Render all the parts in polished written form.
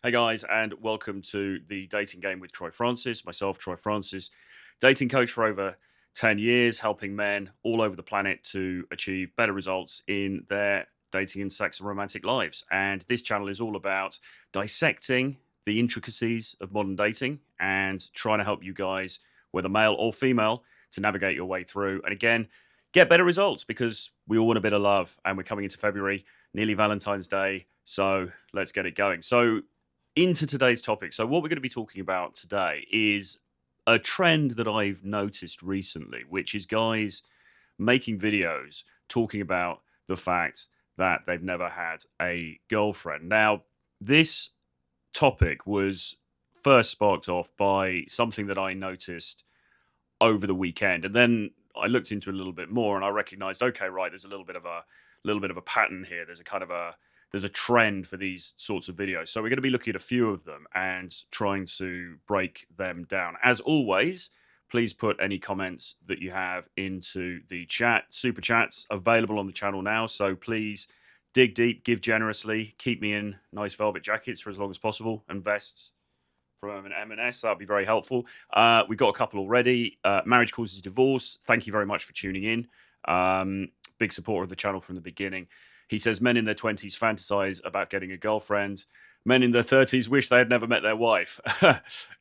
Hey guys, and welcome to the Dating Game with Troy Francis. Myself, Troy Francis, dating coach for over 10 years, helping men all over the planet to achieve better results in their dating and sex and romantic lives. And this channel is all about dissecting the intricacies of modern dating and trying to help you guys, whether male or female, to navigate your way through. And again, get better results because we all want a bit of love and we're coming into February, nearly Valentine's Day. So let's get it going. So into today's topic. So what we're going to be talking about today is a trend that I've noticed recently, which is guys making videos talking about the fact that they've never had a girlfriend. Now, this topic was first sparked off by something that I noticed over the weekend, and then I looked into it a little bit more, and I recognized, okay, right, there's a little bit of a pattern here. There's a trend for these sorts of videos. So we're going to be looking at a few of them and trying to break them down. As always, please put any comments that you have into the chat. Super chats available on the channel now. So please dig deep, give generously, keep me in nice velvet jackets for as long as possible and vests from an M&S. That'd be very helpful. We've got a couple already. Marriage Causes Divorce. Thank you very much for tuning in. Big supporter of the channel from the beginning. He says men in their 20s fantasize about getting a girlfriend. Men in their 30s wish they had never met their wife.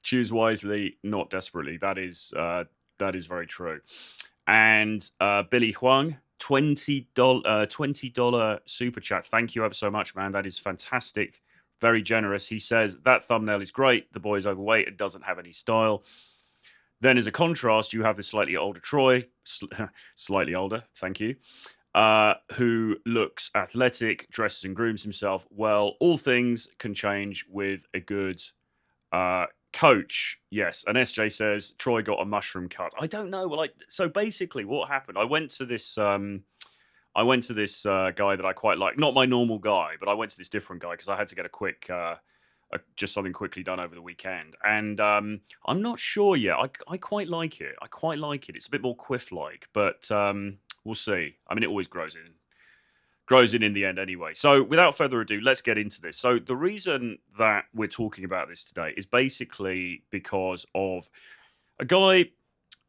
Choose wisely, not desperately. That is very true. And Billy Huang, $20 super chat. Thank you ever so much, man. That is fantastic. Very generous. He says that thumbnail is great. The boy is overweight and doesn't have any style. Then as a contrast, you have the slightly older Troy, slightly older, thank you, who looks athletic, dresses and grooms himself. Well, all things can change with a good coach. Yes. And SJ says Troy got a mushroom cut. I don't know. Well, so basically what happened, I went to this guy that I quite like. Not my normal guy, but I went to this different guy because I had to get a quick, just something quickly done over the weekend. And I'm not sure yet. I quite like it. It's a bit more quiff-like, but we'll see. I mean, it always grows in the end anyway. So without further ado, let's get into this. So the reason that we're talking about this today is basically because of a guy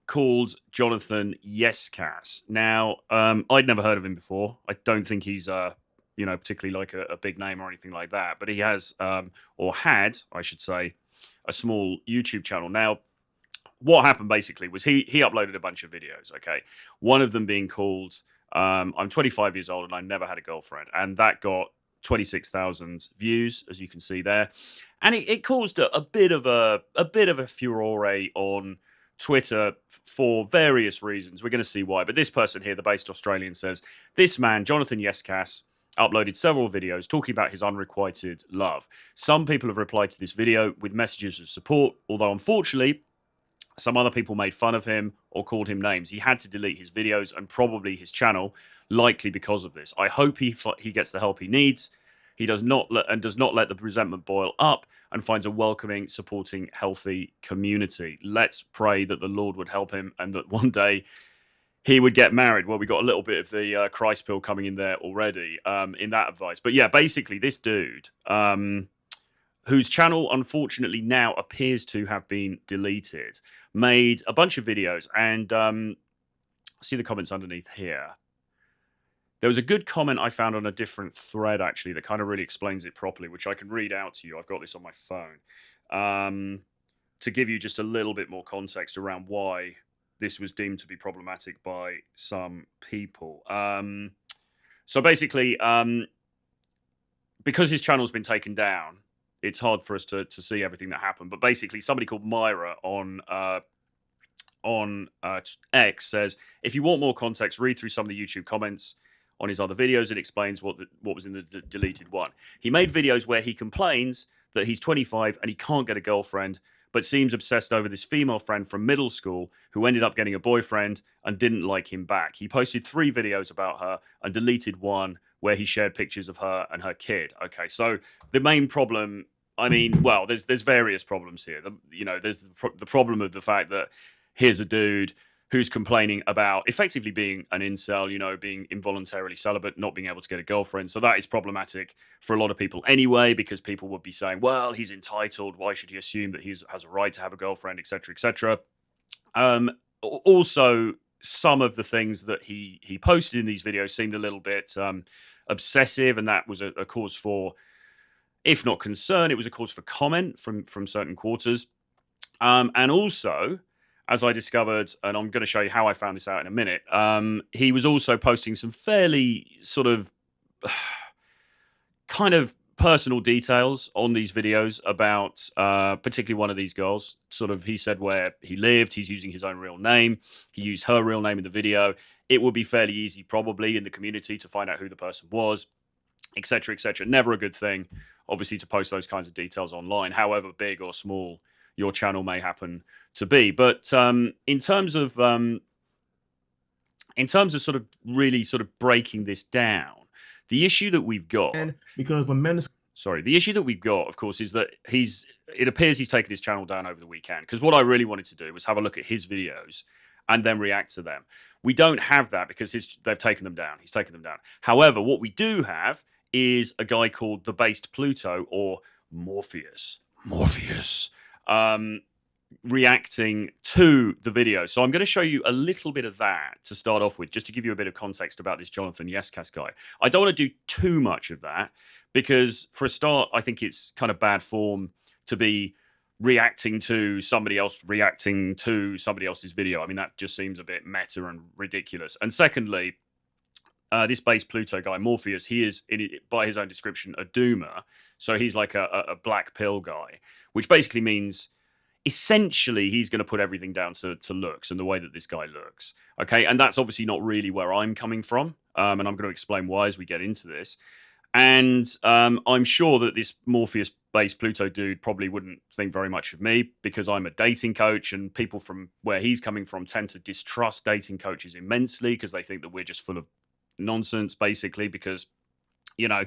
called Jonathan Yescas. Now, I'd never heard of him before. I don't think he's particularly like a big name or anything like that, but he has or had, I should say, a small YouTube channel. Now, what happened basically was he uploaded a bunch of videos, okay? One of them being called I'm 25 years old and I never had a girlfriend, and that got 26,000 views, as you can see there. And it caused a bit of a furore on Twitter for various reasons. We're going to see why. But this person here, the based Australian, says, this man, Jonathan Yescas, uploaded several videos talking about his unrequited love. Some people have replied to this video with messages of support, although unfortunately, some other people made fun of him or called him names. He had to delete his videos and probably his channel, likely because of this. I hope he gets the help he needs. He does not let the resentment boil up and finds a welcoming, supporting, healthy community. Let's pray that the Lord would help him and that one day he would get married. Well, we got a little bit of the Christ pill coming in there already in that advice. But yeah, basically this dude, whose channel unfortunately now appears to have been deleted, made a bunch of videos. And see the comments underneath here. There was a good comment I found on a different thread, actually, that kind of really explains it properly, which I can read out to you. I've got this on my phone. To give you just a little bit more context around why this was deemed to be problematic by some people. So basically, because his channel's been taken down, it's hard for us to see everything that happened. But basically, somebody called Myra on X says, if you want more context, read through some of the YouTube comments on his other videos. It explains what was in the deleted one. He made videos where he complains that he's 25 and he can't get a girlfriend, but seems obsessed over this female friend from middle school who ended up getting a boyfriend and didn't like him back. He posted 3 videos about her and deleted one where he shared pictures of her and her kid. Okay, so the main problem, I mean, well, there's various problems here. There's the problem of the fact that here's a dude who's complaining about effectively being an incel, you know, being involuntarily celibate, not being able to get a girlfriend. So that is problematic for a lot of people anyway, because people would be saying, well, he's entitled. Why should he assume that he has a right to have a girlfriend, etc., etc. Also, some of the things that he posted in these videos seemed a little bit obsessive, and that was a cause for, if not concern, it was a cause for comment from certain quarters. And also, as I discovered, and I'm going to show you how I found this out in a minute, he was also posting some fairly sort of kind of personal details on these videos about particularly one of these girls. Sort of, he said where he lived, he's using his own real name, he used her real name in the video. It would be fairly easy probably in the community to find out who the person was, etc., etc. Never a good thing, obviously, to post those kinds of details online, however big or small your channel may happen to be. But in terms of sort of really sort of breaking this down, the issue that we've got, because when men, the issue that we've got, of course, is that it appears he's taken his channel down over the weekend. Because what I really wanted to do was have a look at his videos and then react to them. We don't have that because they've taken them down. He's taken them down. However, what we do have is a guy called the Based Pluto, or Morpheus, reacting to the video. So I'm going to show you a little bit of that to start off with, just to give you a bit of context about this Jonathan Yescas guy. I don't want to do too much of that because, for a start, I think it's kind of bad form to be reacting to somebody else reacting to somebody else's video. I mean, that just seems a bit meta and ridiculous. And secondly, this Base Pluto guy, Morpheus, he is, by his own description, a doomer. So he's like a black pill guy, which basically means essentially he's going to put everything down to looks and the way that this guy looks. Okay, and that's obviously not really where I'm coming from. And I'm going to explain why as we get into this. And I'm sure that this Morpheus Base Pluto dude probably wouldn't think very much of me because I'm a dating coach, and people from where he's coming from tend to distrust dating coaches immensely because they think that we're just full of nonsense, basically, because, you know,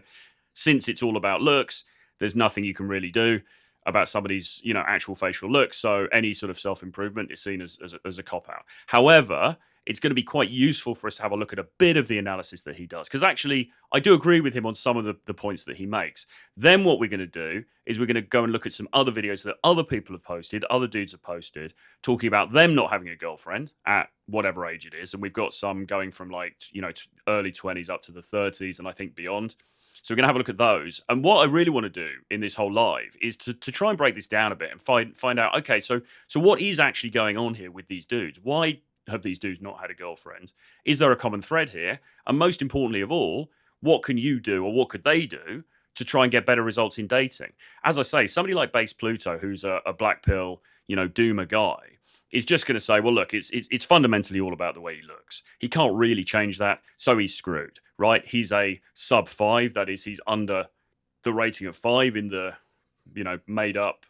since it's all about looks, there's nothing you can really do about somebody's, you know, actual facial looks. So any sort of self-improvement is seen as a cop-out. However, it's going to be quite useful for us to have a look at a bit of the analysis that he does, because actually I do agree with him on some of the points that he makes. Then what we're going to do is we're going to go and look at some other videos that other people have posted, other dudes have posted, talking about them not having a girlfriend at whatever age it is. And we've got some going from, like, you know, early 20s up to the 30s and I think beyond. So we're going to have a look at those. And what I really want to do in this whole live is to try and break this down a bit and find out, okay, so what is actually going on here with these dudes? Why have these dudes not had a girlfriend? Is there a common thread here? And most importantly of all, what can you do, or what could they do to try and get better results in dating? As I say, somebody like Base Pluto, who's a black pill, you know, doomer guy, is just going to say, well, look, it's fundamentally all about the way he looks. He can't really change that, so he's screwed, right? He's a sub 5, that is, he's under the rating of 5 in the, you know, made up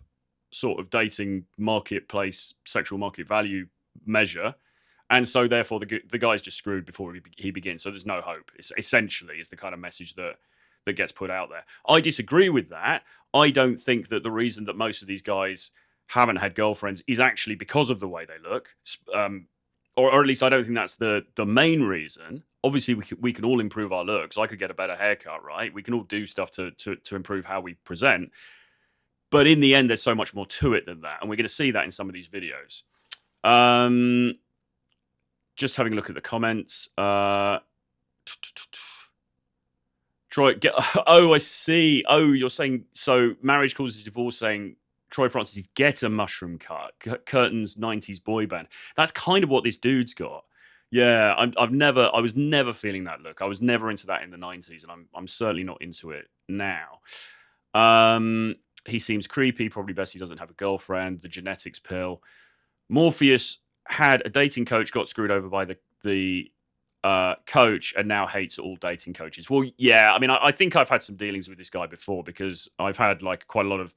sort of dating marketplace, sexual market value measure. And so therefore the guy's just screwed before he begins. So there's no hope. It's essentially is the kind of message that gets put out there. I disagree with that. I don't think that the reason that most of these guys haven't had girlfriends is actually because of the way they look, or at least I don't think that's the main reason. Obviously, we can all improve our looks. I could get a better haircut, right? We can all do stuff to improve how we present. But in the end, there's so much more to it than that, and we're going to see that in some of these videos. Just having a look at the comments. Troy, oh, I see. Oh, you're saying, so marriage causes divorce, saying Troy Francis, get a mushroom cut. Curtains 90s boy band. That's kind of what this dude's got. Yeah, I was never feeling that look. I was never into that in the 90s, and I'm certainly not into it now. He seems creepy. Probably best he doesn't have a girlfriend. The genetics pill. Morpheus had a dating coach, got screwed over by the coach, and now hates all dating coaches. Well, yeah, I mean, I think I've had some dealings with this guy before, because I've had, like, quite a lot of,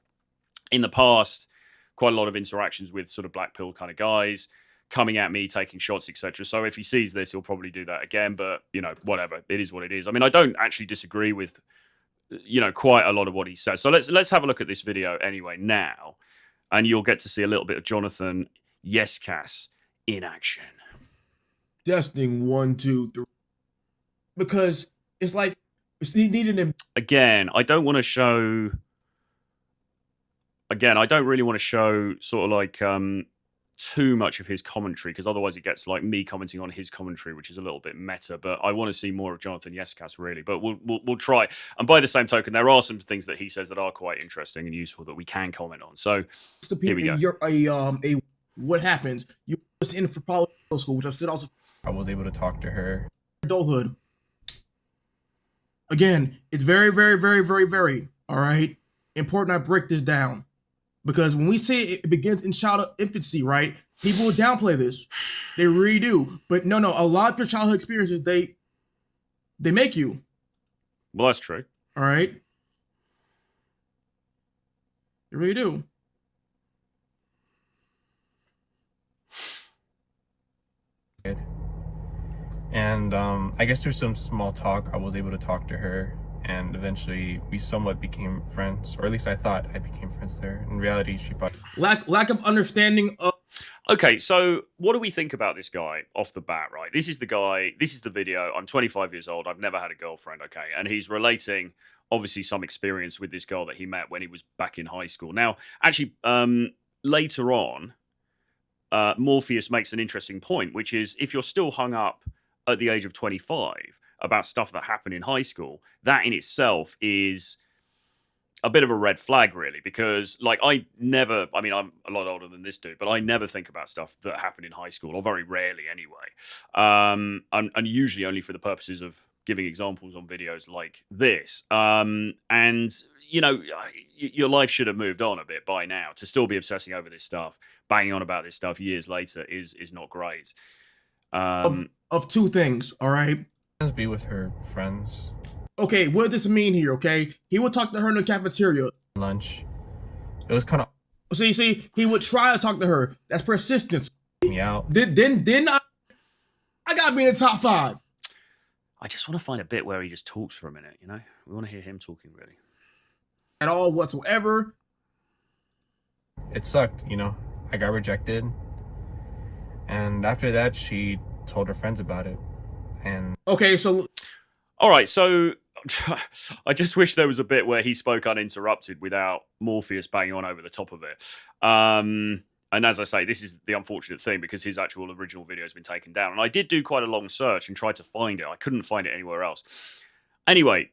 in the past, quite a lot of interactions with sort of black pill kind of guys coming at me, taking shots, etc. So if he sees this, he'll probably do that again. But, you know, whatever, it is what it is. I mean, I don't actually disagree with, you know, quite a lot of what he says. So let's have a look at this video anyway now, and you'll get to see a little bit of Jonathan Yescas in action. Testing 1, 2, 3. Because it's like it's needed him. Again, I don't want to show. Again, I don't really want to show sort of like too much of his commentary, because otherwise it gets like me commenting on his commentary, which is a little bit meta. But I want to see more of Jonathan Yescas, really. But we'll try. And by the same token, there are some things that he says that are quite interesting and useful that we can comment on. So here we go. What happens? You was in for probably middle school, which I've said also. I was able to talk to her. Adulthood. Again, it's very, very, very, very, very, all right, important I break this down. Because when we say it begins in childhood infancy, right, people will downplay this. They really do. But no, a lot of your childhood experiences, they make you. Well, that's true. All right? They really do. And I guess through some small talk, I was able to talk to her. And eventually, we somewhat became friends, or at least I thought I became friends there. In reality, she probably... Lack of understanding of... Okay, so what do we think about this guy off the bat, right? This is the guy, this is the video. I'm 25 years old. I've never had a girlfriend, okay? And he's relating, obviously, some experience with this girl that he met when he was back in high school. Now, actually, later on, Morpheus makes an interesting point, which is if you're still hung up at the age of 25 about stuff that happened in high school, that in itself is a bit of a red flag, really, because like I'm a lot older than this dude, but I never think about stuff that happened in high school, or very rarely anyway. And usually only for the purposes of giving examples on videos like this. And you know, your life should have moved on a bit by now. To still be obsessing over this stuff, banging on about this stuff years later is not great. Of two things, all right? Be with her friends. Okay, what does this mean here, okay? He would talk to her in the cafeteria. Lunch. It was kind of... So you see, he would try to talk to her. That's persistence. Me out. Then I gotta be in the top 5. I just want to find a bit where he just talks for a minute, you know? We want to hear him talking, really. At all whatsoever. It sucked, you know? I got rejected. And after that, she told her friends about it. And... Okay, so... All right, so I just wish there was a bit where he spoke uninterrupted without Morpheus banging on over the top of it. And as I say, this is the unfortunate thing, because his actual original video has been taken down. And I did do quite a long search and tried to find it. I couldn't find it anywhere else. Anyway,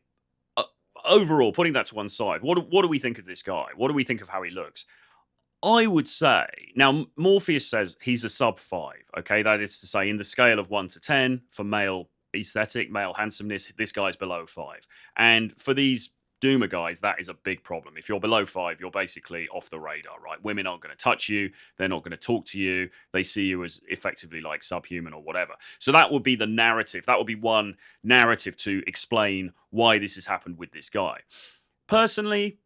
overall, putting that to one side, what do we think of this guy? What do we think of how he looks? I would say, now Morpheus says he's a sub 5, okay? That is to say, in the scale of 1 to 10 for male aesthetic, male handsomeness, this guy's below 5. And for these doomer guys, that is a big problem. If you're below 5, you're basically off the radar, right? Women aren't going to touch you. They're not going to talk to you. They see you as effectively like subhuman or whatever. So that would be the narrative. That would be one narrative to explain why this has happened with this guy. Personally,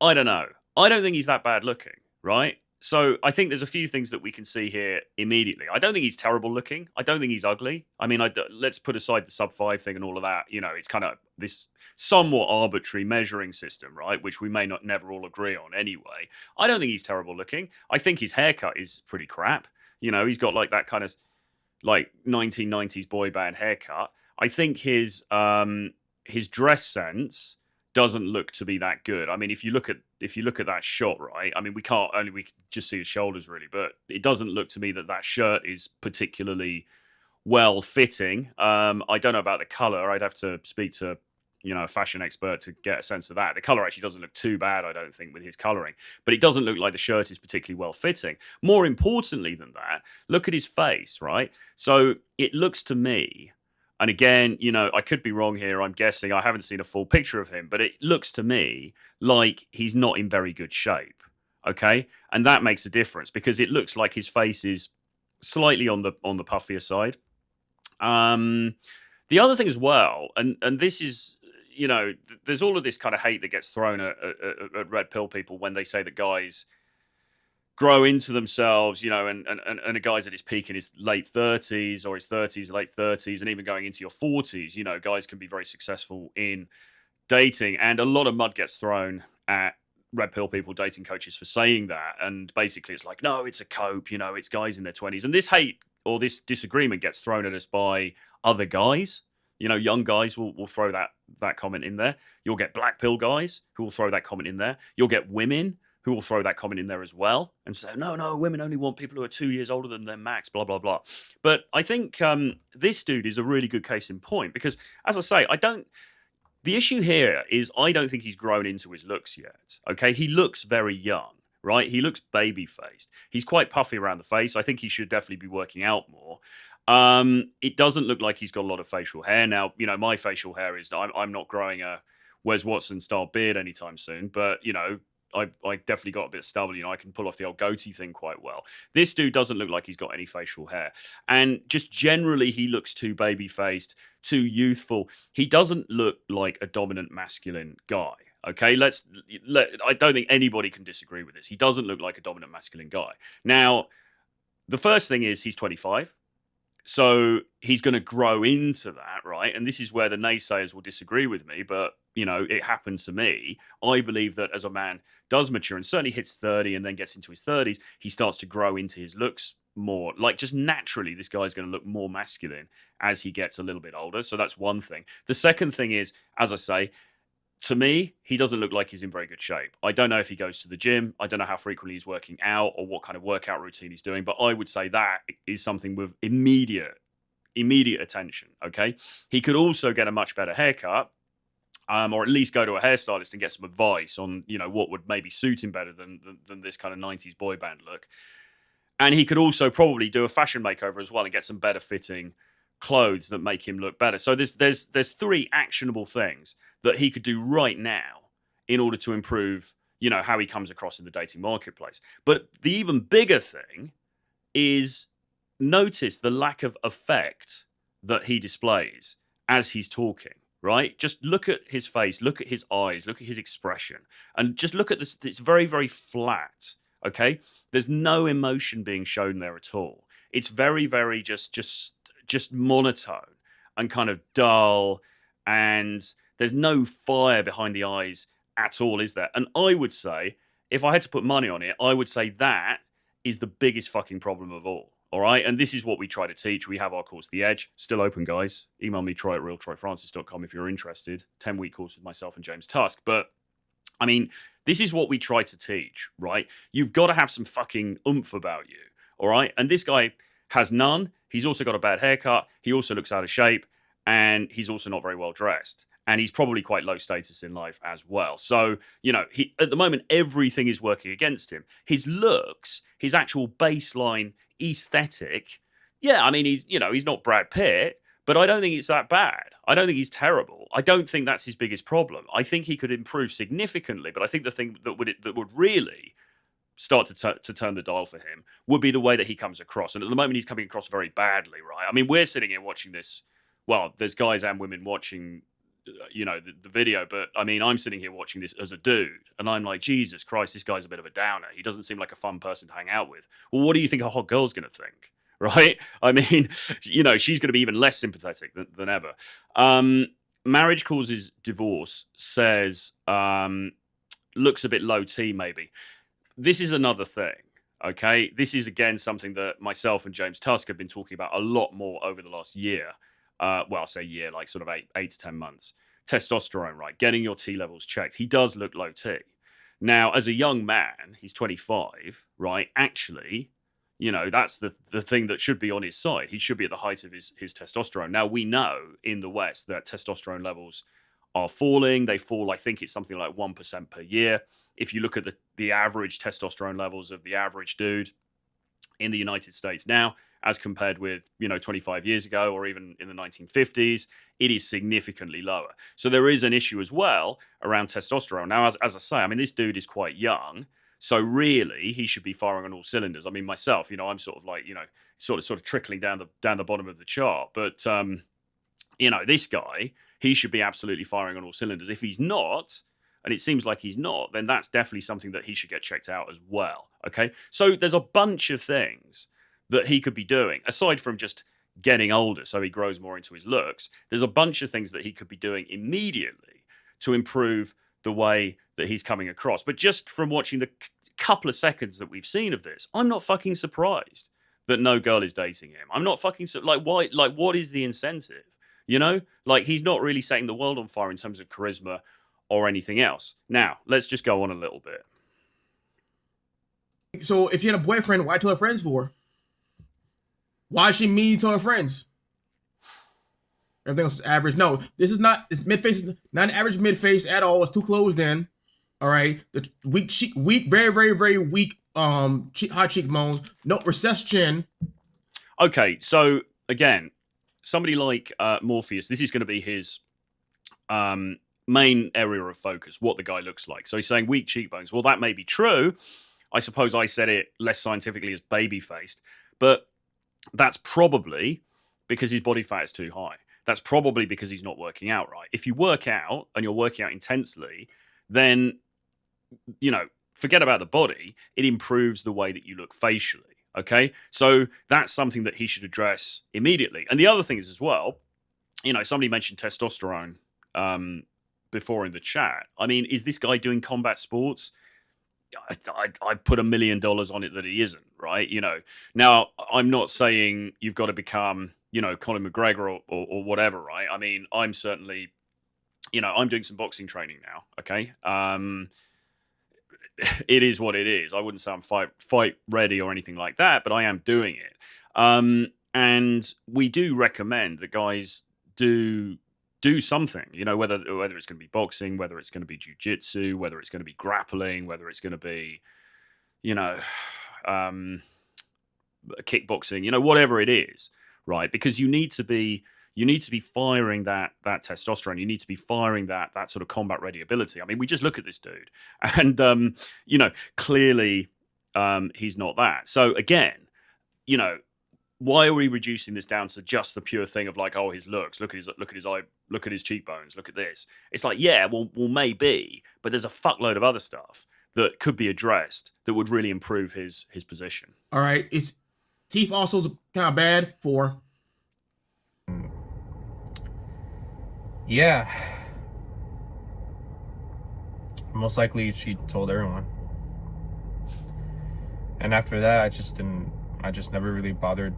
I don't know. I don't think he's that bad looking, right? So I think there's a few things that we can see here immediately. I don't think he's terrible looking. I don't think he's ugly. I mean, let's put aside the sub 5 thing and all of that. You know, it's kind of this somewhat arbitrary measuring system, right? Which we may not never all agree on anyway. I don't think he's terrible looking. I think his haircut is pretty crap. You know, he's got like that kind of like 1990s boy band haircut. I think his dress sense doesn't look to be that good. I mean, if you look at that shot, right? I mean, we can just see his shoulders really, but it doesn't look to me that shirt is particularly well fitting. I don't know about the color. I'd have to speak to, you know, a fashion expert to get a sense of that. The color actually doesn't look too bad, I don't think, with his coloring, but it doesn't look like the shirt is particularly well fitting. More importantly than that, look at his face, right? So it looks to me, and again, you know, I could be wrong here. I'm guessing. I haven't seen a full picture of him, but it looks to me like he's not in very good shape. Okay, and that makes a difference because it looks like his face is slightly on the puffier side. The other thing as well, and this is, you know, there's all of this kind of hate that gets thrown at red pill people when they say that guys grow into themselves, you know, and a guy's at his peak in his late 30s or his 30s, late 30s, and even going into your 40s, you know, guys can be very successful in dating. And a lot of mud gets thrown at red pill people, dating coaches, for saying that. And basically it's like, no, it's a cope, you know, it's guys in their 20s. And this hate or this disagreement gets thrown at us by other guys. You know, young guys will throw that comment in there. You'll get black pill guys who will throw that comment in there. You'll get women who will throw that comment in there as well and say, no, women only want people who are 2 years older than their max, blah, blah, blah. But I think this dude is a really good case in point because, as I say, the issue here is I don't think he's grown into his looks yet, okay? He looks very young, right? He looks baby-faced. He's quite puffy around the face. I think he should definitely be working out more. It doesn't look like he's got a lot of facial hair. Now, you know, my facial hair is, I'm not growing a Wes Watson style beard anytime soon, but, you know, I definitely got a bit stubble. You know, I can pull off the old goatee thing quite well. This dude doesn't look like he's got any facial hair. And just generally, he looks too baby-faced, too youthful. He doesn't look like a dominant masculine guy. Okay, I don't think anybody can disagree with this. He doesn't look like a dominant masculine guy. Now, the first thing is he's 25. So he's going to grow into that, right? And this is where the naysayers will disagree with me, but, you know, it happened to me. I believe that as a man does mature and certainly hits 30 and then gets into his 30s, he starts to grow into his looks more. Like, just naturally, this guy's going to look more masculine as he gets a little bit older. So that's one thing. The second thing is, as I say, to me, he doesn't look like he's in very good shape. I don't know if he goes to the gym. I don't know how frequently he's working out or what kind of workout routine he's doing, but I would say that is something with immediate attention, okay? He could also get a much better haircut, or at least go to a hairstylist and get some advice on, you know, what would maybe suit him better than this kind of 90s boy band look. And he could also probably do a fashion makeover as well and get some better fitting clothes that make him look better. So there's three actionable things that he could do right now in order to improve, you know, how he comes across in the dating marketplace. But the even bigger thing is notice the lack of effect that he displays as he's talking, right? Just look at his face, look at his eyes, look at his expression, and just look at this. It's very, very flat, okay? There's no emotion being shown there at all. It's very, very just monotone and kind of dull, and there's no fire behind the eyes at all, is there? And I would say, if I had to put money on it, I would say that is the biggest fucking problem of all. All right. And this is what we try to teach. We have our course, The Edge, still open, guys. Email me, troy@realtroyfrancis.com if you're interested. 10-week course with myself and James Tusk. But I mean, this is what we try to teach, right? You've got to have some fucking oomph about you. All right. And this guy has none. He's also got a bad haircut. He also looks out of shape. And he's also not very well dressed. And he's probably quite low status in life as well. So, you know, at the moment, everything is working against him. His looks, his actual baseline aesthetic, yeah, I mean, he's not Brad Pitt, but I don't think it's that bad. I don't think he's terrible. I don't think that's his biggest problem. I think he could improve significantly, but I think the thing that would really start to turn the dial for him would be the way that he comes across. And at the moment, he's coming across very badly, right? I mean, we're sitting here watching this. Well, there's guys and women watching, you know, the video, but I mean, I'm sitting here watching this as a dude, and I'm like, Jesus Christ, this guy's a bit of a downer. He doesn't seem like a fun person to hang out with. Well, what do you think a hot girl's going to think, right? I mean, you know, she's going to be even less sympathetic than ever. Marriage causes divorce says, looks a bit low T, maybe. This is another thing. Okay, this is again something that myself and James Tusk have been talking about a lot more over the last year. Well, I'll say year, like sort of 8 to 10 months. Testosterone, right? Getting your T levels checked. He does look low T. Now, as a young man, he's 25, right? Actually, you know, that's the thing that should be on his side. He should be at the height of his testosterone. Now, we know in the West that testosterone levels are falling. They fall, I think it's something like 1% per year. If you look at the average testosterone levels of the average dude in the United States now, as compared with, you know, 25 years ago or even in the 1950s, it is significantly lower. So there is an issue as well around testosterone. Now, as I say, I mean, this dude is quite young, so really he should be firing on all cylinders. I mean, myself, you know, I'm sort of like, you know, sort of trickling down the bottom of the chart. But, you know, this guy, he should be absolutely firing on all cylinders. If he's not, and it seems like he's not, then that's definitely something that he should get checked out as well. Okay, so there's a bunch of things that he could be doing, aside from just getting older so he grows more into his looks. There's a bunch of things that he could be doing immediately to improve the way that he's coming across. But just from watching the couple of seconds that we've seen of this, I'm not fucking surprised that no girl is dating him. I'm not fucking like, why? Like, what is the incentive? You know, like, he's not really setting the world on fire in terms of charisma or anything else. Now, let's just go on a little bit. So if she had a boyfriend, why tell her friends for? Why is she mean to her friends? Everything else is average. No, this is not. It's mid face. Not an average mid face at all. It's too closed in. All right. The weak, very, very, very weak. High cheekbones. No recessed chin. Okay, so again, somebody like Morpheus, this is going to be his main area of focus, what the guy looks like. So he's saying weak cheekbones. Well, that may be true. I suppose I said it less scientifically as baby-faced, but that's probably because his body fat is too high. That's probably because he's not working out right. If you work out and you're working out intensely, then, you know, forget about the body. It improves the way that you look facially. Okay, so that's something that he should address immediately. And the other thing is as well, you know, somebody mentioned testosterone before in the chat. I mean, is this guy doing combat sports? I put $1 million on it that he isn't, right? You know, now I'm not saying you've got to become, you know, Conor McGregor or whatever, right? I mean, I'm certainly, you know, I'm doing some boxing training now. Okay, it is what it is. I wouldn't say I'm fight ready or anything like that, but I am doing it. And we do recommend that guys do something, you know, whether it's going to be boxing, whether it's going to be jiu-jitsu, whether it's going to be grappling, whether it's going to be, you know, kickboxing, you know, whatever it is, right? Because you need to be firing that testosterone. You need to be firing that sort of combat ready ability. I mean, we just look at this dude, and you know, clearly he's not that. So again, you know, why are we reducing this down to just the pure thing of like, oh, his looks, look at his eye, look at his cheekbones, look at this? It's like, yeah, well, maybe, but there's a fuckload of other stuff that could be addressed that would really improve his position. All right, is teeth also kind of bad for? Yeah. Most likely she told everyone. And after that, I just never really bothered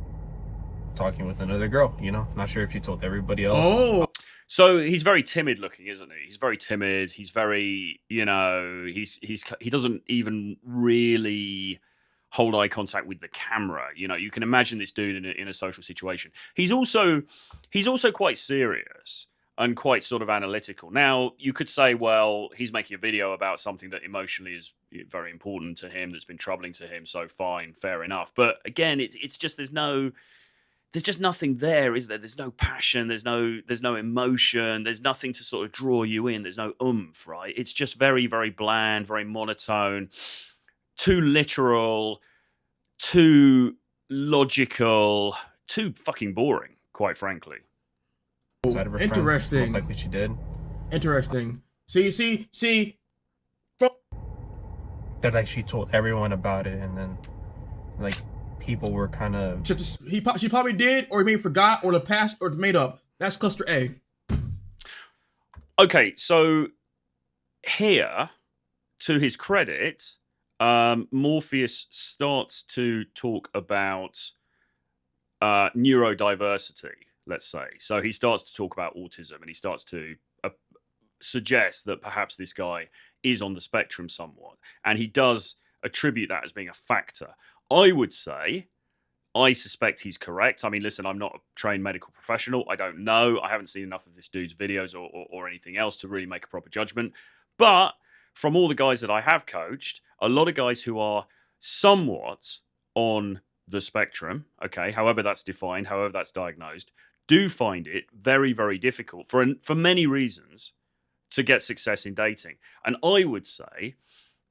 talking with another girl, you know? Not sure if she told everybody else. Oh. So he's very timid looking, isn't he? He's very timid. He's very, you know, he doesn't even really hold eye contact with the camera. You know, you can imagine this dude in a social situation. He's also quite serious and quite sort of analytical. Now, you could say, well, he's making a video about something that emotionally is very important to him, that's been troubling to him, so fine, fair enough. But again, it's just there's just nothing there, is there? There's no passion, there's no emotion, there's nothing to sort of draw you in, there's no oomph, right? It's just very, very bland, very monotone, too literal, too logical, too fucking boring, quite frankly. Side of her Interesting. Friends, most likely she did. Interesting. See. That like she told everyone about it, and then like people were kind of. She probably did, or he maybe forgot, or the past, or made up. That's cluster A. Okay, so here, to his credit, Morpheus starts to talk about neurodiversity, let's say. So he starts to talk about autism, and he starts to suggest that perhaps this guy is on the spectrum somewhat. And he does attribute that as being a factor. I would say, I suspect he's correct. I mean, listen, I'm not a trained medical professional. I don't know. I haven't seen enough of this dude's videos or anything else to really make a proper judgment. But from all the guys that I have coached, a lot of guys who are somewhat on the spectrum, okay, however that's defined, however that's diagnosed, do find it very, very difficult for many reasons to get success in dating. And I would say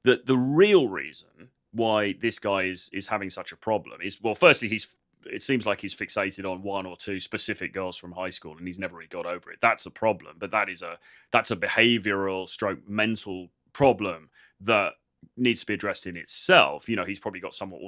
that the real reason why this guy is having such a problem is, well, firstly, it seems like he's fixated on one or two specific girls from high school, and he's never really got over it. That's a problem, but that's a behavioral stroke mental problem that needs to be addressed in itself. You know, he's probably got somewhat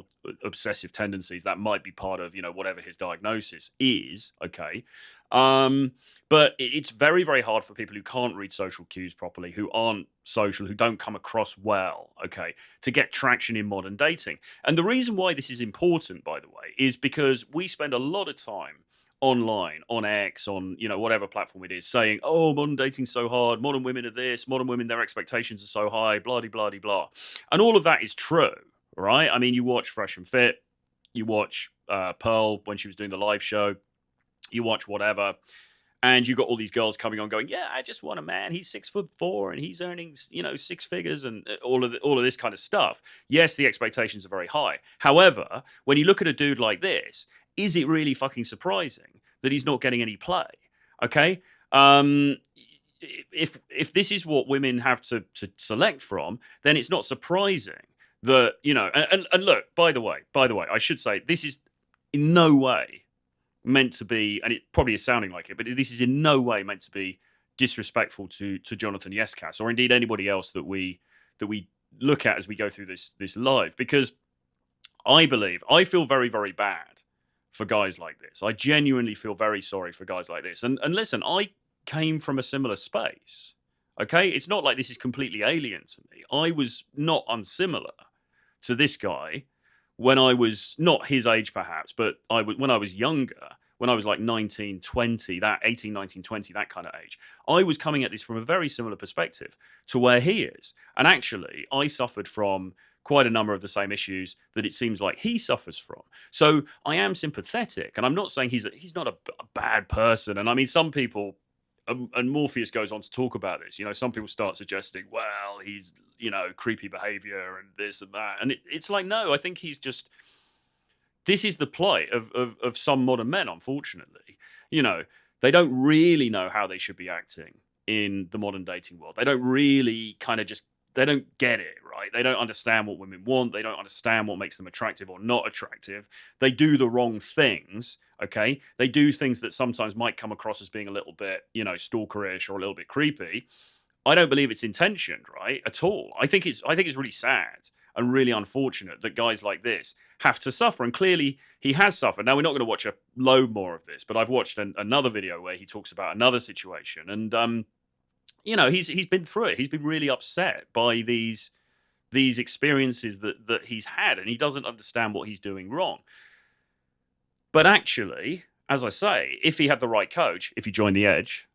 obsessive tendencies that might be part of, you know, whatever his diagnosis is. Okay. But it's very, very hard for people who can't read social cues properly, who aren't social, who don't come across well, okay, to get traction in modern dating. And the reason why this is important, by the way, is because we spend a lot of time online, on X, on, you know, whatever platform it is, saying, oh, modern dating's so hard, modern women are this, modern women, their expectations are so high, blah, blah, blah, blah. And all of that is true, right? I mean, you watch Fresh and Fit, you watch Pearl when she was doing the live show, you watch whatever, and you got all these girls coming on going, yeah, I just want a man. He's 6'4" and he's earning, you know, six figures and all of this kind of stuff. Yes, the expectations are very high. However, when you look at a dude like this, is it really fucking surprising that he's not getting any play? Okay, if this is what women have to select from, then it's not surprising that, you know. And look, by the way, I should say this is in no way meant to be, and it probably is sounding like it, but this is in no way meant to be disrespectful to Jonathan Yescas or indeed anybody else that we look at as we go through this live, because I feel very, very bad for guys like this. I genuinely feel very sorry for guys like this. And listen, I came from a similar space. Okay, it's not like this is completely alien to me. I was not unsimilar to this guy when I was not his age, perhaps, but when I was younger, when I was like 19, 20, that 18, 19, 20, that kind of age, I was coming at this from a very similar perspective to where he is. And actually, I suffered from quite a number of the same issues that it seems like he suffers from. So I am sympathetic, and I'm not saying he's not a bad person. And I mean, some people, and Morpheus goes on to talk about this, you know, some people start suggesting, well, he's, you know, creepy behavior and this and that. And it's like, no, I think he's just, this is the plight of some modern men, unfortunately. You know, they don't really know how they should be acting in the modern dating world. They don't really kind of just, they don't get it, right? They don't understand what women want. They don't understand what makes them attractive or not attractive. They do the wrong things, okay? They do things that sometimes might come across as being a little bit, you know, stalkerish or a little bit creepy. I don't believe it's intentioned, right, at all. I think it's really sad and really unfortunate that guys like this have to suffer, and clearly he has suffered. Now, we're not going to watch a load more of this, but I've watched another video where he talks about another situation, and you know, he's been through it. He's been really upset by these experiences that he's had, and he doesn't understand what he's doing wrong. But actually, as I say, if he had the right coach, if he joined the Edge,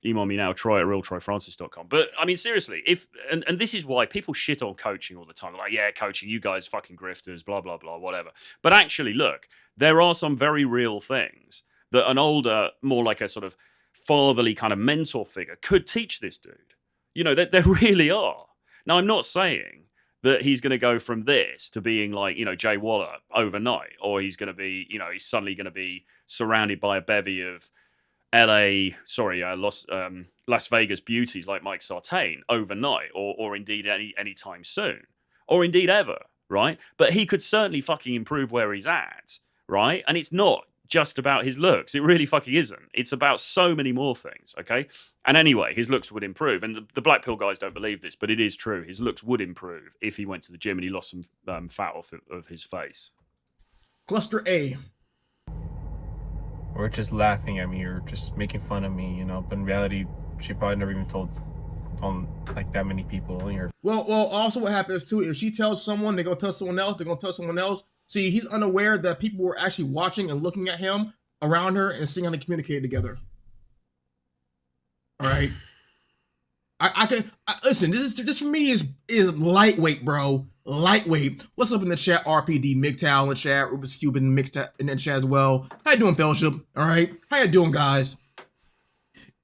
email me now, troy@realtroyfrancis.com. But I mean, seriously, and this is why people shit on coaching all the time. They're like, yeah, coaching, you guys fucking grifters, blah, blah, blah, whatever. But actually, look, there are some very real things that an older, more like a sort of fatherly kind of mentor figure could teach this dude. You know, there really are. Now, I'm not saying that he's going to go from this to being like, you know, Jay Waller overnight, or he's going to be, you know, he's suddenly going to be surrounded by a bevy of Las Vegas beauties like Mike Sartain overnight, or indeed any time soon, or indeed ever, right? But he could certainly fucking improve where he's at, right? And it's not just about his looks. It really fucking isn't. It's about so many more things, okay? And anyway, his looks would improve. And the black pill guys don't believe this, but it is true. His looks would improve if he went to the gym and he lost some fat off of his face. Cluster A. Or just laughing at me or just making fun of me, you know. But in reality, she probably never even told on like that many people. Well, also what happens too, if she tells someone, they're going to tell someone else, they're going to tell someone else. See, he's unaware that people were actually watching and looking at him around her and seeing how they communicate together. All right. Listen, this for me is lightweight, bro. Lightweight. What's up in the chat? RPD, MGTOW in the chat, Rubik's Cube in the chat as well. How you doing, fellowship? All right. How you doing, guys?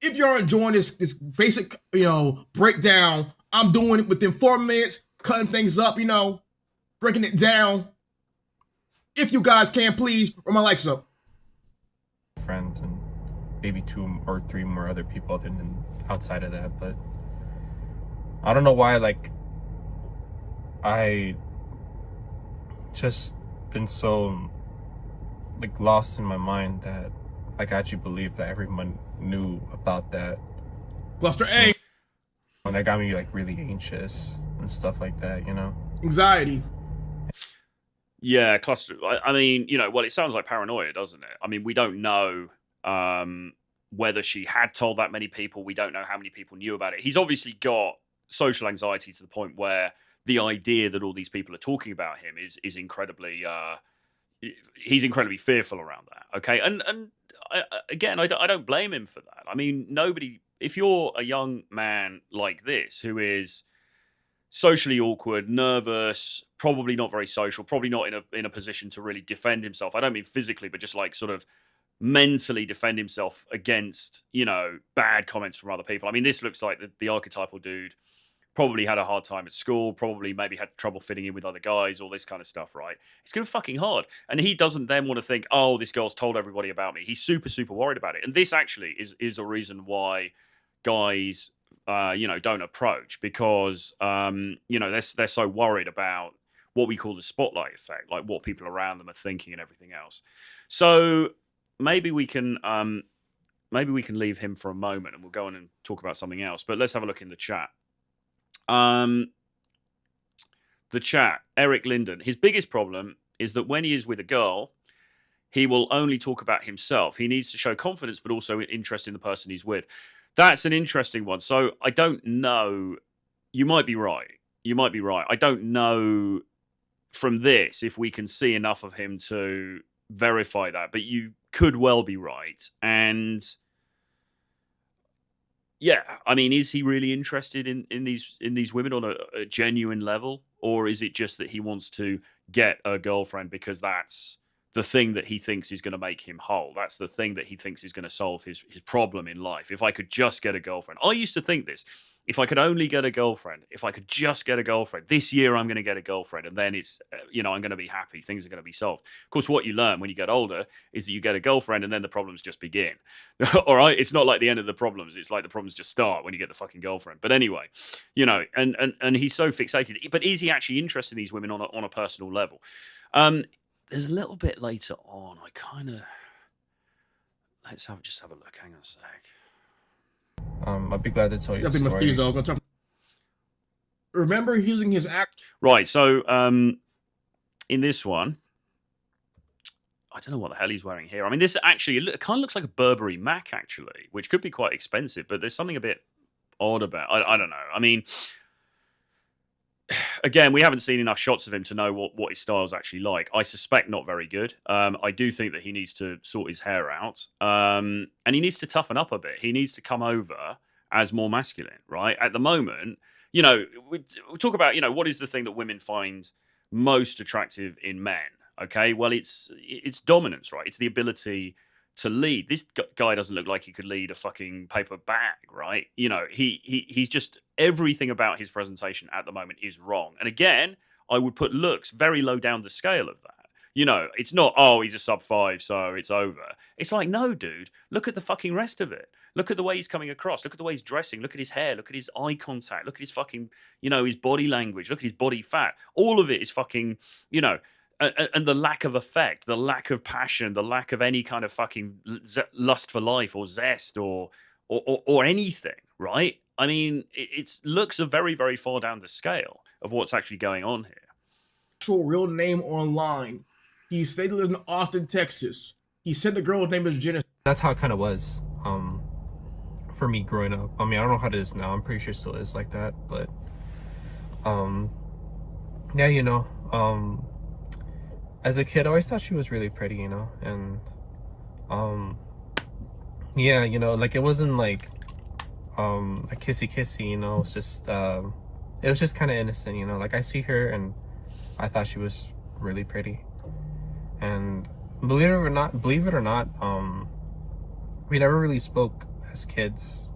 If you're enjoying this basic, you know, breakdown, I'm doing it within 4 minutes, cutting things up, you know, breaking it down. If you guys can, please, run my likes up. Friends and maybe 2 or 3 more other people other than outside of that, but I don't know why, like, I just been so like lost in my mind that like I actually believe that everyone knew about that. Cluster A. And that got me like really anxious and stuff like that, you know? Anxiety. Yeah, cluster. I mean, you know, well, it sounds like paranoia, doesn't it? I mean, we don't know Whether she had told that many people, we don't know how many people knew about it. He's obviously got social anxiety to the point where the idea that all these people are talking about him is incredibly he's incredibly fearful around that. Okay, and again, I don't blame him for that. I mean, nobody. If you're a young man like this who is socially awkward, nervous, probably not very social, probably not in a position to really defend himself. I don't mean physically, but just like sort of mentally defend himself against, you know, bad comments from other people. I mean, this looks like the archetypal dude probably had a hard time at school, probably maybe had trouble fitting in with other guys, all this kind of stuff, right? It's going to be fucking hard. And he doesn't then want to think, oh, this girl's told everybody about me. He's super, super worried about it. And this actually is a reason why guys, you know, don't approach, because, you know, they're so worried about what we call the spotlight effect, like what people around them are thinking and everything else. So maybe we can leave him for a moment and we'll go on and talk about something else. But let's have a look in the chat. The chat, Eric Linden. His biggest problem is that when he is with a girl, he will only talk about himself. He needs to show confidence, but also interest in the person he's with. That's an interesting one. So I don't know. You might be right. You might be right. I don't know from this if we can see enough of him to verify that, but you could well be right. And yeah, I mean, is he really interested in these women on a genuine level, or is it just that he wants to get a girlfriend because that's the thing that he thinks is going to make him whole? That's the thing that he thinks is going to solve his problem in life. If I could just get a girlfriend. I used to think this. If I could only get a girlfriend, if I could just get a girlfriend, this year I'm going to get a girlfriend, and then it's, you know, I'm going to be happy. Things are going to be solved. Of course, what you learn when you get older is that you get a girlfriend and then the problems just begin. All right? It's not like the end of the problems. It's like the problems just start when you get the fucking girlfriend. But anyway, you know, and he's so fixated. But is he actually interested in these women on a personal level? There's a little bit later on. I kind of... Let's just have a look. Hang on a sec. I'll be glad to tell you the story. Remember using his act. Right. So in this one, I don't know what the hell he's wearing here. I mean, this actually, it kind of looks like a Burberry Mac, actually, which could be quite expensive, but there's something a bit odd about it. I don't know. I mean, again, we haven't seen enough shots of him to know what his style's actually like. I suspect not very good. I do think that he needs to sort his hair out. And he needs to toughen up a bit. He needs to come over as more masculine, right? At the moment, you know, we talk about, you know, what is the thing that women find most attractive in men? Okay, well, it's dominance, right? It's the ability to lead. This guy doesn't look like he could lead a fucking paper bag, right? You know, he's just, everything about his presentation at the moment is wrong. And again, I would put looks very low down the scale of that. You know, it's not, oh, he's a sub-5, so it's over. It's like, no, dude, look at the fucking rest of it. Look at the way he's coming across. Look at the way he's dressing. Look at his hair. Look at his eye contact. Look at his fucking, you know, his body language. Look at his body fat. All of it is fucking, you know, and the lack of effect, the lack of passion, the lack of any kind of fucking lust for life or zest or anything, right? I mean, it looks a very, very far down the scale of what's actually going on here. Actual real name online. He said he lives in Austin, Texas. He said the girl's name is Jennifer. That's how it kind of was for me growing up. I mean, I don't know how it is now. I'm pretty sure it still is like that. But yeah, you know, as a kid, I always thought she was really pretty, you know. And yeah, you know, like it wasn't like a kissy, you know. It was just kind of innocent, you know. Like I see her and I thought she was really pretty. And believe it or not, we never really spoke as kids.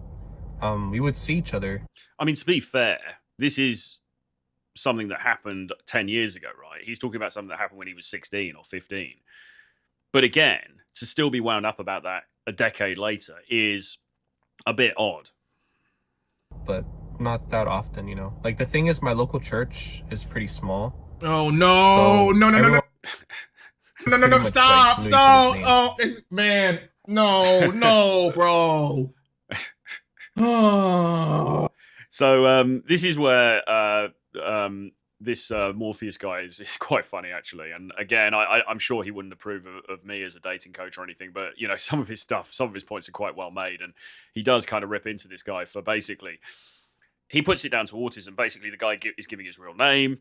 We would see each other. I mean, to be fair, this is something that happened 10 years ago, right? He's talking about something that happened when he was 16 or 15. But again, to still be wound up about that a decade later is a bit odd. But not that often, you know. Like the thing is, my local church is pretty small. Oh no, so no. No, stop. Like, no, oh, man. No, bro. So this is where this Morpheus guy is quite funny, actually. And again, I'm sure he wouldn't approve of me as a dating coach or anything, but you know, some of his stuff, some of his points are quite well made, and he does kind of rip into this guy for basically, he puts it down to autism. Basically, the guy is giving his real name.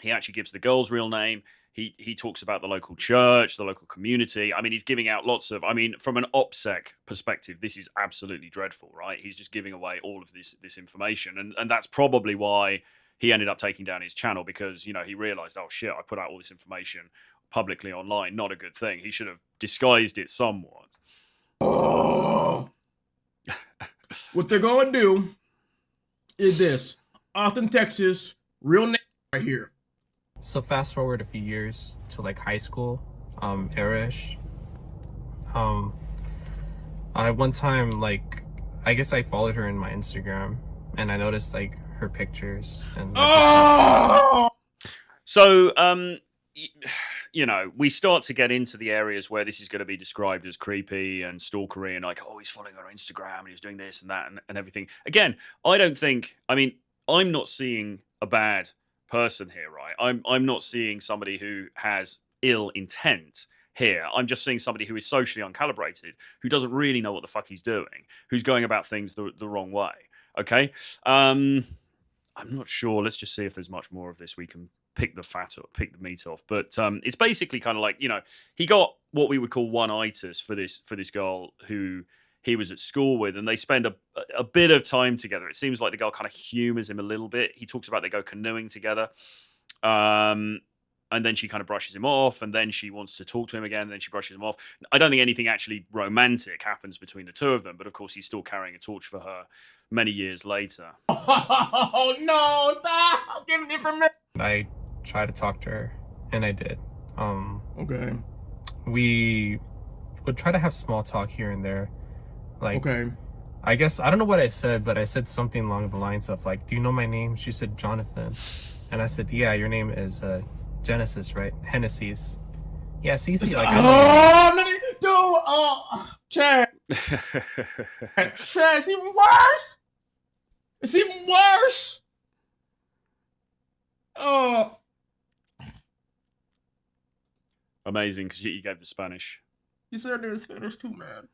He actually gives the girl's real name. He talks about the local church, the local community. I mean, he's giving out lots of, I mean, from an OPSEC perspective, this is absolutely dreadful, right? He's just giving away all of this information. And that's probably why he ended up taking down his channel, because, you know, he realized, oh shit, I put out all this information publicly online. Not a good thing. He should have disguised it somewhat. Oh. What they're going to do is this. Austin, Texas, real name right here. So fast forward a few years to like high school, era-ish. I one time, like, I guess I followed her in my Instagram, and I noticed like her pictures and. So, you know, we start to get into the areas where this is going to be described as creepy and stalkery, and like, oh, he's following her on Instagram and he's doing this and that and everything. Again, I don't think. I mean, I'm not seeing a bad person here, right? I'm not seeing somebody who has ill intent here. I'm just seeing somebody who is socially uncalibrated, who doesn't really know what the fuck he's doing, who's going about things the wrong way. Okay, I'm not sure. Let's just see if there's much more of this. We can pick the meat off. But it's basically kind of like, you know, he got what we would call one-itis for this girl who he was at school with, and they spend a bit of time together. It seems like the girl kind of humors him a little bit. He talks about they go canoeing together. And then she kind of brushes him off, and then she wants to talk to him again, and then she brushes him off. I don't think anything actually romantic happens between the two of them, but of course he's still carrying a torch for her many years later. Oh no, stop giving information. I tried to talk to her, and I did. Okay. We would try to have small talk here and there. Like, okay. I guess, I don't know what I said, but I said something along the lines of like, do you know my name? She said, Jonathan. And I said, yeah, your name is Genesis, right? Hennessy's. Yeah, see, like. Chad. Chad, it's even worse. It's even worse. Oh. Amazing, because you gave the Spanish. You said there's Spanish too, man.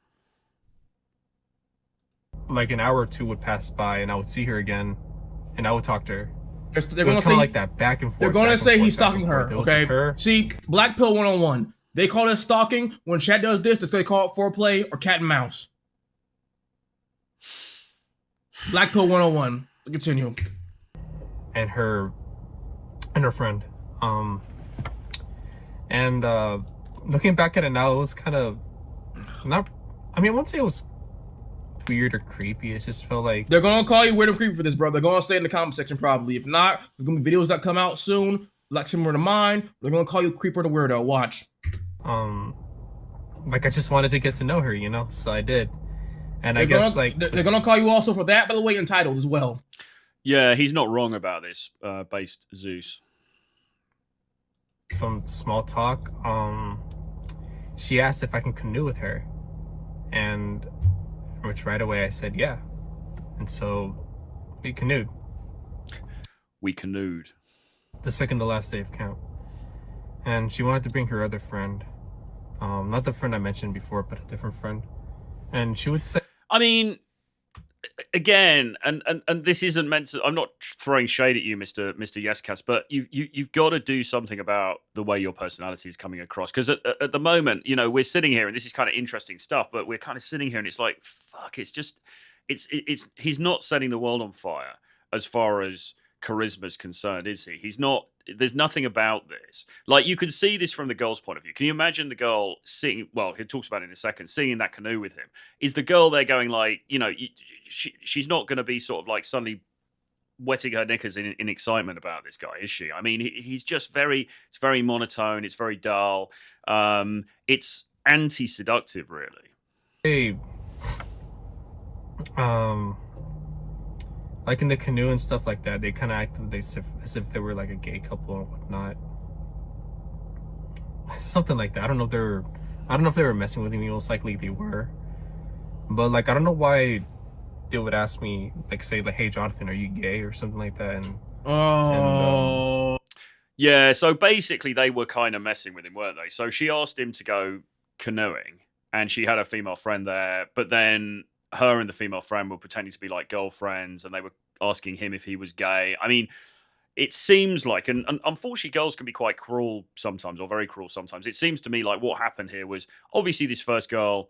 Like an hour or two would pass by, and I would see her again, and I would talk to her. They're gonna say like that back and forth. They're gonna say he's stalking her. Okay. See, black pill 101. They call it stalking. When Chad does this, they call it foreplay or cat and mouse. Black pill 101. Continue. And her friend. And looking back at it now, it was kind of not. I mean, I wouldn't say it was weird or creepy. It just felt like they're gonna call you weird and creepy for this, bro. They're gonna say it in the comment section probably. If not, there's gonna be videos that come out soon, like similar to mine. They're gonna call you creeper and weirdo. Watch. Like I just wanted to get to know her, you know, so I did. And I guess like they're gonna call you also for that, by the way, entitled as well. Yeah, he's not wrong about this. Based Zeus. Some small talk. She asked if I can canoe with her, and which right away I said yeah, and so we canoed. We canoed. The second to last day of camp, and she wanted to bring her other friend, not the friend I mentioned before, but a different friend, and she would say, I mean, again, and this isn't meant to. I'm not throwing shade at you, Mr. Yescast, but you've got to do something about the way your personality is coming across. Because at the moment, you know, we're sitting here, and this is kind of interesting stuff, but we're kind of sitting here, and it's like, fuck, it's just, it's he's not setting the world on fire as far as charisma is concerned, is he? He's not. There's nothing about this. Like, you can see this from the girl's point of view. Can you imagine the girl sitting, well, he talks about it in a second, sitting in that canoe with him? Is the girl there going like, you know, she's not going to be sort of like suddenly wetting her knickers in excitement about this guy, is she? I mean, he's just it's very monotone. It's very dull. It's anti-seductive, really. Hey, like in the canoe and stuff like that, they kind of acted as if they were like a gay couple or whatnot, something like that. I don't know if they were messing with me. Most likely they were, but like I don't know why they would ask me, like, say like, hey Jonathan, are you gay or something like that, and Yeah, so basically they were kind of messing with him, weren't they? So she asked him to go canoeing, and she had a female friend there, but then her and the female friend were pretending to be like girlfriends, and they were asking him if he was gay. I mean, it seems like, and unfortunately, girls can be quite cruel sometimes, or very cruel sometimes. It seems to me like what happened here was obviously this first girl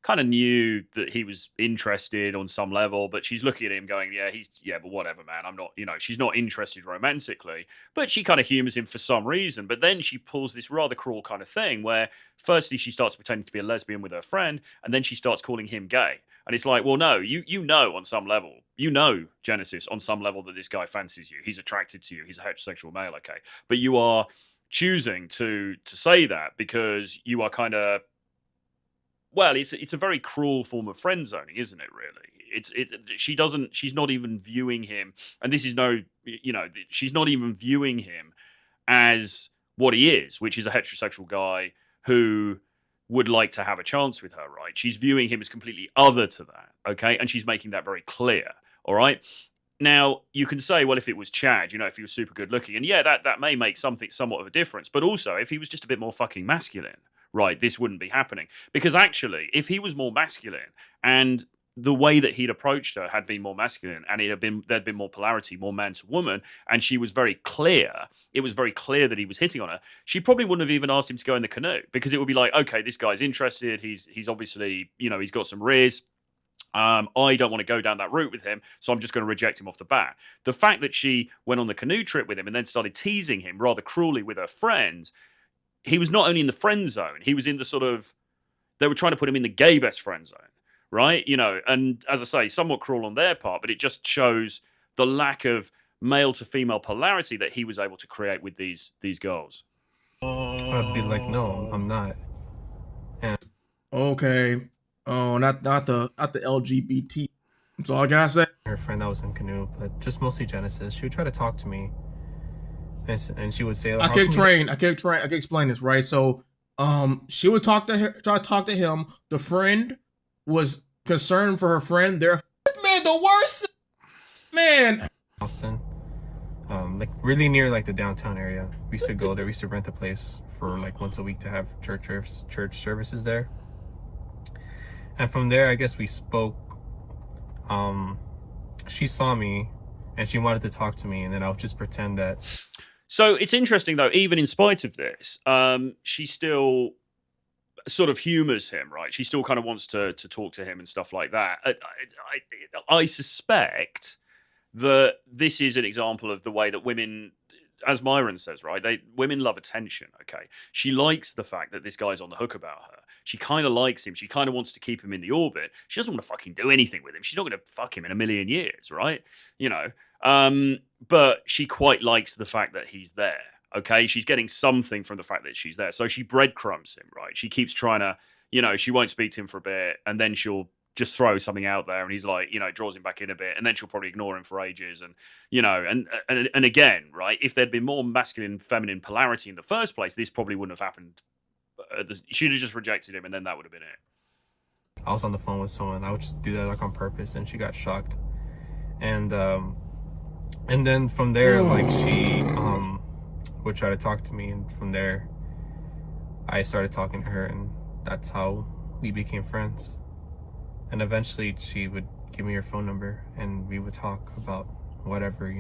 kind of knew that he was interested on some level, but she's looking at him going, yeah, but whatever, man. I'm not, she's not interested romantically, but she kind of humors him for some reason. But then she pulls this rather cruel kind of thing where firstly she starts pretending to be a lesbian with her friend, and then she starts calling him gay. And it's like, well, no, you know on some level, Genesis, on some level that this guy fancies you. He's attracted to you. He's a heterosexual male, okay? But you are choosing to say that because you are kind of, well, it's a very cruel form of friend zoning, isn't it? Really, she's not even viewing him, and this is she's not even viewing him as what he is, which is a heterosexual guy who would like to have a chance with her, right? She's viewing him as completely other to that, okay? And she's making that very clear, all right? Now, you can say, well, if it was Chad, if he was super good looking, and yeah, that may make somewhat of a difference, but also if he was just a bit more fucking masculine, right, this wouldn't be happening. Because actually, if he was more masculine and the way that he'd approached her had been more masculine and there'd been more polarity, more man to woman, and she was very clear, it was very clear that he was hitting on her, she probably wouldn't have even asked him to go in the canoe, because it would be like, okay, this guy's interested, he's obviously, he's got some riz. I don't want to go down that route with him, so I'm just going to reject him off the bat. The fact that she went on the canoe trip with him and then started teasing him rather cruelly with her friends, he was not only in the friend zone, he was in the sort of, they were trying to put him in the gay best friend zone, right? And as I say, somewhat cruel on their part, but it just shows the lack of male to female polarity that he was able to create with these girls. I'd be like, no, I'm not. And Okay. Oh, not the LGBT. That's all I gotta say. her friend that was in canoe, but just mostly Genesis. She would try to talk to me, and she would say, like, I can explain this, right? So, she would try to talk to him. The friend was concerned for her friend. They're man, the worst man. Austin, like really near like the downtown area. We used to go there. We used to rent a place for like once a week to have church services there. And from there, I guess we spoke. She saw me, and she wanted to talk to me, and then I would just pretend that. So it's interesting, though, even in spite of this, she still sort of humors him, right? She still kind of wants to talk to him and stuff like that. I suspect that this is an example of the way that women, as Myron says, right? Women love attention, okay? She likes the fact that this guy's on the hook about her. She kind of likes him. She kind of wants to keep him in the orbit. She doesn't want to fucking do anything with him. She's not going to fuck him in a million years, right? But she quite likes the fact that he's there, okay? She's getting something from the fact that she's there. So she breadcrumbs him, right? She keeps trying to, she won't speak to him for a bit, and then she'll just throw something out there, and he's like, draws him back in a bit, and then she'll probably ignore him for ages. And, and again, right, if there'd been more masculine, feminine polarity in the first place, this probably wouldn't have happened. She'd have just rejected him, and then that would have been it. I was on the phone with someone. I would just do that like on purpose, and she got shocked. And then from there, like she would try to talk to me, and from there, I started talking to her, and that's how we became friends. And eventually, she would give me her phone number, and we would talk about whatever,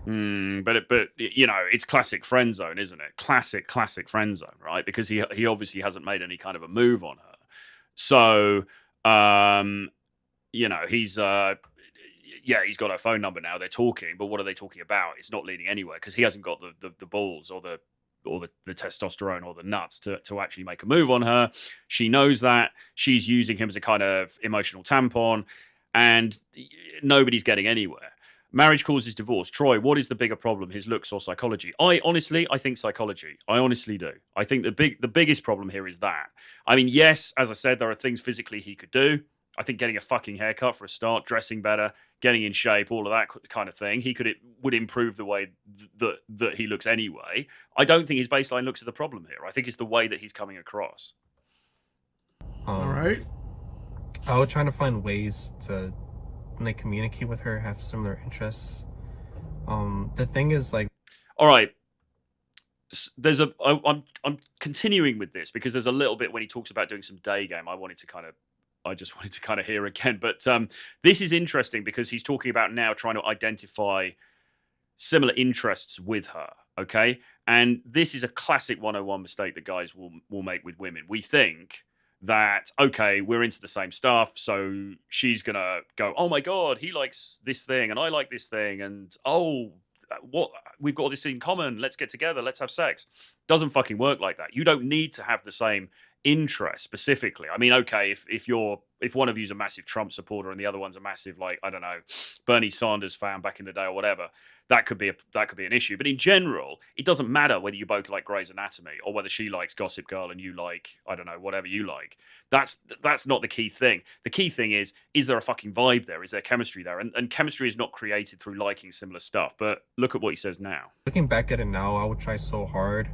But it's classic friend zone, isn't it? Classic friend zone, right? Because he obviously hasn't made any kind of a move on her. So, he's he's got her phone number now. They're talking, but what are they talking about? It's not leading anywhere because he hasn't got the balls or the testosterone or the nuts to actually make a move on her. She knows that. She's using him as a kind of emotional tampon, and nobody's getting anywhere. Marriage causes divorce. Troy, what is the bigger problem, his looks or psychology? I think psychology. I honestly do. I think the biggest problem here is that. I mean, yes, as I said, there are things physically he could do. I think getting a fucking haircut for a start, dressing better, getting in shape, all of that kind of thing, would improve the way that he looks anyway. I don't think his baseline looks are the problem here. I think it's the way that he's coming across. All right. I was trying to find ways to communicate with her, have similar interests. The thing is, like, all right, I'm continuing with this because there's a little bit when he talks about doing some day game. I just wanted to kind of hear again. But this is interesting because he's talking about now trying to identify similar interests with her. Okay. And this is a classic 101 mistake that guys will make with women. We think that, okay, we're into the same stuff. So she's going to go, oh my God, he likes this thing and I like this thing. And oh, what, we've got this in common. Let's get together. Let's have sex. Doesn't fucking work like that. You don't need to have the same interest specifically. I mean, okay, if one of you's a massive Trump supporter and the other one's a massive, like, I don't know, Bernie Sanders fan back in the day or whatever, that could be an issue. But in general, it doesn't matter whether you both like Grey's Anatomy or whether she likes Gossip Girl and you like, I don't know, whatever you like. That's not the key thing. The key thing is there a fucking vibe there? Is there chemistry there? And chemistry is not created through liking similar stuff. But look at what he says now. Looking back at it now, I would try so hard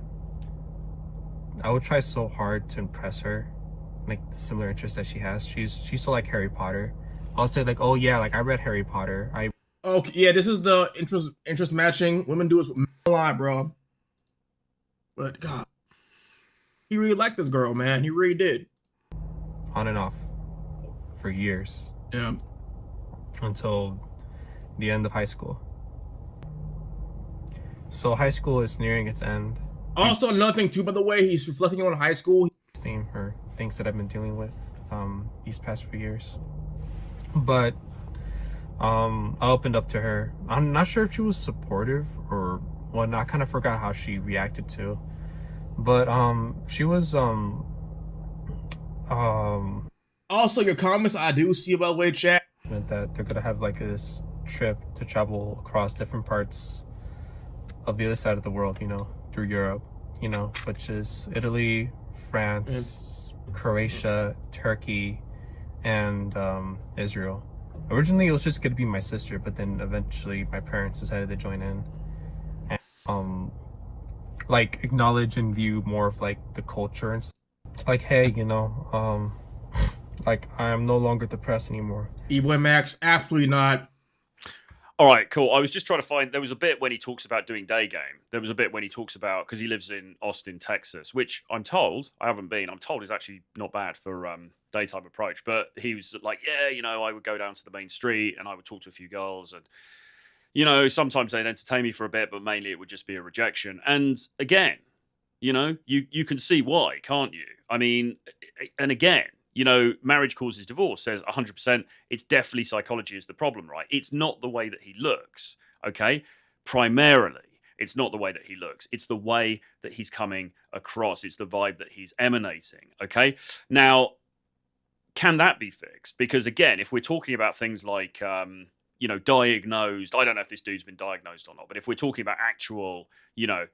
to impress her, like the similar interests that she has. She's so like Harry Potter. I'll say like, oh yeah, like I read Harry Potter. Okay, yeah, this is the interest matching. Women do it a lot, bro. But God, he really liked this girl, man. He really did. On and off for years. Yeah. Until the end of high school. So high school is nearing its end. Also, another thing too, by the way, he's reflecting on high school. Or things that I've been dealing with these past few years. But I opened up to her. I'm not sure if she was supportive or whatnot. I kind of forgot how she reacted to. But she was Also, your comments I do see about way chat. Meant that they're gonna have like this trip to travel across different parts of the other side of the world, you know, through Europe, you know, which is Italy, France, Croatia, Turkey, and Israel. Originally, it was just gonna be my sister, but then eventually my parents decided to join in and like acknowledge and view more of like the culture and stuff. Like, hey, you know, like I am no longer depressed anymore. E-Boy Max, absolutely not. All right, cool. I was just trying to find, there was a bit when he talks about doing day game. There was a bit when he talks about, because he lives in Austin, Texas, which I'm told, I haven't been, I'm told is actually not bad for daytime approach. But he was like, yeah, you know, I would go down to the main street and I would talk to a few girls and, you know, sometimes they'd entertain me for a bit, but mainly it would just be a rejection. And again, you know, you can see why, can't you? I mean, and again, you know, marriage causes divorce says 100%. It's definitely psychology is the problem, right? It's not the way that he looks, okay? Primarily, it's not the way that he looks. It's the way that he's coming across. It's the vibe that he's emanating, okay? Now, can that be fixed? Because again, if we're talking about things like, you know, diagnosed, I don't know if this dude's been diagnosed or not, but if we're talking about actual, you know,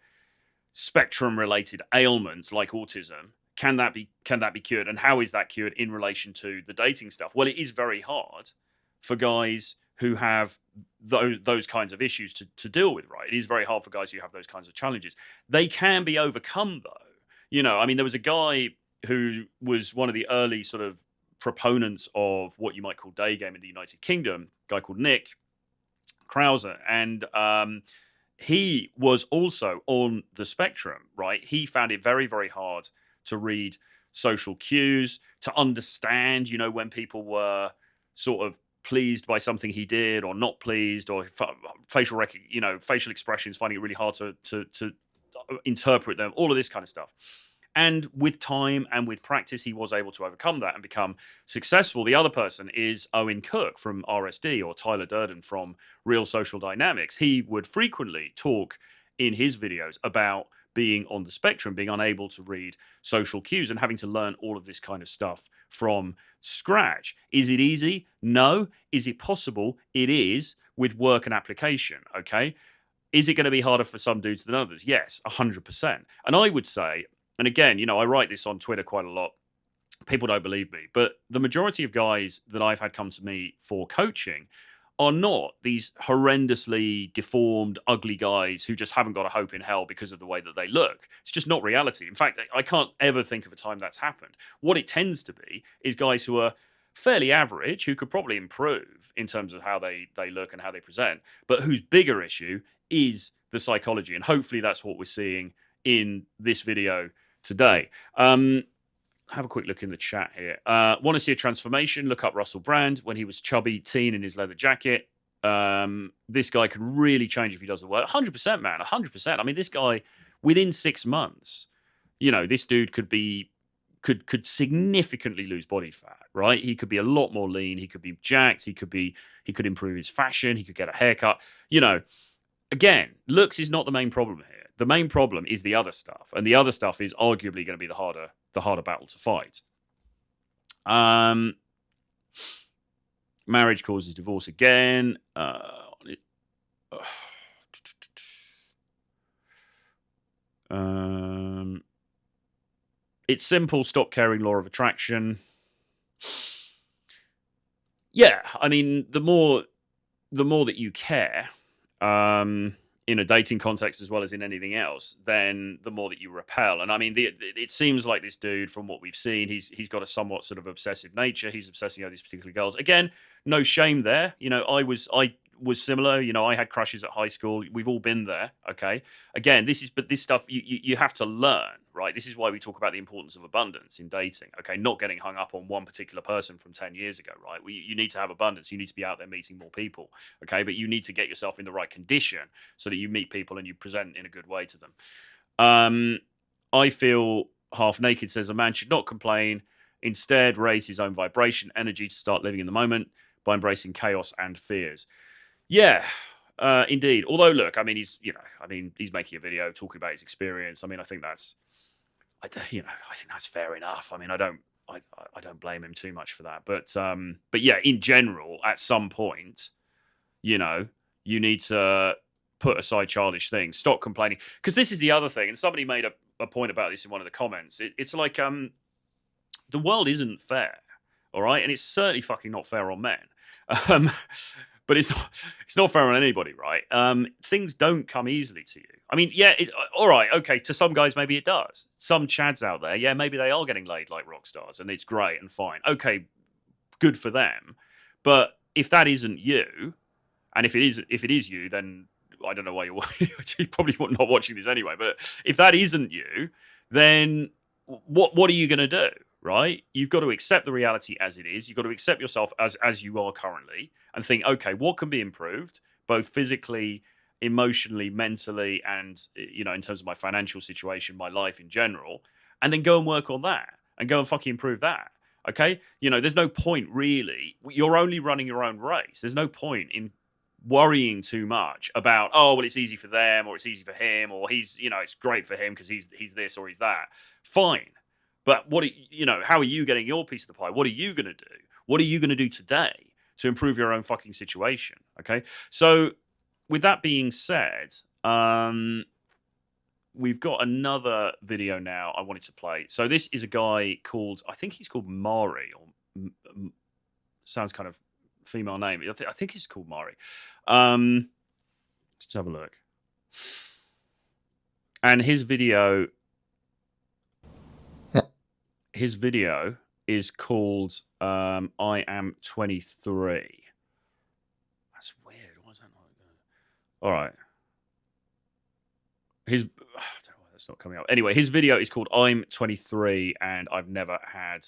spectrum-related ailments like autism, can that be cured? And how is that cured in relation to the dating stuff? Well, it is very hard for guys who have those kinds of issues to deal with, right? It is very hard for guys who have those kinds of challenges. They can be overcome, though. You know, I mean, there was a guy who was one of the early sort of proponents of what you might call day game in the United Kingdom, a guy called Nick Krause, and he was also on the spectrum, right? He found it very, very hard to read social cues, to understand, you know, when people were sort of pleased by something he did or not pleased, or facial expressions, finding it really hard to interpret them, all of this kind of stuff. And with time and with practice, he was able to overcome that and become successful. The other person is Owen Cook from RSD, or Tyler Durden from Real Social Dynamics. He would frequently talk in his videos about being on the spectrum, being unable to read social cues and having to learn all of this kind of stuff from scratch. Is it easy? No. Is it possible? It is, with work and application, okay? Is it going to be harder for some dudes than others? Yes, 100%. And I would say, and again, you know, I write this on Twitter quite a lot. People don't believe me, but the majority of guys that I've had come to me for coaching are not these horrendously deformed, ugly guys who just haven't got a hope in hell because of the way that they look. It's just not reality. In fact, I can't ever think of a time that's happened. What it tends to be is guys who are fairly average, who could probably improve in terms of how they look and how they present, but whose bigger issue is the psychology. And hopefully that's what we're seeing in this video today. Have a quick look in the chat here. Want to see a transformation? Look up Russell Brand when he was chubby teen in his leather jacket. This guy could really change if he does the work. 100%, man, 100%. I mean, this guy, within 6 months, this dude could significantly lose body fat, right? He could be a lot more lean. He could be jacked. He could improve his fashion. He could get a haircut. Again, looks is not the main problem here. The main problem is the other stuff, and the other stuff is arguably going to be the harder battle to fight. Marriage causes divorce again. It's simple. Stop caring. Law of attraction. Yeah, I mean, the more that you care, in a dating context as well as in anything else, then the more that you repel. And I mean, it seems like this dude, from what we've seen, he's got a somewhat sort of obsessive nature. He's obsessing over these particular girls. Again, no shame there. I was similar. I had crushes at high school. We've all been there. Okay. Again, this stuff you have to learn, right? This is why we talk about the importance of abundance in dating. Okay. Not getting hung up on one particular person from 10 years ago, right? You need to have abundance. You need to be out there meeting more people. Okay. But you need to get yourself in the right condition so that you meet people and you present in a good way to them. I feel half naked says a man should not complain. Instead, raise his own vibration energy to start living in the moment by embracing chaos and fears. Yeah, indeed. Although, look, I mean, he's making a video talking about his experience. I mean, I think that's fair enough. I mean, I don't blame him too much for that. But yeah, in general, at some point, you need to put aside childish things. Stop complaining, because this is the other thing. And somebody made a point about this in one of the comments. It's like the world isn't fair, all right, and it's certainly fucking not fair on men. But it's not fair on anybody, right? Things don't come easily to you. I mean, yeah, all right, okay, to some guys, maybe it does. Some chads out there, yeah, maybe they are getting laid like rock stars, and it's great and fine. Okay, good for them. But if that isn't you, and if it is you, then I don't know why you're probably not watching this anyway. But if that isn't you, then what are you going to do? Right? You've got to accept the reality as it is. You've got to accept yourself as you are currently and think, okay, what can be improved, both physically, emotionally, mentally, and, in terms of my financial situation, my life in general, and then go and work on that and go and fucking improve that. Okay? There's no point really. You're only running your own race. There's no point in worrying too much about, oh, well, it's easy for them or it's easy for him or he's, it's great for him because he's this or he's that. Fine. But how are you getting your piece of the pie? What are you going to do? What are you going to do today to improve your own fucking situation? Okay. So with that being said, we've got another video now I wanted to play. So this is a guy called, I think he's called Mari, or sounds kind of female name. I think he's called Mari. Let's have a look. And his video is called I Am 23. That's weird. Why is that not good? All right. I don't know why that's not coming up. Anyway, his video is called I'm 23 and I've never had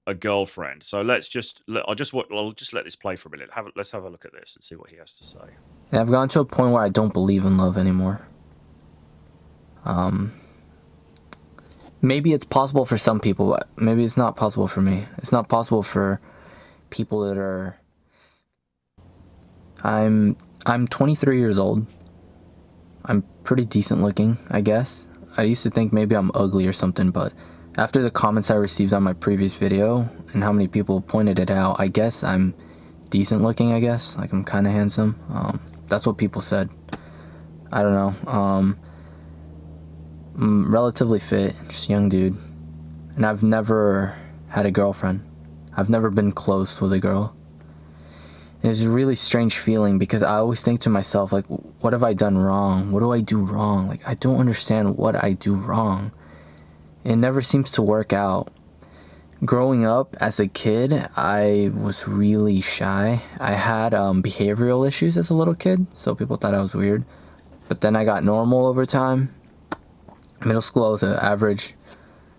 a girlfriend. So I'll just let this play for a minute. Let's have a look at this and see what he has to say. And I've gotten to a point where I don't believe in love anymore. Maybe it's possible for some people, but maybe it's not possible for me. It's not possible for people that are... I'm 23 years old. I'm pretty decent looking, I guess. I used to think maybe I'm ugly or something, but after the comments I received on my previous video and how many people pointed it out, I guess I'm decent looking, I guess. Like, I'm kind of handsome. That's what people said. I don't know. I'm relatively fit, just a young dude. And I've never had a girlfriend. I've never been close with a girl. And it's a really strange feeling because I always think to myself, like, what have I done wrong? What do I do wrong? Like, I don't understand what I do wrong. It never seems to work out. Growing up as a kid, I was really shy. I had behavioral issues as a little kid, so people thought I was weird. But then I got normal over time. Middle school, I was an average,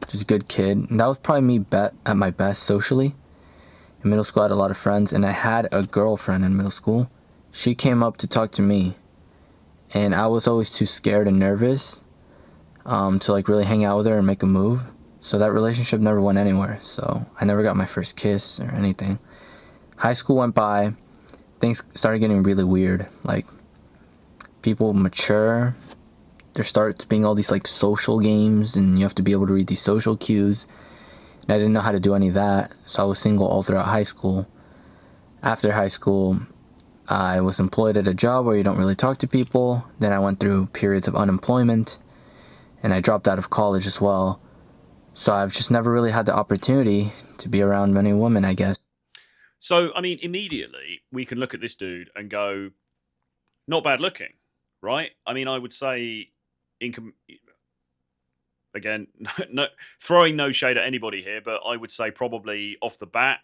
just good kid. And that was probably me at my best socially. In middle school, I had a lot of friends, and I had a girlfriend in middle school. She came up to talk to me, and I was always too scared and nervous to like really hang out with her and make a move. So that relationship never went anywhere. So I never got my first kiss or anything. High school went by. Things started getting really weird. Like, people mature. There starts being all these like social games, and you have to be able to read these social cues. And I didn't know how to do any of that. So I was single all throughout high school. After high school, I was employed at a job where you don't really talk to people. Then I went through periods of unemployment, and I dropped out of college as well. So I've just never really had the opportunity to be around many women, I guess. So, I mean, immediately we can look at this dude and go, not bad looking, right? I mean, I would say, again, no, throwing no shade at anybody here, but I would say probably off the bat,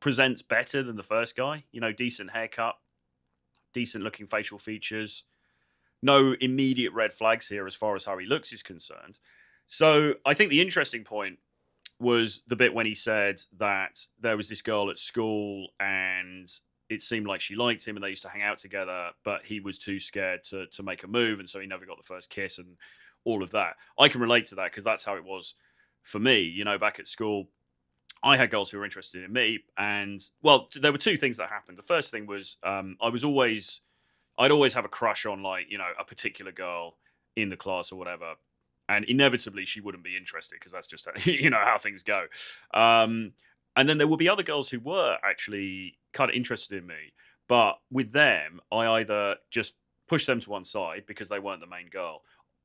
presents better than the first guy. You know, decent haircut, decent looking facial features. No immediate red flags here as far as how he looks is concerned. So I think the interesting point was the bit when he said that there was this girl at school and it seemed like she liked him and they used to hang out together, but he was too scared to make a move, and so he never got the first kiss and all of that. I can relate to that because that's how it was for me. You know, back at school, I had girls who were interested in me, and well, there were two things that happened. The first thing was I'd always have a crush on, like, you know, a particular girl in the class or whatever. And inevitably, she wouldn't be interested because that's just, you know, how things go. And then there would be other girls who were actually kind of interested in me. But with them, I either just pushed them to one side because they weren't the main girl.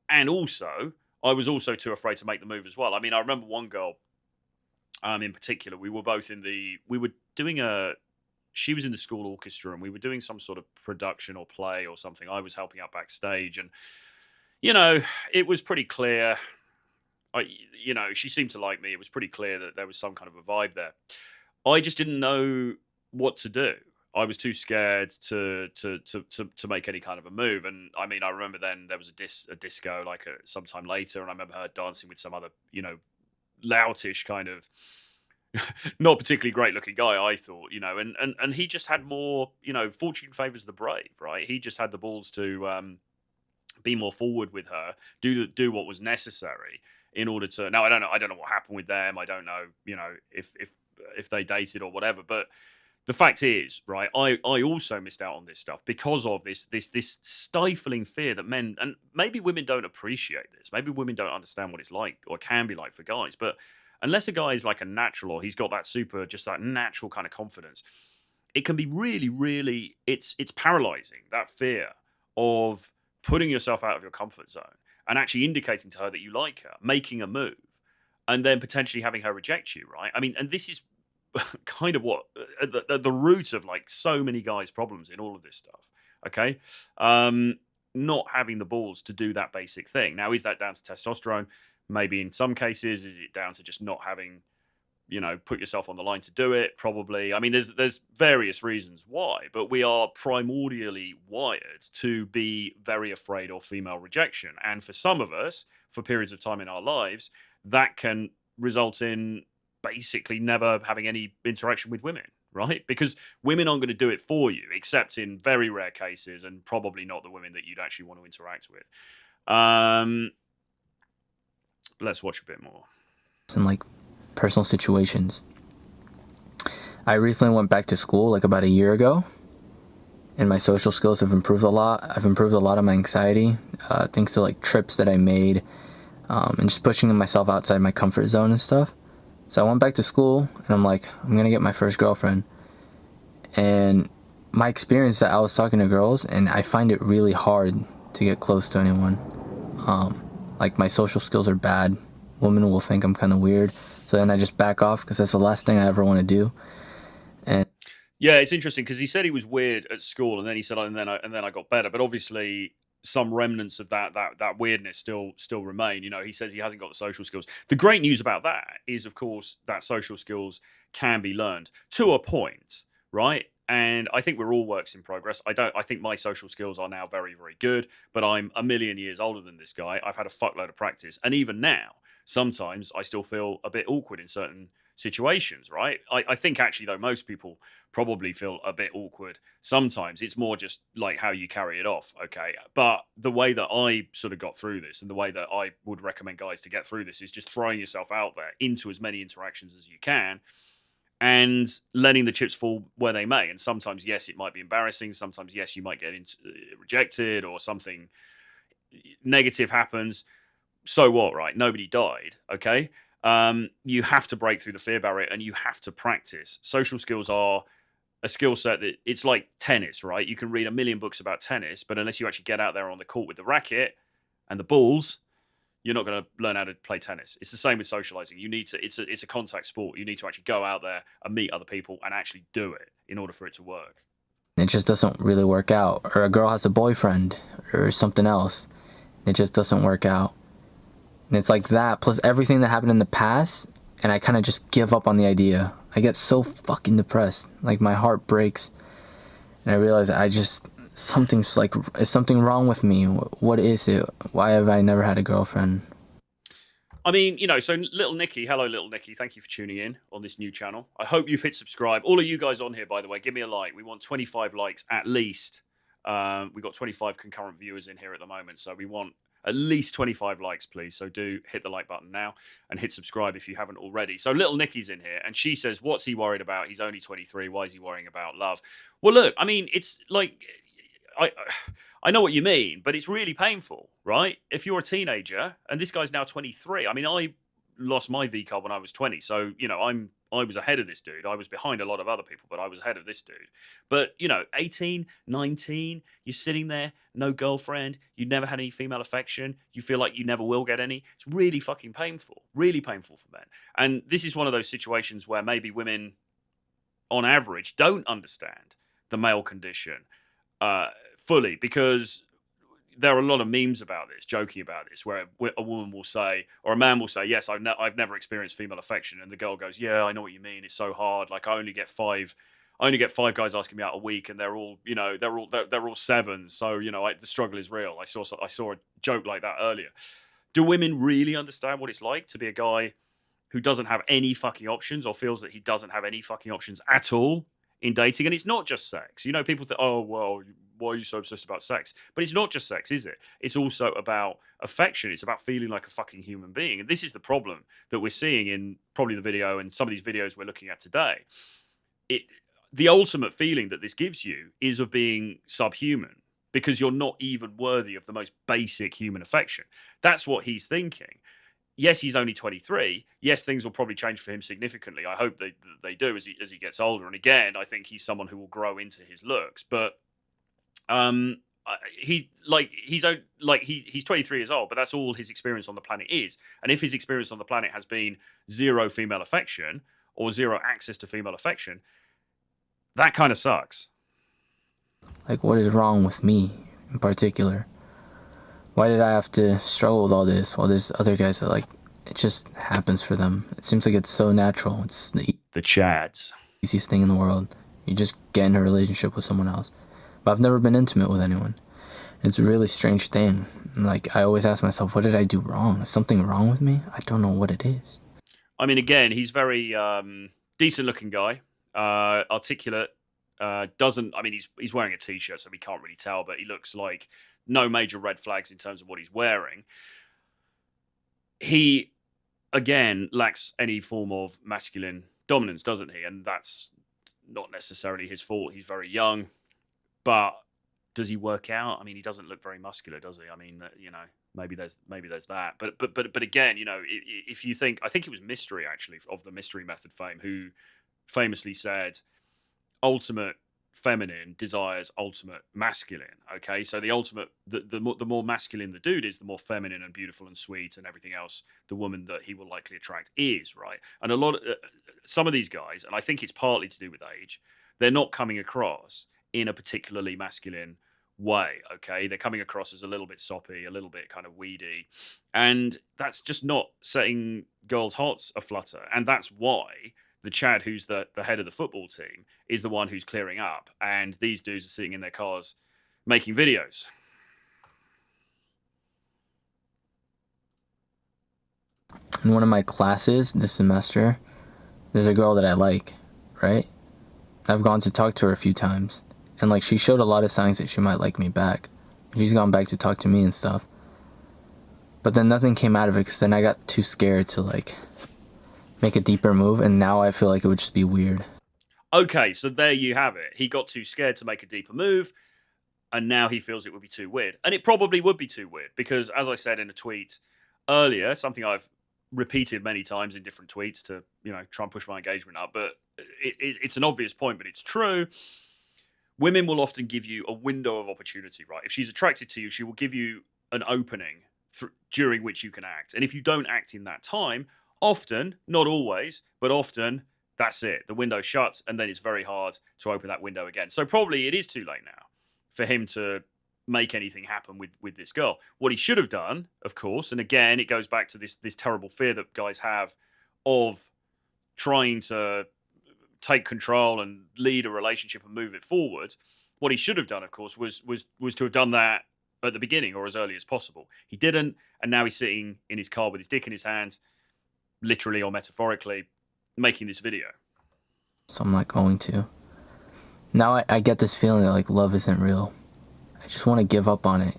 And also, I was also too afraid to make the move as well. I mean, I remember one girl in particular, we were doing she was in the school orchestra and we were doing some sort of production or play or something. I was helping out backstage, and you know, it was pretty clear. You know, she seemed to like me. It was pretty clear that there was some kind of a vibe there. I just didn't know what to do. I was too scared to make any kind of a move. And I mean, I remember then there was a disco like sometime later, and I remember her dancing with some other, you know, loutish kind of not particularly great looking guy, I thought, you know, and he just had more, you know, fortune favors the brave, right? He just had the balls to be more forward with her, do what was necessary in order to. Now I don't know what happened with them. I don't know, you know, if they dated or whatever. But the fact is, right, I also missed out on this stuff because of this stifling fear that men, and maybe women don't appreciate this. Maybe women don't understand what it's like or can be like for guys. But unless a guy is like a natural, or he's got that natural kind of confidence, it can be really, really, it's paralyzing, that fear of putting yourself out of your comfort zone and actually indicating to her that you like her, making a move, and then potentially having her reject you, right? I mean, and this is kind of what the root of like so many guys' problems in all of this stuff, okay? Not having the balls to do that basic thing. Now, is that down to testosterone? Maybe in some cases. Is it down to just not having, you know, put yourself on the line to do it? Probably. I mean, there's various reasons why, but we are primordially wired to be very afraid of female rejection. And for some of us, for periods of time in our lives, that can result in basically never having any interaction with women, right? Because women aren't going to do it for you, except in very rare cases, and probably not the women that you'd actually want to interact with. Let's watch a bit more. In like personal situations. I recently went back to school like about a year ago, and my social skills have improved a lot. I've improved a lot of my anxiety, thanks to like trips that I made, and just pushing myself outside my comfort zone and stuff. So I went back to school, and I'm like, I'm gonna get my first girlfriend. And my experience that I was talking to girls, and I find it really hard to get close to anyone. Like, my social skills are bad. Women will think I'm kind of weird. So then I just back off because that's the last thing I ever want to do. And yeah, it's interesting because he said he was weird at school, and then he said, and then I got better. But obviously, some remnants of that weirdness still remain. You know, he says he hasn't got the social skills. The great news about that is, of course, that social skills can be learned to a point, right? And I think we're all works in progress. I think my social skills are now very, very good, but I'm a million years older than this guy. I've had a fuckload of practice. And even now, sometimes I still feel a bit awkward in certain situations, right? I think actually, though, most people probably feel a bit awkward sometimes. It's more just like how you carry it off, okay? But the way that I sort of got through this, and the way that I would recommend guys to get through this, is just throwing yourself out there into as many interactions as you can and letting the chips fall where they may. And sometimes, yes, it might be embarrassing. Sometimes, yes, you might get rejected or something negative happens. So what, right? Nobody died, okay? You have to break through the fear barrier and you have to practice. Social skills are a skill set that it's like tennis, right? You can read a million books about tennis, but unless you actually get out there on the court with the racket and the balls, you're not going to learn how to play tennis. It's the same with socializing. You need to, it's a contact sport. You need to actually go out there and meet other people and actually do it in order for it to work. It just doesn't really work out. Or a girl has a boyfriend or something else. It just doesn't work out. And it's like that, plus everything that happened in the past, and I kind of just give up on the idea. I get so fucking depressed. Like, my heart breaks. And I realize something's like, is something wrong with me? What is it? Why have I never had a girlfriend? I mean, you know, so Little Nicky, hello Little Nicky, thank you for tuning in on this new channel. I hope you've hit subscribe. All of you guys on here, by the way, give me a like. We want 25 likes at least. We've got 25 concurrent viewers in here at the moment, so we want at least 25 likes, please. So do hit the like button now and hit subscribe if you haven't already. So Little Nicky's in here and she says, what's he worried about? He's only 23. Why is he worrying about love? Well, look, I mean, it's like, I know what you mean, but it's really painful, right? If you're a teenager, and this guy's now 23. I mean, I lost my V card when I was 20. So, you know, I was ahead of this dude. I was behind a lot of other people, but I was ahead of this dude. But, you know, 18, 19, you're sitting there, no girlfriend, you never had any female affection, you feel like you never will get any. It's really fucking painful for men. And this is one of those situations where maybe women, on average, don't understand the male condition fully, because there are a lot of memes about this, joking about this, where a woman will say, or a man will say, yes, I've never experienced female affection. And the girl goes, yeah, I know what you mean. It's so hard. Like, I only get five guys asking me out a week, and they're all, you know, they're all sevens. So, you know, the struggle is real. I saw a joke like that earlier. Do women really understand what it's like to be a guy who doesn't have any fucking options, or feels that he doesn't have any fucking options at all in dating? And it's not just sex. You know, people think, oh, well, why are you so obsessed about sex? But it's not just sex, is it? It's also about affection. It's about feeling like a fucking human being. And this is the problem that we're seeing in probably the video and some of these videos we're looking at today. The ultimate feeling that this gives you is of being subhuman, because you're not even worthy of the most basic human affection. That's what he's thinking. Yes, he's only 23. Yes, things will probably change for him significantly. I hope they do as he gets older. And again, I think he's someone who will grow into his looks. But he's 23 years old, but that's all his experience on the planet is. And if his experience on the planet has been zero female affection or zero access to female affection, that kind of sucks. Like, what is wrong with me in particular? Why did I have to struggle with all this while there's other guys that, like, it just happens for them? It seems like it's so natural. It's the Chads. easiest thing in the world. You just get in a relationship with someone else. But I've never been intimate with anyone. It's a really strange thing. Like, I always ask myself, what did I do wrong? Is something wrong with me? I don't know what it is. I mean, again, he's very decent looking guy, articulate. He's wearing a t-shirt, so we can't really tell, but he looks like no major red flags in terms of what he's wearing. He, again, lacks any form of masculine dominance, doesn't he? And that's not necessarily his fault. He's very young. But does he work out? I mean, he doesn't look very muscular, does he? I mean, you know, maybe there's that. But again, you know, if you think, I think it was Mystery, actually, of the Mystery Method fame, who famously said, ultimate feminine desires ultimate masculine. Okay, so the more masculine the dude is, the more feminine and beautiful and sweet and everything else the woman that he will likely attract is, right? And some of these guys, and I think it's partly to do with age, they're not coming across in a particularly masculine way. Okay, they're coming across as a little bit soppy, a little bit kind of weedy, and that's just not setting girls' hearts aflutter. And that's why the Chad, who's the head of the football team, is the one who's clearing up, and these dudes are sitting in their cars making videos. In one of my classes this semester, there's a girl that I like, right? I've gone to talk to her a few times, and like she showed a lot of signs that she might like me back. She's gone back to talk to me and stuff. But then nothing came out of it because then I got too scared to like make a deeper move, and now I feel like it would just be weird. Okay, so there you have it. He got too scared to make a deeper move, and now he feels it would be too weird. And it probably would be too weird because, as I said in a tweet earlier, something I've repeated many times in different tweets to, you know, try and push my engagement up, but it's an obvious point, but it's true. Women will often give you a window of opportunity, right? If she's attracted to you, she will give you an opening during which you can act. And if you don't act in that time, often, not always, but often, that's it. The window shuts, and then it's very hard to open that window again. So probably it is too late now for him to make anything happen with this girl. What he should have done, of course, and again, it goes back to this terrible fear that guys have of trying to take control and lead a relationship and move it forward. What he should have done, of course, was to have done that at the beginning or as early as possible. He didn't, and now he's sitting in his car with his dick in his hand, literally or metaphorically, making this video. So I'm not going to. Now I get this feeling that like love isn't real. I just want to give up on it.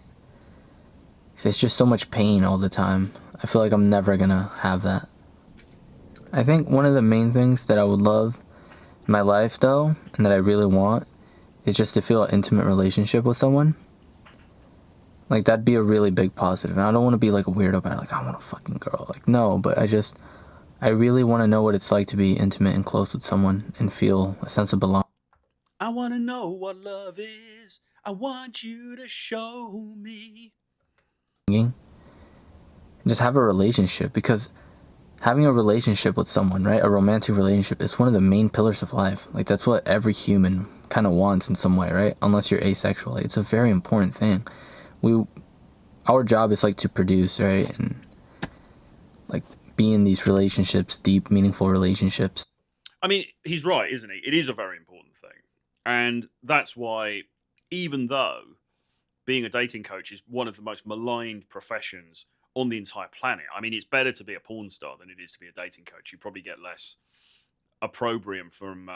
It's just so much pain all the time. I feel like I'm never gonna have that. I think one of the main things that I would love in my life though, and that I really want, is just to feel an intimate relationship with someone. Like that'd be a really big positive. And I don't want to be like a weirdo about it, like I want a fucking girl. Like no, but I really want to know what it's like to be intimate and close with someone and feel a sense of belonging. I want to know what love is. I want you to show me. Just have a relationship, because having a relationship with someone, right, a romantic relationship, is one of the main pillars of life. Like that's what every human kind of wants in some way, right? Unless you're asexual. It's a very important thing. Our job is like to produce, right, and like be in these relationships, deep, meaningful relationships. I mean, he's right, isn't he? It is a very important thing. And that's why, even though being a dating coach is one of the most maligned professions on the entire planet, I mean, it's better to be a porn star than it is to be a dating coach. You probably get less opprobrium from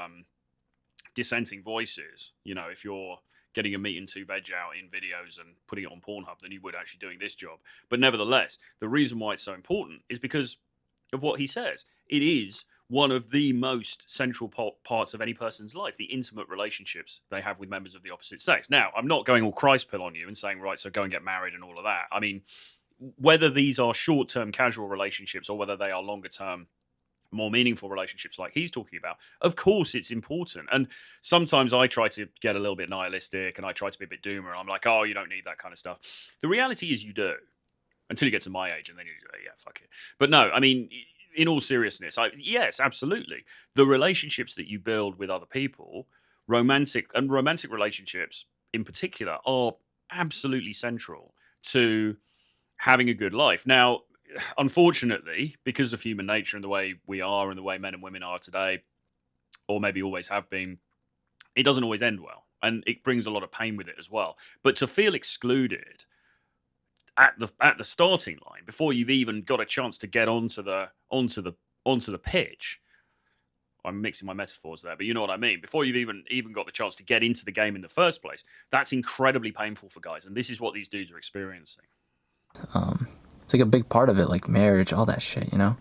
dissenting voices, you know, if you're getting a meat and two veg out in videos and putting it on Pornhub than you would actually doing this job. But nevertheless, the reason why it's so important is because of what he says. It is one of the most central parts of any person's life, the intimate relationships they have with members of the opposite sex. Now, I'm not going all Christ pill on you and saying, right, so go and get married and all of that. I mean, whether these are short-term casual relationships or whether they are longer-term, more meaningful relationships like he's talking about, of course it's important. And sometimes I try to get a little bit nihilistic and I try to be a bit doomer, and I'm like, oh, you don't need that kind of stuff. The reality is you do, until you get to my age, and then you go, yeah, fuck it. But no, I mean, in all seriousness, yes, absolutely. The relationships that you build with other people, romantic relationships in particular, are absolutely central to having a good life. Now, unfortunately, because of human nature and the way we are and the way men and women are today, or maybe always have been, it doesn't always end well. And it brings a lot of pain with it as well. But to feel excluded at the starting line, before you've even got a chance to get onto the pitch, I'm mixing my metaphors there, but you know what I mean. Before you've even got the chance to get into the game in the first place, that's incredibly painful for guys, and this is what these dudes are experiencing. It's like a big part of it, like marriage, all that shit, you know?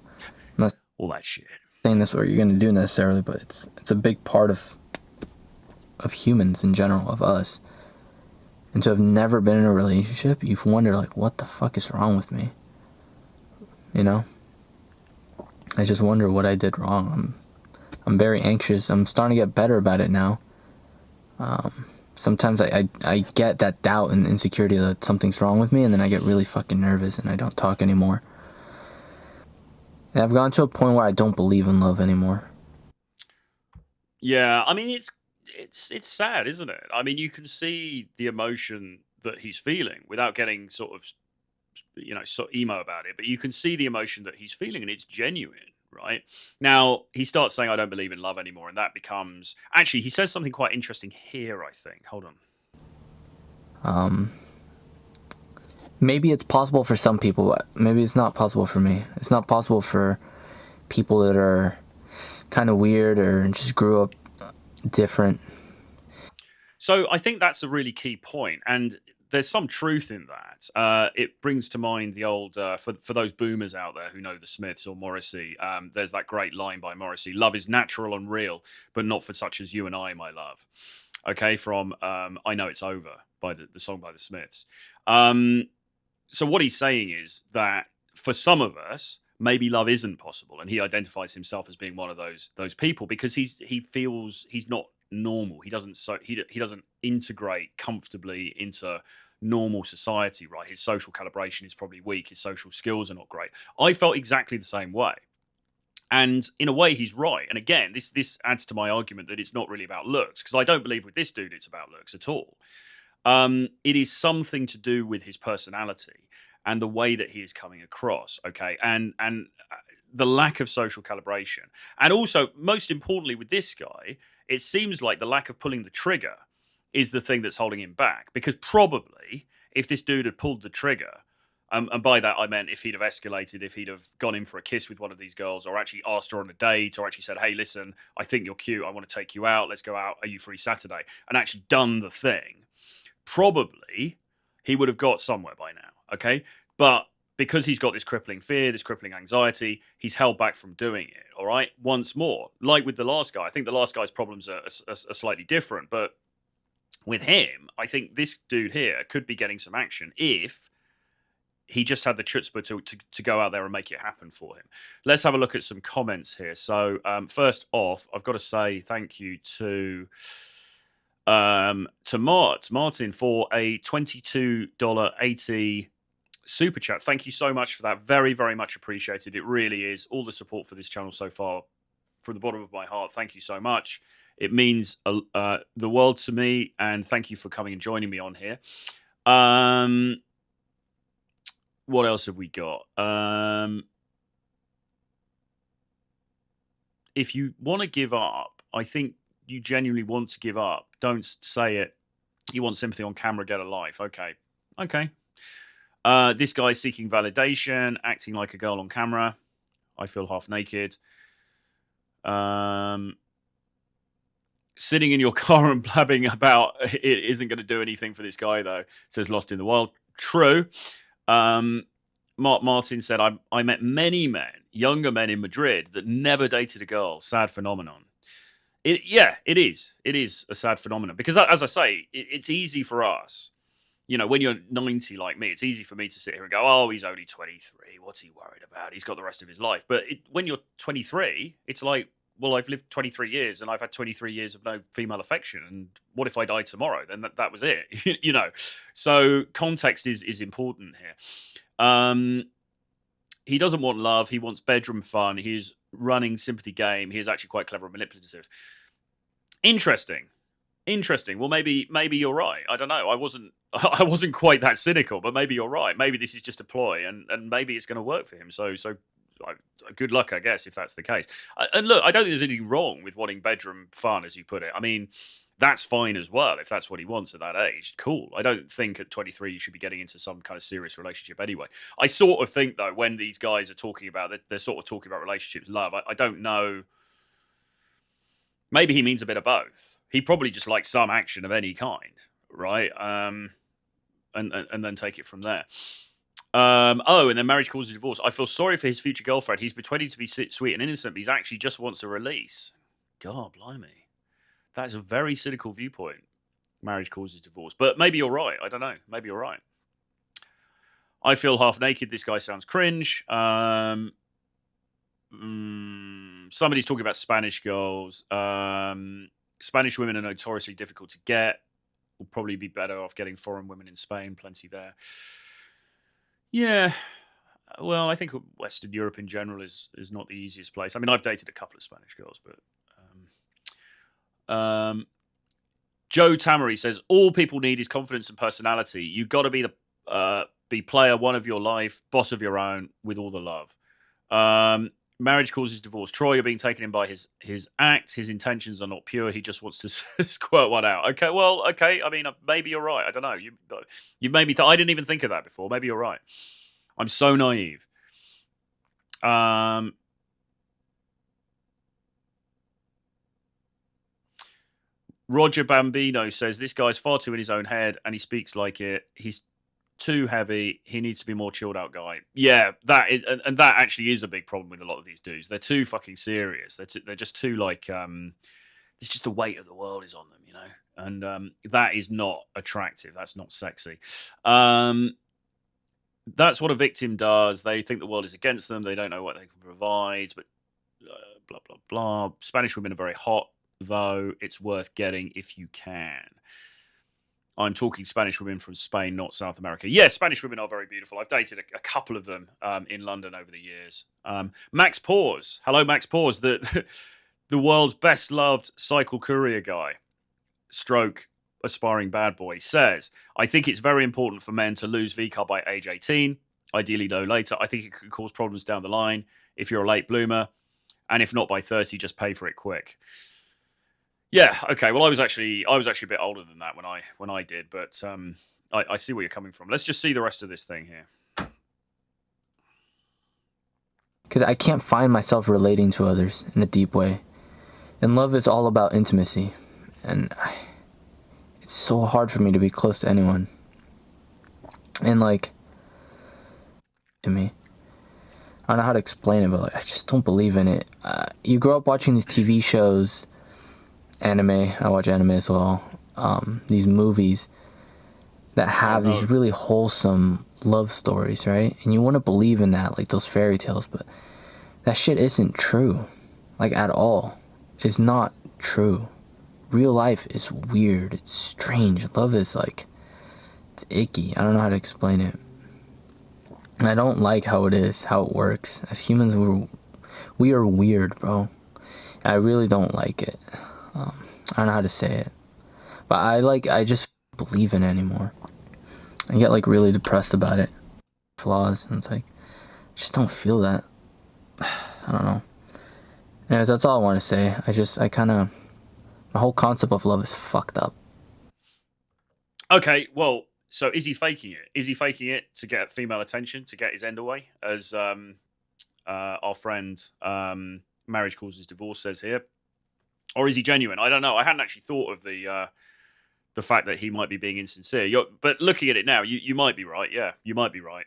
I'm not all that shit. Saying that's what you're going to do necessarily, but it's a big part of humans in general, of us. And to have never been in a relationship, you've wondered, like, what the fuck is wrong with me? You know? I just wonder what I did wrong. I'm very anxious. I'm starting to get better about it now. Sometimes I get that doubt and insecurity that something's wrong with me, and then I get really fucking nervous and I don't talk anymore. And I've gotten to a point where I don't believe in love anymore. Yeah, I mean, it's sad, isn't it? I mean, you can see the emotion that he's feeling without getting sort of, you know, so emo about it, but you can see the emotion that he's feeling, and it's genuine, right? Now, he starts saying, I don't believe in love anymore. And that becomes... Actually, he says something quite interesting here, I think. Hold on. Maybe it's possible for some people, but maybe it's not possible for me. It's not possible for people that are kind of weird or just grew up different. So I think that's a really key point, and there's some truth in that. It brings to mind the old, for those boomers out there who know the Smiths or Morrissey, there's that great line by Morrissey, love is natural and real, but not for such as you and I, my love. Okay, from I Know It's Over, by the song by the Smiths. So what he's saying is that for some of us, maybe love isn't possible, and he identifies himself as being one of those people because he feels he's not normal. He doesn't integrate comfortably into normal society, right? His social calibration is probably weak. His social skills are not great. I felt exactly the same way. And in a way, he's right. And again, this adds to my argument that it's not really about looks, because I don't believe with this dude it's about looks at all. It is something to do with his personality and the way that he is coming across, okay? And the lack of social calibration. And also, most importantly with this guy, it seems like the lack of pulling the trigger is the thing that's holding him back. Because probably, if this dude had pulled the trigger, and by that I meant if he'd have escalated, if he'd have gone in for a kiss with one of these girls, or actually asked her on a date, or actually said, hey, listen, I think you're cute, I want to take you out, let's go out, are you free Saturday? And actually done the thing, probably he would have got somewhere by now, okay? But because he's got this crippling fear, this crippling anxiety, he's held back from doing it, all right? Once more, like with the last guy, I think the last guy's problems are slightly different, but with him, I think this dude here could be getting some action if he just had the chutzpah to go out there and make it happen for him. Let's have a look at some comments here. So first off, I've got to say thank you to Martin for a $22.80 super chat. Thank you so much for that. Very, very much appreciated. It really is. All the support for this channel so far, from the bottom of my heart, thank you so much. It means the world to me, and thank you for coming and joining me on here. What else have we got? If you want to give up, I think you genuinely want to give up. Don't say it. You want sympathy on camera, get a life. Okay. This guy's seeking validation, acting like a girl on camera. I feel half naked. Sitting in your car and blabbing about it isn't going to do anything for this guy, though. Says Lost in the World. True. Mark Martin said, I met many men, younger men in Madrid, that never dated a girl. Sad phenomenon. It is. It is a sad phenomenon. Because, as I say, it's easy for us. You know, when you're 90 like me, it's easy for me to sit here and go, oh, he's only 23. What's he worried about? He's got the rest of his life. But when you're 23, it's like, well, I've lived 23 years and I've had 23 years of no female affection. And what if I died tomorrow? Then that was it, you know. So context is important here. He doesn't want love. He wants bedroom fun. He's running sympathy game. He is actually quite clever and manipulative. Interesting. Well, maybe you're right. I don't know. I wasn't quite that cynical, but maybe you're right. Maybe this is just a ploy, and maybe it's going to work for him. So good luck, I guess, if that's the case. And look, I don't think there's anything wrong with wanting bedroom fun, as you put it. I mean, that's fine as well if that's what he wants at that age. Cool. I don't think at 23 you should be getting into some kind of serious relationship anyway. I sort of think, though, when these guys are talking about they're sort of talking about relationships, love. I don't know. Maybe he means a bit of both. He probably just likes some action of any kind, right? And then take it from there. And then marriage causes divorce. I feel sorry for his future girlfriend. He's pretending to be sweet and innocent, but he actually just wants a release. God, blimey. That is a very cynical viewpoint. Marriage causes divorce. But maybe you're right. I don't know. Maybe you're right. I feel half naked. This guy sounds cringe. Somebody's talking about Spanish girls. Spanish women are notoriously difficult to get. We'll probably be better off getting foreign women in Spain. Plenty there. Yeah. Well, I think Western Europe in general is not the easiest place. I mean, I've dated a couple of Spanish girls, but Joe Tamery says all people need is confidence and personality. You got to be the be player one of your life, boss of your own, with all the love. Marriage causes divorce. Troy, you're being taken in by his acts. His intentions are not pure. He just wants to squirt one out. Okay, well, okay. I mean, maybe you're right. I don't know. You made me. I didn't even think of that before. Maybe you're right. I'm so naive. Roger Bambino says this guy's far too in his own head, and he speaks like it. He's too heavy. He needs to be more chilled out guy. Yeah, that is, and that actually is a big problem with a lot of these dudes. They're too fucking serious. They're just too like it's just the weight of the world is on them, you know. And that is not attractive. That's not sexy. That's what a victim does. They think the world is against them. They don't know what they can provide. But blah blah blah. Spanish women are very hot, though. It's worth getting if you can. I'm talking Spanish women from Spain, not South America. Yes, Spanish women are very beautiful. I've dated a couple of them in London over the years. Max Pause. Hello, Max Pause, the world's best loved cycle courier guy, stroke aspiring bad boy, says, I think it's very important for men to lose V-carb by age 18, ideally no later. I think it could cause problems down the line if you're a late bloomer. And if not by 30, just pay for it quick. Yeah, okay. Well, I was actually a bit older than that when I did, but I see where you're coming from. Let's just see the rest of this thing here. Because I can't find myself relating to others in a deep way. And love is all about intimacy. And it's so hard for me to be close to anyone. And like, to me, I don't know how to explain it, but like, I just don't believe in it. You grow up watching these TV shows, anime, I watch anime as well, these movies that have these really wholesome love stories, right? And you want to believe in that, like those fairy tales, but that shit isn't true, like at all. It's not true. Real life is weird, it's strange. Love is like, it's icky. I don't know how to explain it. And I don't like how it is, how it works. As humans, we are weird, bro. I really don't like it. I don't know how to say it, but I just believe in it anymore. I get like really depressed about it. Flaws, and it's like, I just don't feel that. I don't know. Anyways, that's all I want to say. My whole concept of love is fucked up. Okay, well, so is he faking it? Is he faking it to get female attention, to get his end away, as our friend Marriage Causes Divorce says here? Or is he genuine? I don't know. I hadn't actually thought of the fact that he might be being insincere. But looking at it now, you might be right. Yeah, you might be right.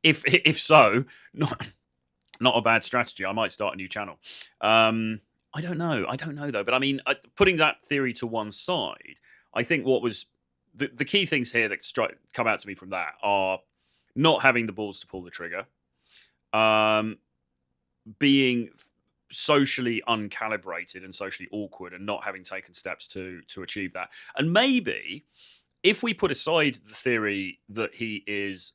If so, not a bad strategy. I might start a new channel. I don't know though. But I mean, putting that theory to one side, I think what was the key things here that come out to me from that are not having the balls to pull the trigger, being socially uncalibrated and socially awkward, and not having taken steps to achieve that. And maybe if we put aside the theory that he is,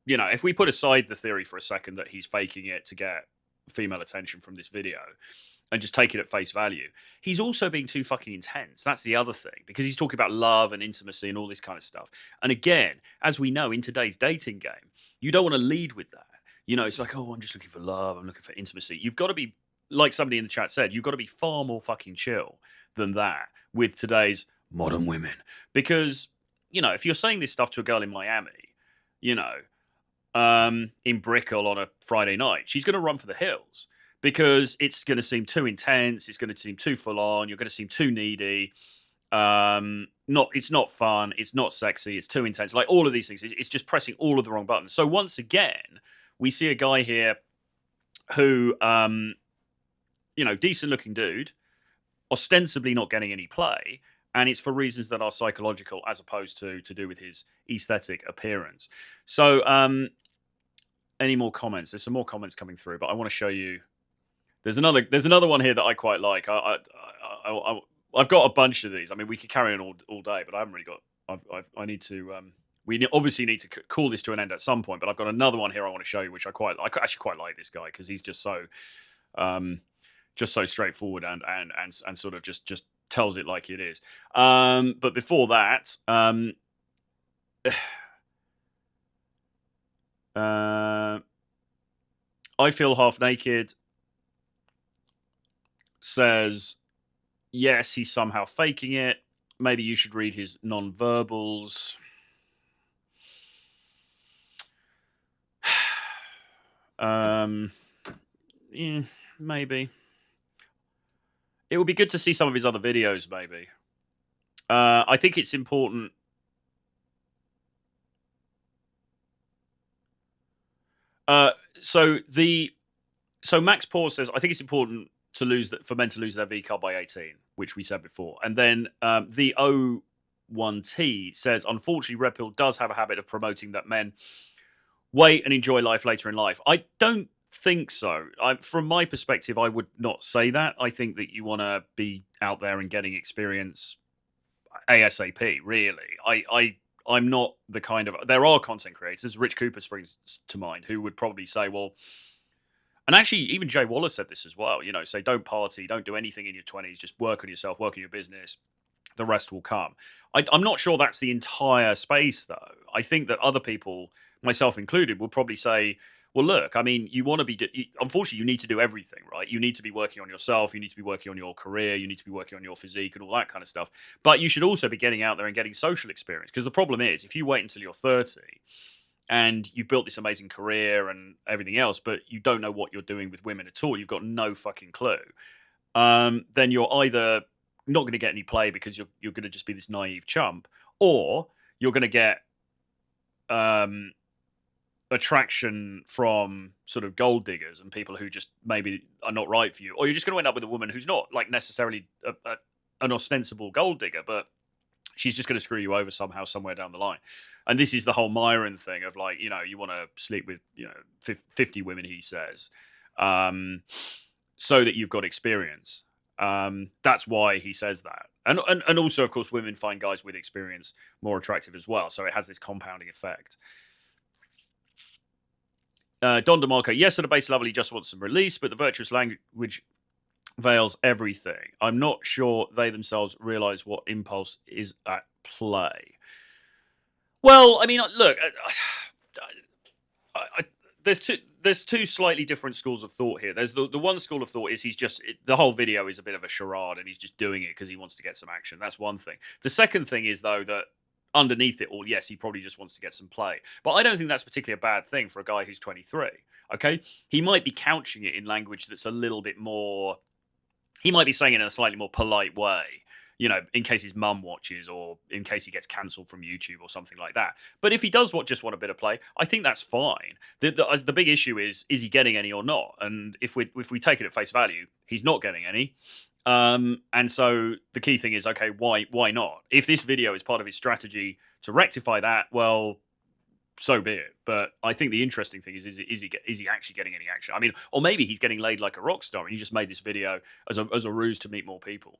if we put aside the theory for a second that he's faking it to get female attention from this video, and just take it at face value, he's also being too fucking intense. That's the other thing, because he's talking about love and intimacy and all this kind of stuff. And again, as we know in today's dating game, you don't want to lead with that. It's like, oh, I'm just looking for love. I'm looking for intimacy. You've got to be, like somebody in the chat said, you've got to be far more fucking chill than that with today's modern women. Because, if you're saying this stuff to a girl in Miami, in Brickell on a Friday night, she's going to run for the hills because it's going to seem too intense. It's going to seem too full on. You're going to seem too needy. It's not fun. It's not sexy. It's too intense. Like all of these things, it's just pressing all of the wrong buttons. So once again, we see a guy here who, decent looking dude, ostensibly not getting any play. And it's for reasons that are psychological as opposed to do with his aesthetic appearance. So any more comments? There's some more comments coming through, but I want to show you. There's another one here that I quite like. I've got a bunch of these. I mean, we could carry on all day, but I haven't really got. I need to. We obviously need to call this to an end at some point. But I've got another one here I want to show you, which I actually quite like this guy because he's just so straightforward and sort of just tells it like it is. But before that, I feel half naked says, yes, he's somehow faking it. Maybe you should read his non-verbals. Yeah, maybe. It would be good to see some of his other videos, maybe. I think it's important. So Max Paul says, I think it's important for men to lose their V card by 18, which we said before. And then the O1T says, unfortunately, Red Pill does have a habit of promoting that men wait and enjoy life later in life. I don't think so. From my perspective, I would not say that. I think that you want to be out there and getting experience ASAP, really. I'm not the kind of... There are content creators, Rich Cooper springs to mind, who would probably say, well... And actually, even Jay Wallace said this as well, say don't party, don't do anything in your 20s, just work on yourself, work on your business, the rest will come. I'm not sure that's the entire space, though. I think that other people, myself included, will probably say, well, look, I mean, you want to be... Unfortunately, you need to do everything, right? You need to be working on yourself. You need to be working on your career. You need to be working on your physique and all that kind of stuff. But you should also be getting out there and getting social experience. Because the problem is, if you wait until you're 30 and you've built this amazing career and everything else, but you don't know what you're doing with women at all, you've got no fucking clue, then you're either not going to get any play because you're going to just be this naive chump, or you're going to get... attraction from sort of gold diggers and people who just maybe are not right for you, or you're just going to end up with a woman who's not like necessarily an ostensible gold digger, but she's just going to screw you over somehow somewhere down the line. And this is the whole Myron thing of like, you want to sleep with 50 women, he says, so that you've got experience. That's why he says that. And also, of course, women find guys with experience more attractive as well, so it has this compounding effect. Don DeMarco, yes, at a base level, he just wants some release, but the virtuous language veils everything. I'm not sure they themselves realize what impulse is at play. Well, I mean, look, there's two slightly different schools of thought here. There's the one school of thought is the whole video is a bit of a charade and he's just doing it because he wants to get some action. That's one thing. The second thing is, though, that underneath it all, yes, he probably just wants to get some play. But I don't think that's particularly a bad thing for a guy who's 23, okay? He might be couching it in language that's a little bit more... He might be saying it in a slightly more polite way, in case his mum watches or in case he gets cancelled from YouTube or something like that. But if he does just want a bit of play, I think that's fine. The big issue is he getting any or not? And if we take it at face value, he's not getting any. And so the key thing is, okay, why not? If this video is part of his strategy to rectify that, well, so be it. But I think the interesting thing is he actually getting any action? I mean, or maybe he's getting laid like a rock star and he just made this video as a ruse to meet more people.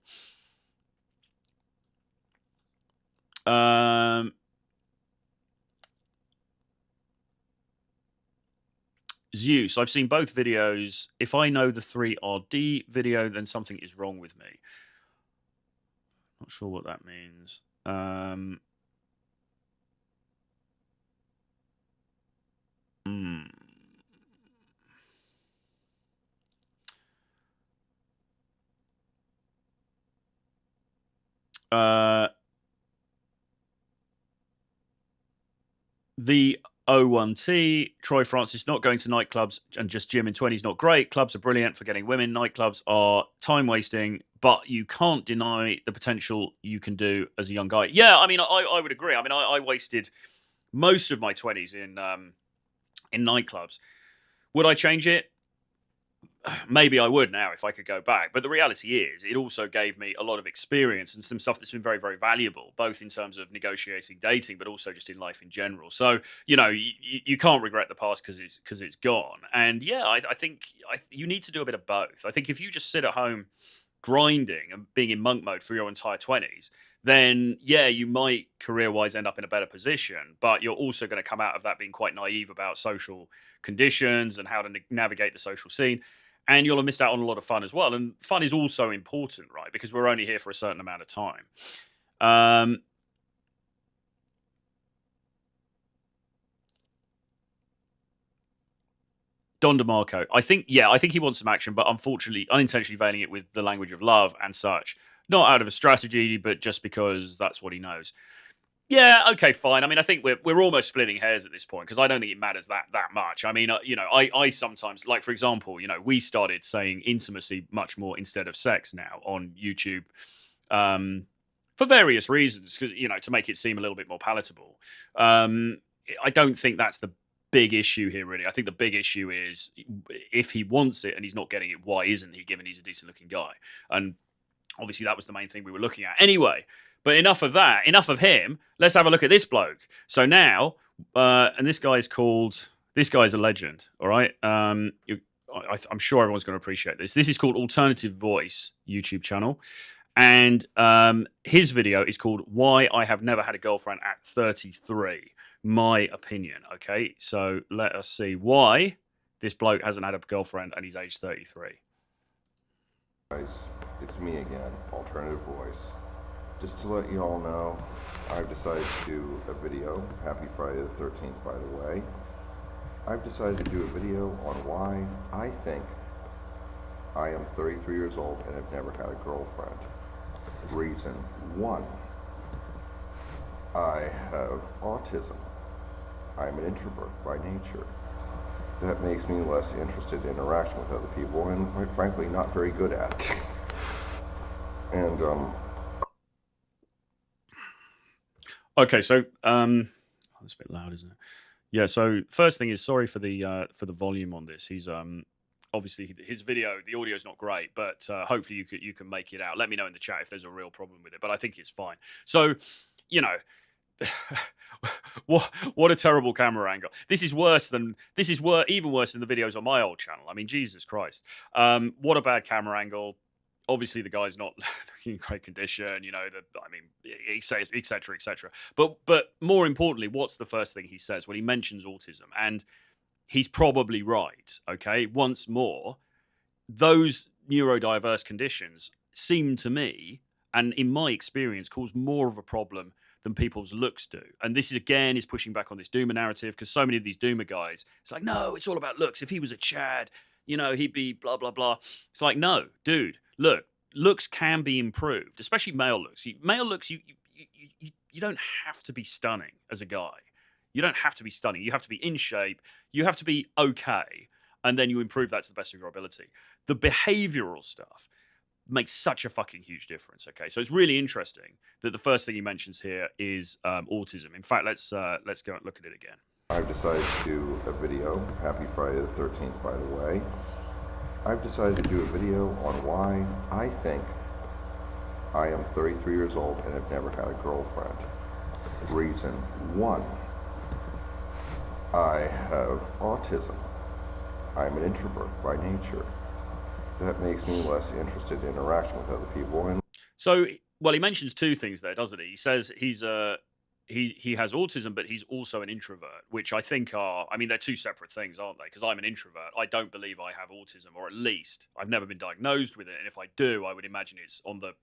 Zeus, I've seen both videos. If I know the 3RD video, then something is wrong with me. Not sure what that means. The O1T, Troy Francis, not going to nightclubs and just gym in 20s, not great. Clubs are brilliant for getting women. Nightclubs are time wasting, but you can't deny the potential you can do as a young guy. Yeah, I mean, I would agree. I mean, I wasted most of my 20s in nightclubs. Would I change it? Maybe I would now if I could go back. But the reality is, it also gave me a lot of experience and some stuff that's been very, very valuable, both in terms of negotiating dating, but also just in life in general. So, you can't regret the past because it's gone. And yeah, I think you need to do a bit of both. I think if you just sit at home grinding and being in monk mode for your entire 20s, then yeah, you might career-wise end up in a better position, but you're also going to come out of that being quite naive about social conditions and how to navigate the social scene. And you'll have missed out on a lot of fun as well. And fun is also important, right? Because we're only here for a certain amount of time. Don DeMarco. I think he wants some action, but unfortunately, unintentionally veiling it with the language of love and such. Not out of a strategy, but just because that's what he knows. Yeah, okay, fine. I mean, I think we're almost splitting hairs at this point because I don't think it matters that much. I mean, I sometimes, like, for example, we started saying intimacy much more instead of sex now on YouTube, for various reasons, because to make it seem a little bit more palatable. I don't think that's the big issue here, really. I think the big issue is if he wants it and he's not getting it, why isn't he, given he's a decent-looking guy? And obviously that was the main thing we were looking at. Anyway, but enough of that. Enough of him. Let's have a look at this bloke. So now, and this guy's a legend, all right? I'm sure everyone's going to appreciate this. This is called Alternative Voice YouTube channel. And his video is called Why I Have Never Had a Girlfriend at 33. My opinion, okay? So let us see why this bloke hasn't had a girlfriend and he's age 33. Guys, it's me again, Alternative Voice. Just to let you all know, I've decided to do a video. Happy Friday the 13th, by the way. I've decided to do a video on why I think I am 33 years old and have never had a girlfriend. Reason 1, I have autism. I'm an introvert by nature. That makes me less interested in interaction with other people and, quite frankly, not very good at it. And, Okay, so that's a bit loud, isn't it? Yeah. So first thing is, sorry for the volume on this. He's obviously his video, the audio is not great, but hopefully you can make it out. Let me know in the chat if there's a real problem with it, but I think it's fine. So what a terrible camera angle. This is even worse than the videos on my old channel. I mean, Jesus Christ. What a bad camera angle. Obviously, the guy's not looking in great condition, et cetera, et cetera. But more importantly, what's the first thing he says? Well, he mentions autism, and he's probably right, okay? Once more, those neurodiverse conditions seem to me, and in my experience, cause more of a problem than people's looks do. And this is, again, is pushing back on this doomer narrative, because so many of these doomer guys, it's like, no, it's all about looks. If he was a Chad, he'd be blah, blah, blah. It's like, no, dude. Look, looks can be improved, especially male looks. Male looks, you don't have to be stunning as a guy. You don't have to be stunning. You have to be in shape. You have to be okay. And then you improve that to the best of your ability. The behavioral stuff makes such a fucking huge difference, okay? So it's really interesting that the first thing he mentions here is autism. In fact, let's go and look at it again. I've decided to do a video. Happy Friday the 13th, by the way. I've decided to do a video on why I think I am 33 years old and have never had a girlfriend. Reason 1, I have autism. I'm an introvert by nature. That makes me less interested in interaction with other people. And so, well, he mentions two things there, doesn't he? He says he has autism, but he's also an introvert, which I think they're two separate things, aren't they? Because I'm an introvert. I don't believe I have autism, or at least I've never been diagnosed with it. And if I do, I would imagine it's on the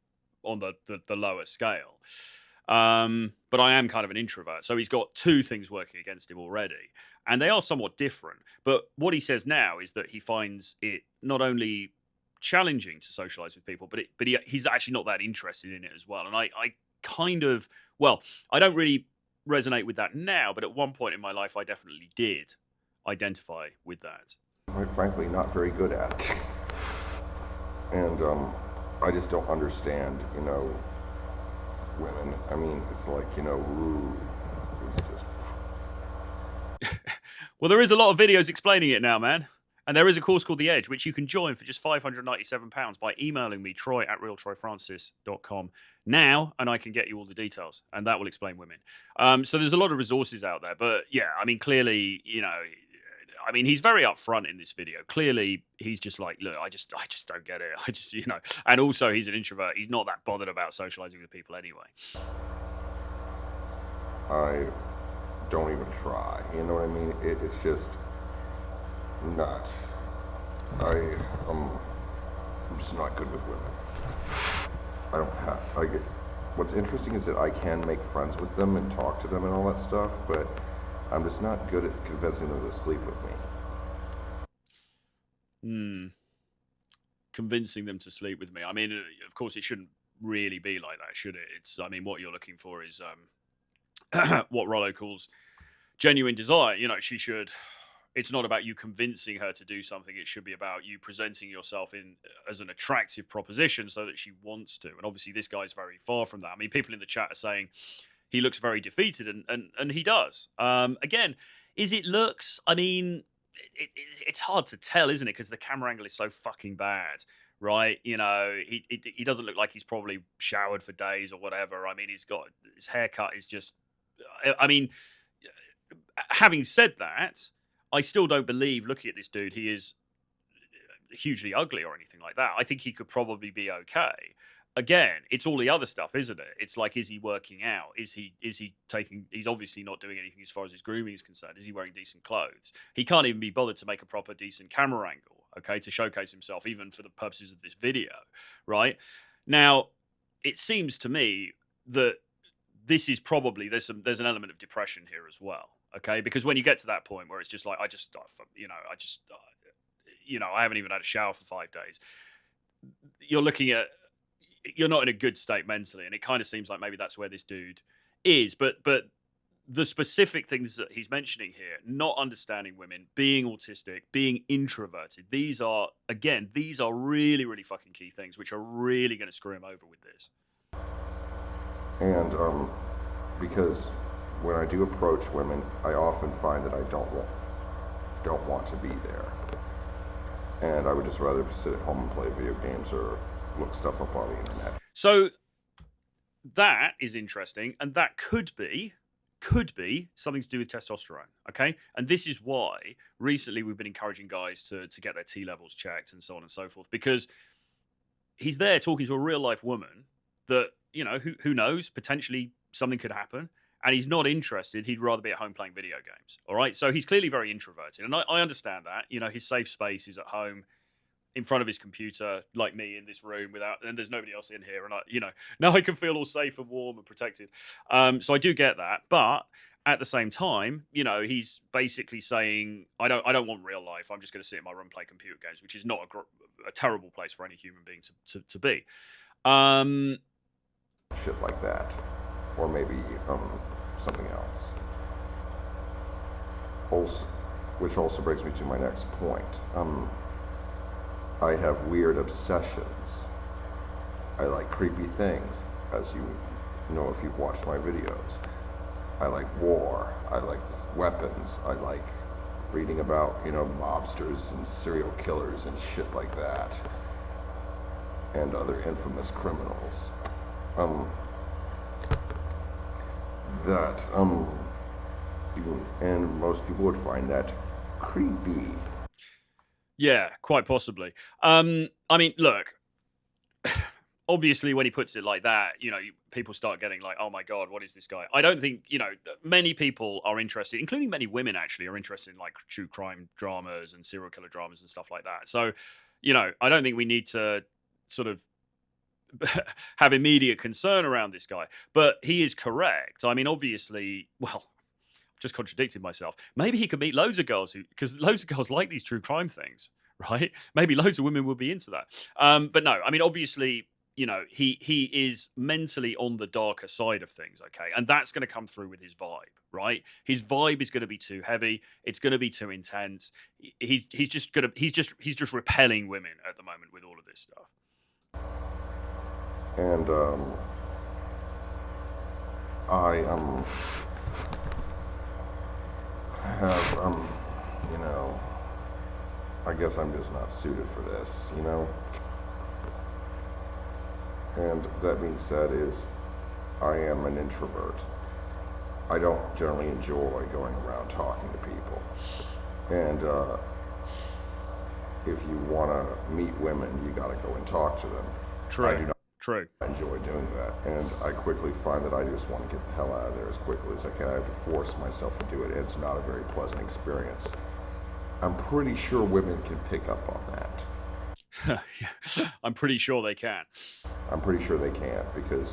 lower scale. But I am kind of an introvert. So he's got two things working against him already. And they are somewhat different. But what he says now is that he finds it not only challenging to socialize with people, but he's actually not that interested in it as well. And I don't really resonate with that now, but at one point in my life, I definitely did identify with that. quite frankly, not very good at it. And I just don't understand, women. I mean, it's like, it's just... Well, there is a lot of videos explaining it now, man. And there is a course called The Edge, which you can join for just £597 by emailing me, troy@realtroyfrancis.com now, and I can get you all the details, and that will explain women. So there's a lot of resources out there. But yeah, I mean, clearly, he's very upfront in this video. Clearly, he's just like, look, I just don't get it. And also he's an introvert. He's not that bothered about socializing with people anyway. I don't even try. You know what I mean? It's just not. I'm just not good with women. I don't have. What's interesting is that I can make friends with them and talk to them and all that stuff, but I'm just not good at convincing them to sleep with me. Convincing them to sleep with me. I mean, of course, it shouldn't really be like that, should it? It's, I mean, what you're looking for is what Rollo calls genuine desire. You know, she should. It's not about you convincing her to do something. It should be about you presenting yourself in as an attractive proposition so that she wants to. And obviously, this guy's very far from that. I mean, people in the chat are saying he looks very defeated, and he does. Again, is it looks? I mean, it's hard to tell, isn't it? Because the camera angle is so fucking bad, right? You know, he doesn't look like he's probably showered for days or whatever. I mean, he's got his haircut is just. I mean, having said that, I still don't believe, looking at this dude, he is hugely ugly or anything like that. I think he could probably be okay. Again, it's all the other stuff, isn't it? It's like, is he working out? Is he taking, he's obviously not doing anything as far as his grooming is concerned. Is he wearing decent clothes? He can't even be bothered to make a proper decent camera angle, okay, to showcase himself, even for the purposes of this video, right? Now, it seems to me that this is probably, there's an element of depression here as well, okay? Because when you get to that point where it's just like, I haven't even had a shower for 5 days. You're looking at, you're not in a good state mentally, and it kind of seems like maybe that's where this dude is. But the specific things that he's mentioning here, not understanding women, being autistic, being introverted, these are really, really fucking key things, which are really going to screw him over with this. And because when I do approach women, I often find that I don't want to be there, and I would just rather sit at home and play video games or look stuff up on the internet. So that is interesting, and that could be something to do with testosterone, okay? And this is why recently we've been encouraging guys to get their T levels checked and so on and so forth, because he's there talking to a real life woman that, you know, who knows, potentially something could happen, and he's not interested. He'd rather be at home playing video games, all right? So he's clearly very introverted, and I understand that. You know, his safe space is at home in front of his computer, like me in this room, and there's nobody else in here, and now I can feel all safe and warm and protected. So I do get that, but at the same time, you know, he's basically saying, I don't want real life. I'm just going to sit in my room and play computer games, which is not a terrible place for any human being to be. Shit like that, or maybe something else. Also, which also brings me to my next point. I have weird obsessions. I like creepy things, as you know if you've watched my videos. I like war. I like weapons. I like reading about, you know, mobsters and serial killers and shit like that, and other infamous criminals. And most people would find that creepy. Yeah, quite possibly. I mean, look, obviously when he puts it like that, you know, people start getting like, oh my God, what is this guy? I don't think, you know, many people are interested, including many women actually, are interested in like true crime dramas and serial killer dramas and stuff like that. So, you know, I don't think we need to sort of have immediate concern around this guy, but he is correct. I mean, obviously, well, just contradicted myself. Maybe he could meet loads of girls because loads of girls like these true crime things, right? Maybe loads of women would be into that. But no, I mean, obviously, you know, he is mentally on the darker side of things, okay? And that's going to come through with his vibe, right? His vibe is going to be too heavy. It's going to be too intense. He's just repelling women at the moment with all of this stuff. And I have you know, I guess I'm just not suited for this, you know. And that being said, I am an introvert. I don't generally enjoy going around talking to people. And if you want to meet women, you got to go and talk to them. True. I do not enjoy doing that, and I quickly find that I just want to get the hell out of there as quickly as I can. I have to force myself to do it. It's not a very pleasant experience. I'm pretty sure women can pick up on that. Yeah, I'm pretty sure they can. I'm pretty sure they can, because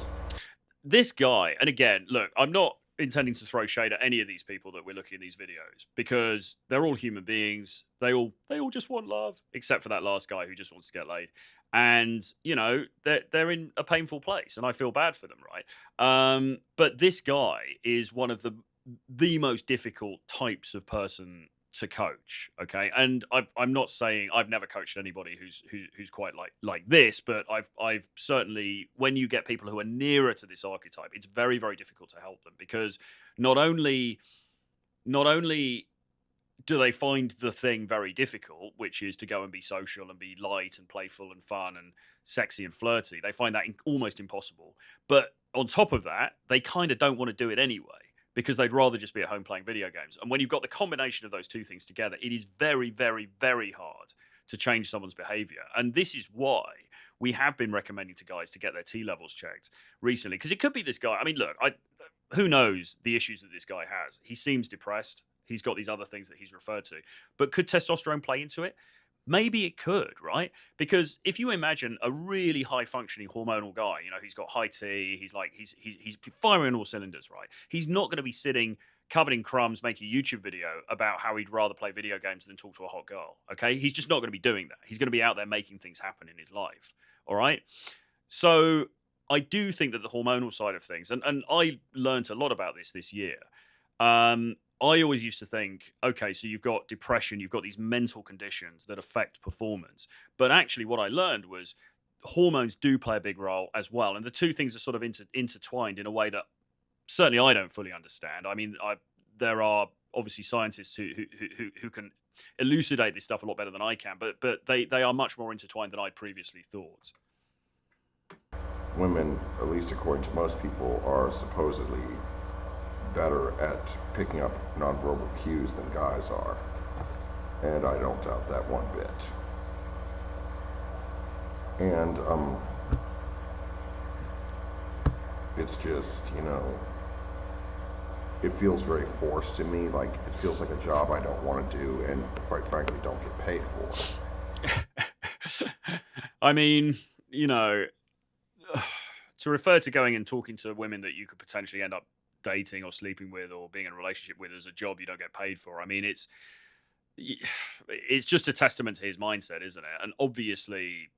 this guy, and again, look, I'm not intending to throw shade at any of these people that we're looking at these videos, because they're all human beings. They all just want love, except for that last guy who just wants to get laid. And you know, they're in a painful place, and I feel bad for them, right? But this guy is one of the most difficult types of person to coach. Okay, and I'm not saying I've never coached anybody who's quite like this, but I've certainly, when you get people who are nearer to this archetype, it's very, very difficult to help them, because not only do they find the thing very difficult, which is to go and be social and be light and playful and fun and sexy and flirty, they find that almost impossible. But on top of that, they kind of don't want to do it anyway, because they'd rather just be at home playing video games. And when you've got the combination of those two things together, it is very, very, very hard to change someone's behavior. And this is why we have been recommending to guys to get their T levels checked recently, because it could be this guy. I mean, look, who knows the issues that this guy has? He seems depressed. He's got these other things that he's referred to. But could testosterone play into it? Maybe it could, right? Because if you imagine a really high-functioning hormonal guy, you know, he's got high T, he's firing on all cylinders, right? He's not going to be sitting covered in crumbs making a YouTube video about how he'd rather play video games than talk to a hot girl, okay? He's just not going to be doing that. He's going to be out there making things happen in his life, all right? So I do think that the hormonal side of things, and I learned a lot about this year. I always used to think, okay, so you've got depression, you've got these mental conditions that affect performance. But actually what I learned was hormones do play a big role as well. And the two things are sort of intertwined in a way that certainly I don't fully understand. I mean, there are obviously scientists who can elucidate this stuff a lot better than I can, but they are much more intertwined than I previously thought. Women, at least according to most people, are supposedly better at picking up nonverbal cues than guys are. And I don't doubt that one bit. And it's just, you know, it feels very forced to me. Like, it feels like a job I don't want to do and, quite frankly, don't get paid for. I mean, you know, to refer to going and talking to women that you could potentially end up dating or sleeping with or being in a relationship with as a job you don't get paid for, I mean, it's just a testament to his mindset, isn't it? And obviously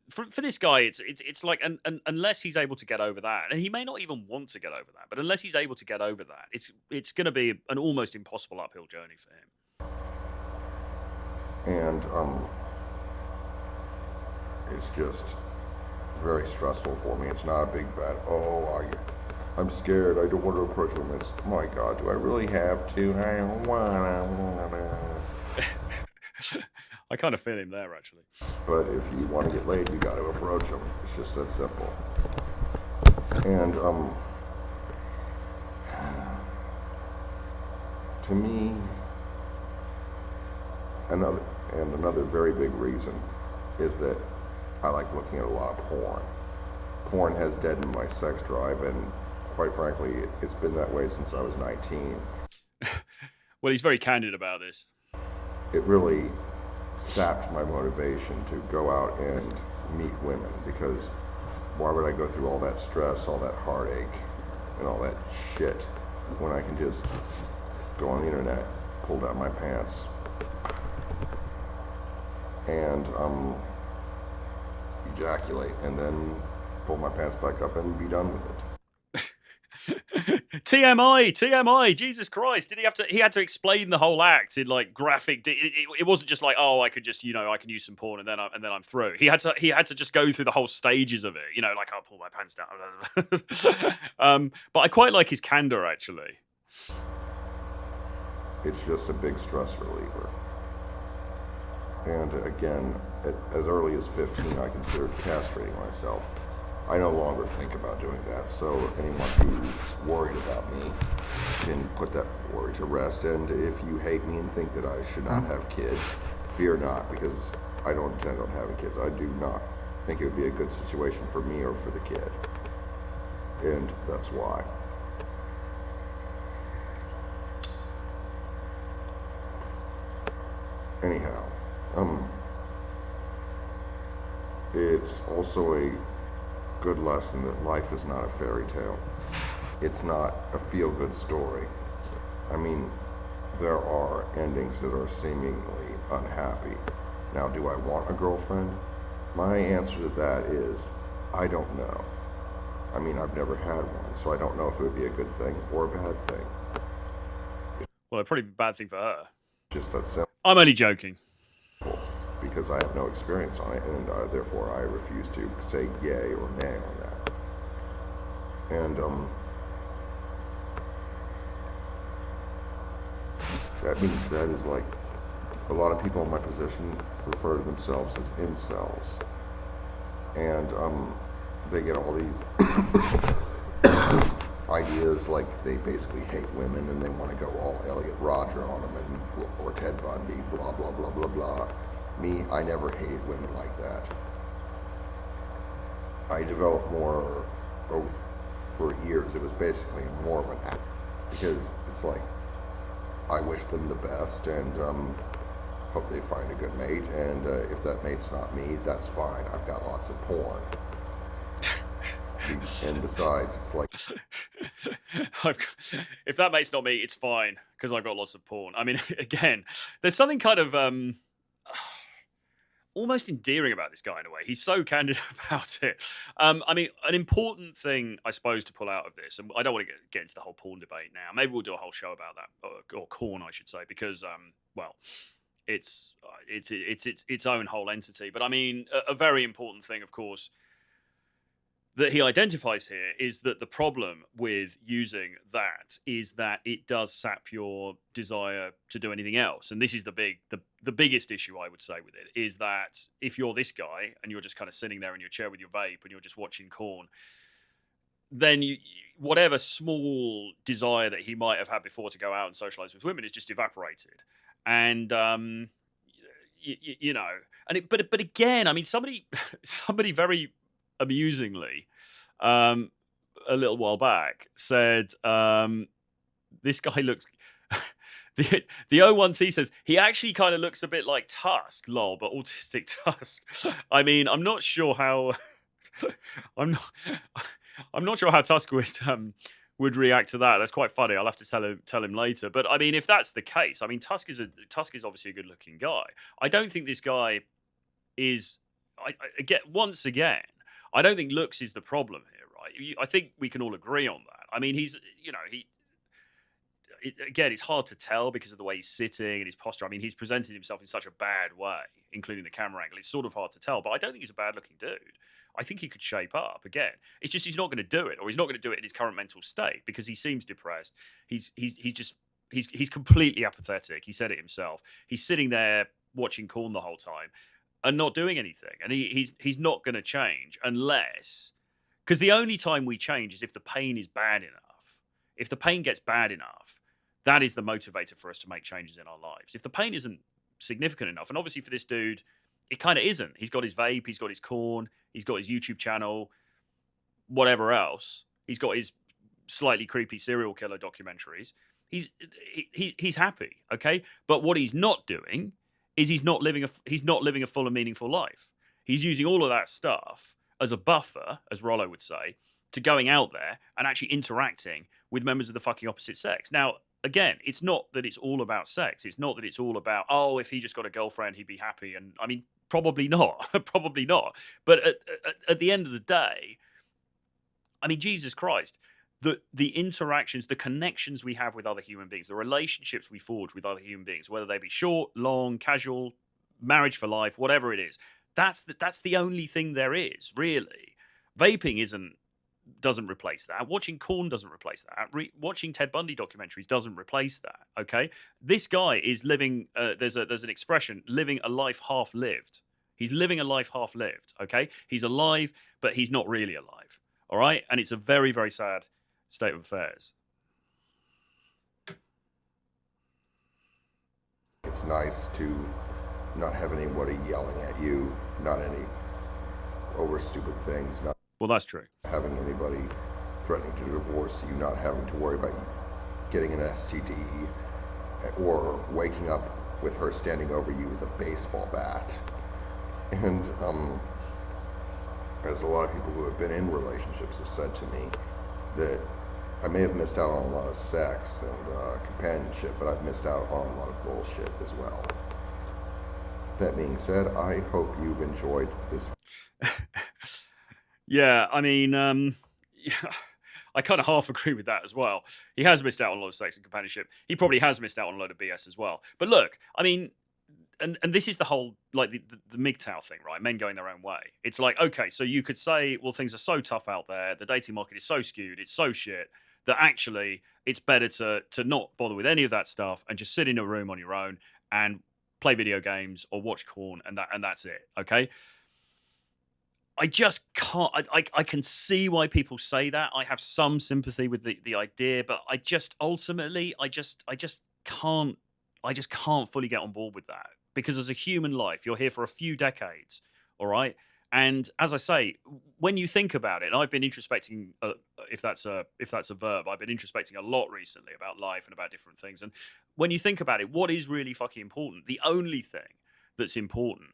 for this guy, it's like, and unless he's able to get over that, and he may not even want to get over that, but unless he's able to get over that, it's going to be an almost impossible uphill journey for him. And it's just very stressful for me. It's not a big bad, I'm scared, I don't want to approach women. It's, my God, do I really have to? I don't wanna. I kind of feel him there, actually. But if you want to get laid, you got to approach them. It's just that simple. And to me, another very big reason is that I like looking at a lot of porn. Porn has deadened my sex drive, and quite frankly, it's been that way since I was 19. Well, he's very candid about this. It really sapped my motivation to go out and meet women, because why would I go through all that stress, all that heartache, and all that shit when I can just go on the internet, pull down my pants, and ejaculate, and then pull my pants back up and be done with it. TMI, Jesus Christ. He had to explain the whole act in like graphic, it wasn't just like, oh, I could just, you know, I can use some porn and then I'm through. He had to just go through the whole stages of it, you know, like I'll pull my pants down. But I quite like his candor, actually. It's just a big stress reliever. And again, as early as 15, I considered castrating myself. I no longer think about doing that, so anyone who's worried about me can put that worry to rest. And if you hate me and think that I should not have kids, fear not, because I don't intend on having kids. I do not think it would be a good situation for me or for the kid. And that's why. Anyhow, it's also a good lesson that life is not a fairy tale. it's not a feel-good story. I mean, there are endings that are seemingly unhappy. Now, do I want a girlfriend? My answer to that is, I don't know. I mean, I've never had one, so I don't know if it would be a good thing or a bad thing. Well, it'd probably be a bad thing for her. Just that simple. I'm only joking. Because I have no experience on it, and therefore I refuse to say yay or nay on that. And that being said, is like a lot of people in my position refer to themselves as incels, and they get all these ideas like they basically hate women and they want to go all Elliot Rodger on them, and, or Ted Bundy, blah blah blah blah blah. Me, I never hated women like that. I developed more for years. It was basically more of an act, because it's like I wish them the best and hope they find a good mate, and if that mate's not me, that's fine. I've got lots of porn. And besides, it's like, if that mate's not me, it's fine, because I've got lots of porn. I mean, again, there's something kind of almost endearing about this guy in a way. He's so candid about it. I mean, an important thing, I suppose, to pull out of this, and I don't want to get into the whole porn debate now. Maybe we'll do a whole show about that, or corn, I should say, because, well, it's its own whole entity. But I mean, a very important thing, of course, that he identifies here is that the problem with using that is that it does sap your desire to do anything else. And this is the biggest issue, I would say, with it, is that if you're this guy and you're just kind of sitting there in your chair with your vape and you're just watching corn, then whatever small desire that he might have had before to go out and socialize with women is just evaporated. And you know, and but again, I mean, somebody very amusingly, a little while back said, this guy looks, the 01T says, he actually kind of looks a bit like Tusk, lol, but autistic Tusk. I mean, I'm not sure how, I'm not sure how Tusk would react to that. That's quite funny. I'll have to tell him later. But I mean, if that's the case, I mean, Tusk is obviously a good looking guy. I don't think this guy is, once again, I don't think looks is the problem here, right? I think we can all agree on that. I mean, he's, you know, again, it's hard to tell because of the way he's sitting and his posture. I mean, he's presented himself in such a bad way, including the camera angle. It's sort of hard to tell, but I don't think he's a bad looking dude. I think he could shape up. Again, it's just he's not going to do it, or he's not going to do it in his current mental state because he seems depressed. He's completely apathetic. He said it himself. He's sitting there watching corn the whole time and not doing anything. And he's not going to change unless, because the only time we change is if the pain is bad enough. If the pain gets bad enough, that is the motivator for us to make changes in our lives. If the pain isn't significant enough, and obviously for this dude, it kind of isn't. He's got his vape, he's got his corn, he's got his YouTube channel, whatever else. He's got his slightly creepy serial killer documentaries. He's happy, okay? But what he's not doing is he's not living a full and meaningful life. He's using all of that stuff as a buffer, as Rollo would say, to going out there and actually interacting with members of the fucking opposite sex. Now, again, it's not that it's all about sex. It's not that it's all about, oh, if he just got a girlfriend, he'd be happy. And I mean, probably not. Probably not. But at the end of the day, I mean, Jesus Christ, the interactions, the connections we have with other human beings, the relationships we forge with other human beings, whether they be short, long, casual, marriage for life, whatever it is, that's the only thing there is, really. Vaping doesn't replace that. Watching corn doesn't replace that. Watching Ted Bundy documentaries doesn't replace that. Okay, this guy is living. There's an expression: living a life half lived. He's living a life half lived. Okay, he's alive, but he's not really alive. All right, and it's a very, very sad state of affairs. it's nice to not have anybody yelling at you, not any over stupid things, not Well, that's true. having anybody threatening to divorce you, not having to worry about getting an STD, or waking up with her standing over you with a baseball bat. And as a lot of people who have been in relationships have said to me, that I may have missed out on a lot of sex and companionship, but I've missed out on a lot of bullshit as well. That being said, I hope you've enjoyed this. Yeah, I mean, I kind of half agree with that as well. He has missed out on a lot of sex and companionship. He probably has missed out on a load of BS as well. But look, I mean, and this is the whole, like, the MGTOW thing, right? Men going their own way. It's like, okay, so you could say, well, things are so tough out there. The dating market is so skewed. It's so shit that actually it's better to not bother with any of that stuff and just sit in a room on your own and play video games or watch porn, and that's it. Okay. I just can't. I can see why people say that. I have some sympathy with the idea, but I just ultimately I just can't fully get on board with that, because as a human life, you're here for a few decades, all right? And as I say, when you think about it, and I've been introspecting, if that's a verb, I've been introspecting a lot recently about life and about different things. And when you think about it, what is really fucking important? The only thing that's important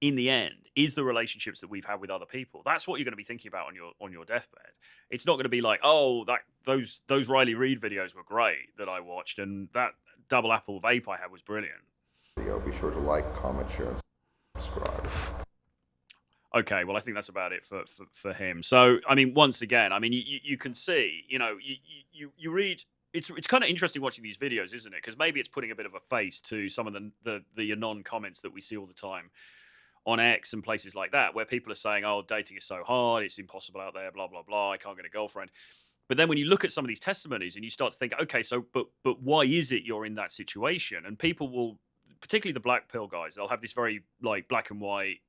in the end is the relationships that we've had with other people. That's what you're going to be thinking about on your deathbed. It's not going to be like, oh, those Riley Reid videos were great that I watched, and that double apple vape I had was brilliant. Be sure to like, comment, share, and subscribe. Okay, well, I think that's about it for him. So, I mean, once again, I mean, you can see, you know, you read. It's kind of interesting watching these videos, isn't it? Because maybe it's putting a bit of a face to some of the anon comments that we see all the time on X and places like that, where people are saying, oh, dating is so hard, it's impossible out there, blah, blah, blah, I can't get a girlfriend. But then when you look at some of these testimonies and you start to think, okay, so, but why is it you're in that situation? And people will, particularly the black pill guys, they'll have this very, like, black and white,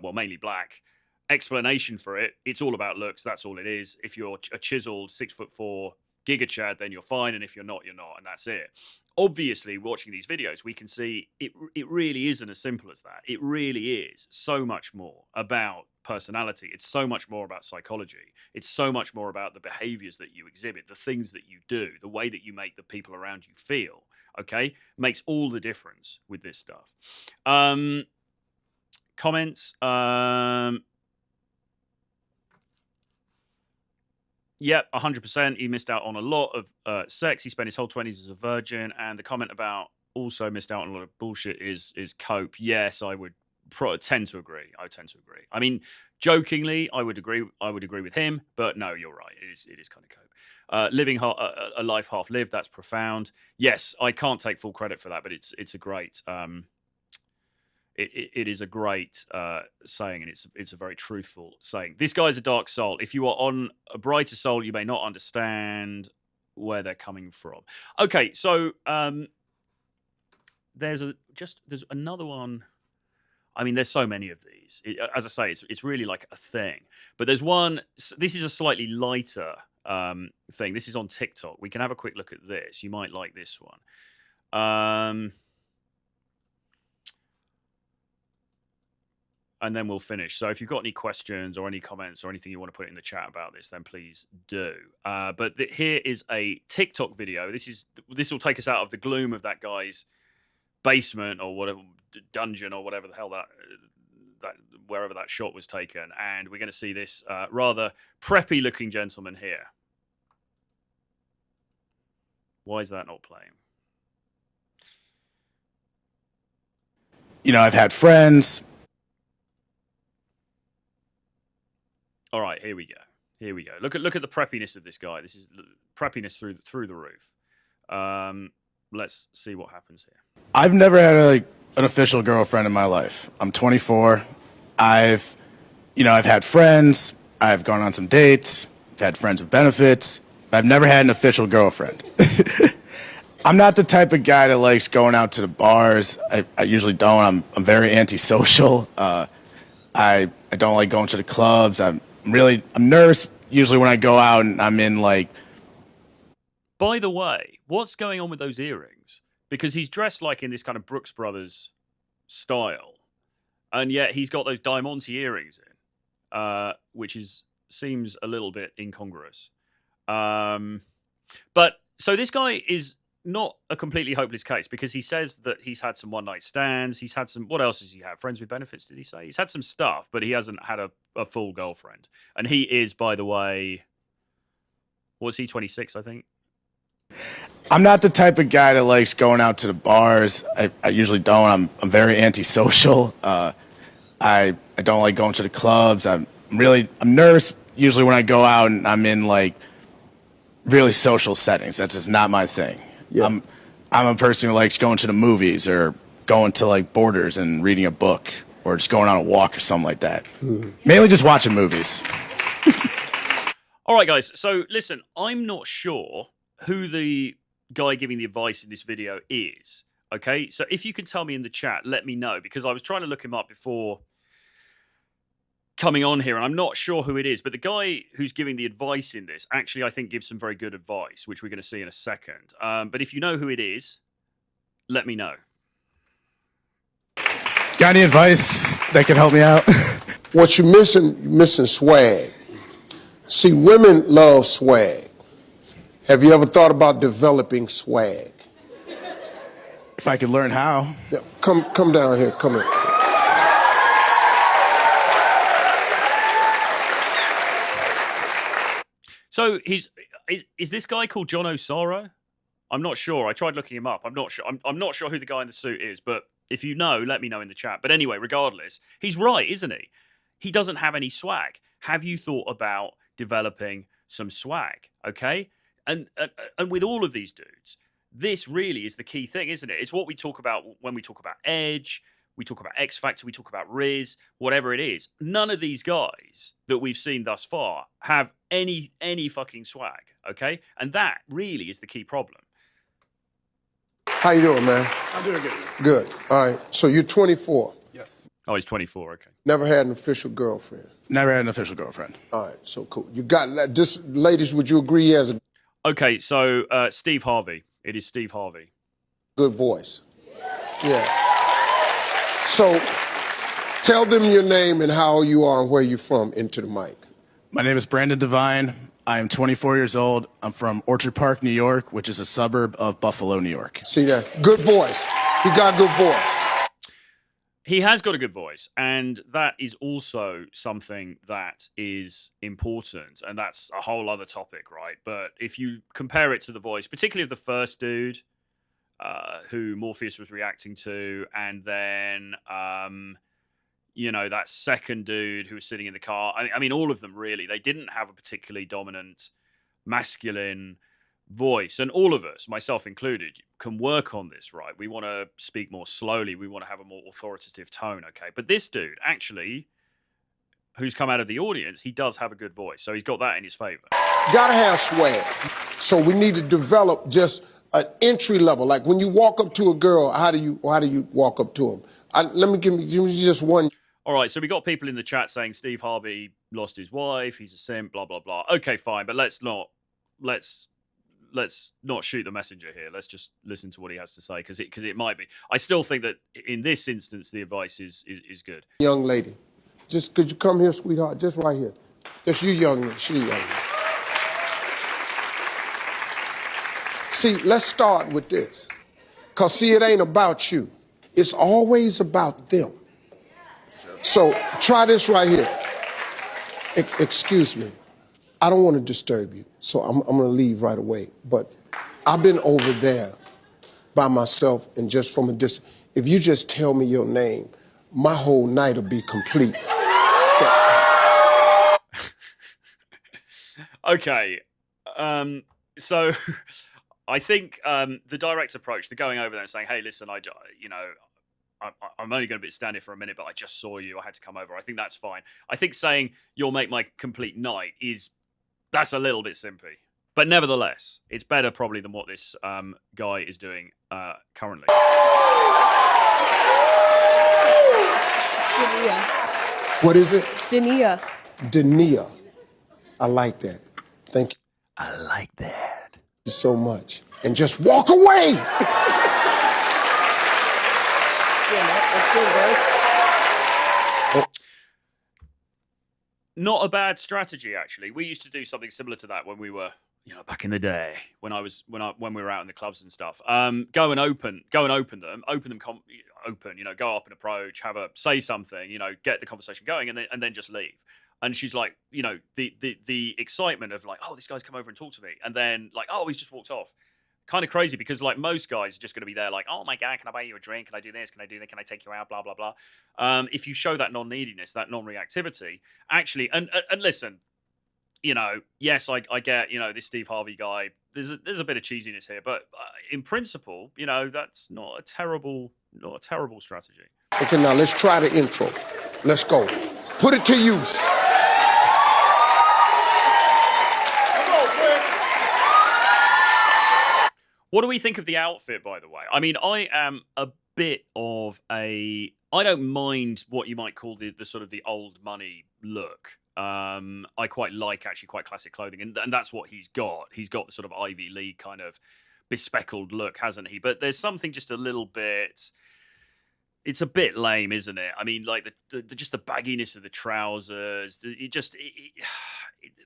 well, mainly black, explanation for it. It's all about looks, that's all it is. If you're a chiseled 6'4" Giga Chad, then you're fine, and if you're not, and that's it. Obviously, watching these videos, we can see it really isn't as simple as that. It really is so much more about personality. It's so much more about psychology. It's so much more about the behaviors that you exhibit, the things that you do, the way that you make the people around you feel, okay? Makes all the difference with this stuff. Comments. Yep, 100%. He missed out on a lot of sex. He spent his whole 20s as a virgin. And the comment about also missed out on a lot of bullshit is cope. Yes, I would tend to agree. I mean, jokingly, I would agree with him. But no, you're right. It is kind of cope. Living a life half lived. That's profound. Yes, I can't take full credit for that, but it's a great. It is a great saying, and it's a very truthful saying. This guy's a dark soul. If you are on a brighter soul, you may not understand where they're coming from. Okay, so there's another one. I mean, there's so many of these. As I say, it's really like a thing. But there's one. This is a slightly lighter thing. This is on TikTok. We can have a quick look at this. You might like this one. And then we'll finish. So if you've got any questions or any comments or anything you want to put in the chat about this, then please do. But here is a TikTok video. This will take us out of the gloom of that guy's basement or whatever, dungeon or whatever the hell that wherever that shot was taken. And we're going to see this rather preppy looking gentleman here. Why is that not playing? You know, I've had friends. All right, here we go. Look at the preppiness of this guy. This is preppiness through the roof. Let's see what happens here. I've never had an official girlfriend in my life. I'm 24. I've had friends. I've gone on some dates. I've had friends with benefits. I've never had an official girlfriend. I'm not the type of guy that likes going out to the bars. I usually don't. I'm very antisocial. I don't like going to the clubs. I'm nervous usually when I go out and I'm in like. By the way, what's going on with those earrings? Because he's dressed like in this kind of Brooks Brothers style, and yet he's got those Diamante earrings in, which seems a little bit incongruous. But so this guy is not a completely hopeless case, because he says that he's had some one-night stands. He's had some, what else does he have? Friends with benefits, did he say? He's had some stuff, but he hasn't had a full girlfriend. And he is, by the way, Was he 26? I think. I'm not the type of guy that likes going out to the bars. I usually don't. I'm very antisocial. I don't like going to the clubs. I'm nervous usually when I go out and I'm in like really social settings. That's just not my thing. Yeah. I'm a person who likes going to the movies or going to like Borders and reading a book or just going on a walk or something like that. Mainly just watching movies. All right, guys. So listen, I'm not sure who the guy giving the advice in this video is. Okay, so if you can tell me in the chat, let me know, because I was trying to look him up before coming on here, and I'm not sure who it is, but the guy who's giving the advice in this actually, I think, gives some very good advice, which we're going to see in a second. But if you know who it is, let me know. Got any advice that can help me out? What you're missing swag. See, women love swag. Have you ever thought about developing swag? If I could learn how. Yeah, come down here, come here. So is this guy called John Osaro? I'm not sure. I tried looking him up. I'm not sure. I'm not sure who the guy in the suit is, but if you know, let me know in the chat. But anyway, regardless, he's right, isn't he? He doesn't have any swag. Have you thought about developing some swag? Okay? And with all of these dudes, this really is the key thing, isn't it? It's what we talk about when we talk about Edge, we talk about X Factor, we talk about Riz, whatever it is. None of these guys that we've seen thus far have any fucking swag, okay? And that really is the key problem. How you doing, man? I'm doing good. Good. All right. So you're 24. Yes. Oh, he's 24, okay. Never had an official girlfriend. Never had an official girlfriend. All right. So cool. You got this, ladies. Would you agree he has a Okay, so Steve Harvey. It is Steve Harvey. good voice? Yeah. So tell them your name and how old you are and where you're from into the mic. My name is Brandon Devine. I am 24 years old. I'm from Orchard Park, New York, which is a suburb of Buffalo, New York. See that? Good voice. He got good voice. He has got a good voice, and that is also something that is important, and that's a whole other topic, right? But if you compare it to the voice, particularly of the first dude who Morpheus was reacting to, and then that second dude who was sitting in the car, I mean, all of them really, they didn't have a particularly dominant masculine voice, and all of us, myself included, can work on this, right? We want to speak more slowly, we want to have a more authoritative tone, okay? But this dude, actually, who's come out of the audience, he does have a good voice, so he's got that in his favor. Gotta have swag. So we need to develop just an entry level. Like when you walk up to a girl, how do you walk up to them? Let me give me just one. All right, so we got people in the chat saying Steve Harvey lost his wife, he's a simp, blah blah blah. Okay, fine, but let's not shoot the messenger here. Let's just listen to what he has to say, because it might be. I still think that in this instance the advice is good. Young lady, just could you come here, sweetheart? Just right here. Just you young, she young. See, let's start with this. Because, see, it ain't about you. It's always about them. So try this right here. Excuse me. I don't want to disturb you, so I'm going to leave right away. But I've been over there by myself and just from a distance. If you just tell me your name, my whole night will be complete. So. Okay. So I think the direct approach, the going over there and saying, hey, listen, I'm only going to be standing for a minute, but I just saw you. I had to come over. I think that's fine. I think saying you'll make my complete night that's a little bit simpy. But nevertheless, it's better probably than what this guy is doing currently. Dania. What is it? Dania. Dania. I like that. Thank you. I like that. So much. And just walk away. Not a bad strategy, actually. We used to do something similar to that when we were, back in the day, when we were out in the clubs and stuff. Go and open them, go up and approach, say something, get the conversation going, and then just leave. And she's like, you know, the excitement of like, oh, this guy's come over and talked to me. And then like, oh, he's just walked off. Kind of crazy because like most guys are just going to be there like, oh my God, can I buy you a drink? Can I do this? Can I do that? Can I take you out? Blah, blah, blah. If you show that non-neediness, that non-reactivity, actually, and listen, you know, yes, I get, you know, this Steve Harvey guy, there's a bit of cheesiness here, but in principle, you know, that's not a terrible strategy. Okay, now let's try the intro. Let's go. Put it to use. What do we think of the outfit, by the way? I mean, I am a bit of I don't mind what you might call the sort of the old money look. I quite like actually quite classic clothing, and that's what he's got. He's got the sort of Ivy League kind of bespeckled look, hasn't he? But there's something just a little bit. It's a bit lame, isn't it? I mean, like just the bagginess of the trousers.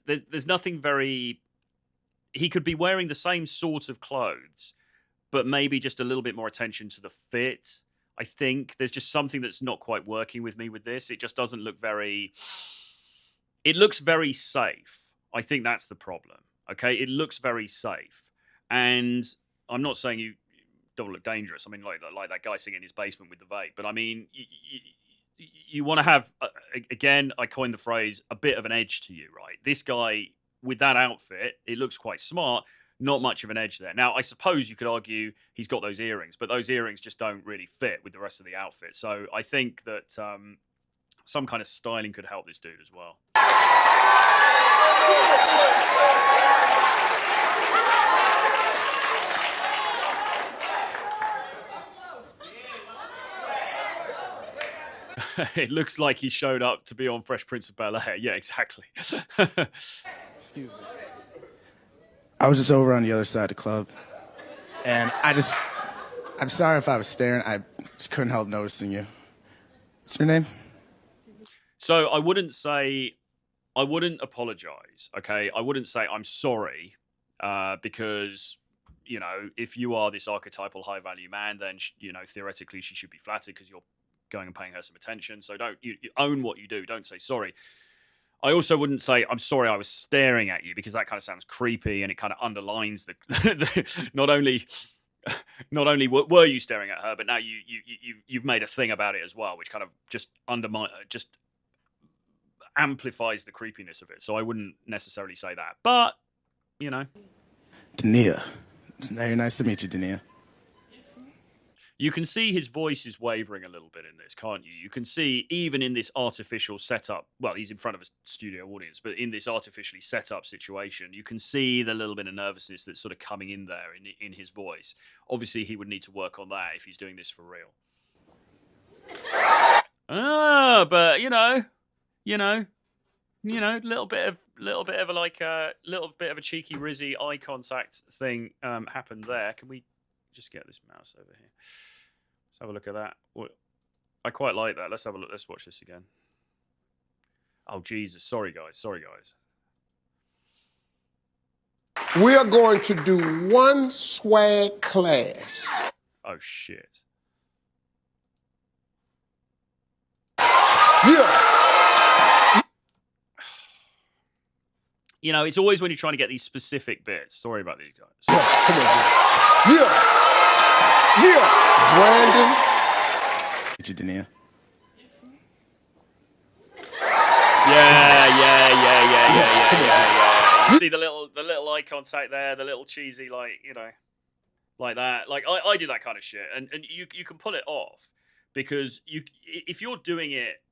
There's nothing very. He could be wearing the same sort of clothes, but maybe just a little bit more attention to the fit. I think there's just something that's not quite working with me with this. It just doesn't look very. It looks very safe. I think that's the problem. Okay, it looks very safe, and I'm not saying you don't look dangerous. I mean, like that guy sitting in his basement with the vape. But I mean, you want to have again. I coined the phrase a bit of an edge to you, right? This guy with that outfit, it looks quite smart. Not much of an edge there. Now, I suppose you could argue he's got those earrings, but those earrings just don't really fit with the rest of the outfit. So I think that some kind of styling could help this dude as well. It looks like he showed up to be on Fresh Prince of Bel-Air. Yeah, exactly. Excuse me. I was just over on the other side of the club, and I'm sorry if I was staring. I just couldn't help noticing you. What's your name? So I wouldn't apologize, okay? I wouldn't say I'm sorry because, you know, if you are this archetypal high-value man, then, you know, theoretically she should be flattered because you're going and paying her some attention. So you own what you do. Don't say sorry. I also wouldn't say I'm sorry I was staring at you because that kind of sounds creepy and it kind of underlines the not only were you staring at her, but now you've made a thing about it as well, which kind of just amplifies the creepiness of it. So I wouldn't necessarily say that, but you know, Dania. It's very nice to meet you, Dania. You can see his voice is wavering a little bit in this, can't you? You can see even in this artificial setup, well, he's in front of a studio audience, but in this artificially set up situation, you can see the little bit of nervousness that's sort of coming in there in his voice. Obviously, he would need to work on that if he's doing this for real. But you know, little bit of a cheeky Rizzy eye contact thing happened there. Can we just get this mouse over here? Let's have a look at that. I quite like that. Let's have a look. Let's watch this again. Oh, Jesus. Sorry, guys. We are going to do one swag class. Oh, shit. Yeah. You know, it's always when you're trying to get these specific bits. Sorry about these guys. Yeah, come on, yeah. Yeah, Brandon. Meet you, Dania. Yeah. You see the little eye contact there, the little cheesy, like, you know, like that. Like I do that kind of shit, and you can pull it off because if you're doing it,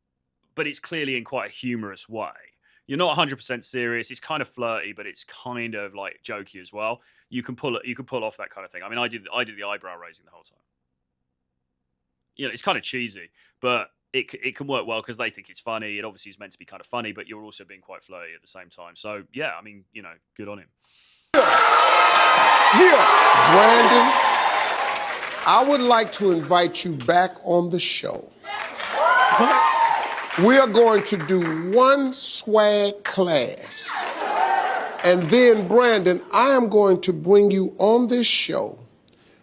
but it's clearly in quite a humorous way. You're not 100% serious. It's kind of flirty, but it's kind of like jokey as well. You can pull off that kind of thing. I mean, I do the eyebrow raising the whole time. You know, it's kind of cheesy, but it can work well because they think it's funny. It obviously is meant to be kind of funny, but you're also being quite flirty at the same time. So yeah, I mean, you know, good on him. Yeah, Brandon. I would like to invite you back on the show. We are going to do one swag class. And then, Brandon, I am going to bring you on this show,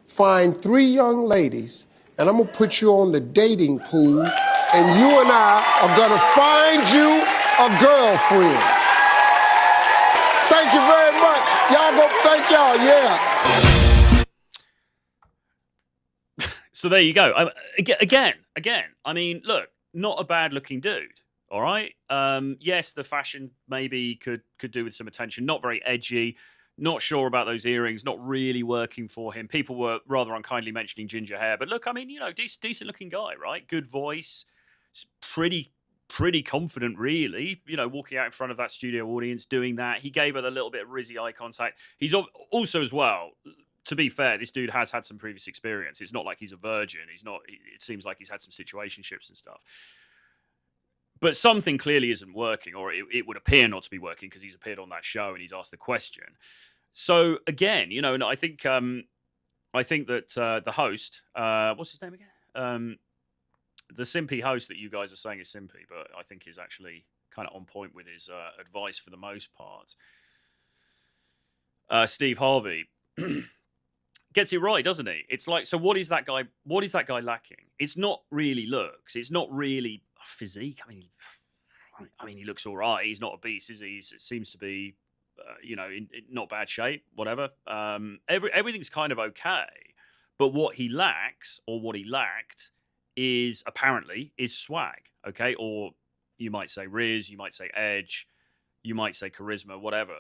find 3 young ladies, and I'm going to put you on the dating pool, and you and I are going to find you a girlfriend. Thank you very much. Y'all go, thank y'all, yeah. So there you go. Again, I mean, look, not a bad looking dude. All right. Yes, the fashion maybe could do with some attention. Not very edgy. Not sure about those earrings. Not really working for him. People were rather unkindly mentioning ginger hair. But look, I mean, you know, decent looking guy, right? Good voice. Pretty confident, really. You know, walking out in front of that studio audience, doing that. He gave her a little bit of rizzy eye contact. He's also as well. To be fair, this dude has had some previous experience. It's not like he's a virgin. He's not. It seems like he's had some situationships and stuff. But something clearly isn't working, or it would appear not to be working because he's appeared on that show and he's asked the question. So again, you know, and I think that the host, what's his name again? The simpy host that you guys are saying is simpy, but I think is actually kind of on point with his advice for the most part. Steve Harvey gets it right, doesn't he? It's like, so what is that guy lacking? It's not really looks. It's not really physique. I mean, he looks all right. He's not obese, is he? He seems to be, you know, in not bad shape, whatever. Everything's kind of okay. But what he lacks, or what he lacked, is swag, okay? Or you might say riz, you might say edge, you might say charisma, whatever.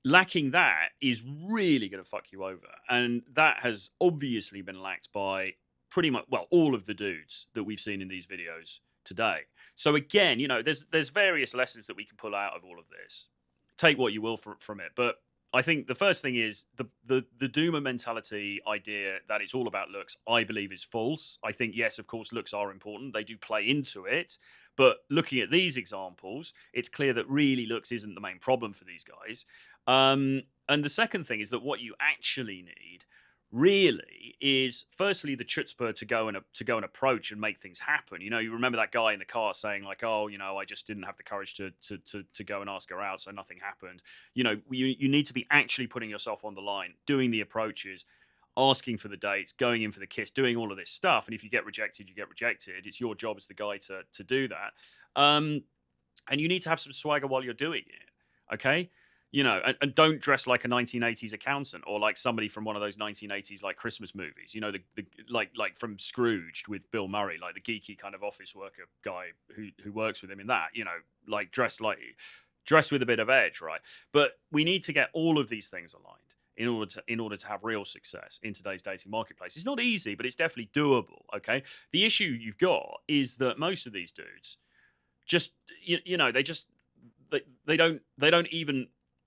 Lacking that is really going to fuck you over. And that has obviously been lacked by pretty much, well, all of the dudes that we've seen in these videos today. So again, you know, there's various lessons that we can pull out of all of this. Take what you will from it. But I think the first thing is the doomer mentality idea that it's all about looks, I believe is false. I think, yes, of course, looks are important. They do play into it. But looking at these examples, it's clear that really looks isn't the main problem for these guys. And the second thing is that what you actually need really is, firstly, the chutzpah to go and approach and make things happen. You know, you remember that guy in the car saying like, oh, you know, I just didn't have the courage to go and ask her out, so nothing happened. You know, you need to be actually putting yourself on the line, doing the approaches, asking for the dates, going in for the kiss, doing all of this stuff. And if you get rejected, you get rejected. It's your job as the guy to do that. And you need to have some swagger while you're doing it. Okay. You know, and don't dress like a 1980s accountant or like somebody from one of those 1980s like Christmas movies. You know, the like from Scrooged with Bill Murray, like the geeky kind of office worker guy who works with him in that. You know, like dress with a bit of edge, right? But we need to get all of these things aligned in order to have real success in today's dating marketplace. It's not easy, but it's definitely doable. Okay, the issue you've got is that most of these dudes just you know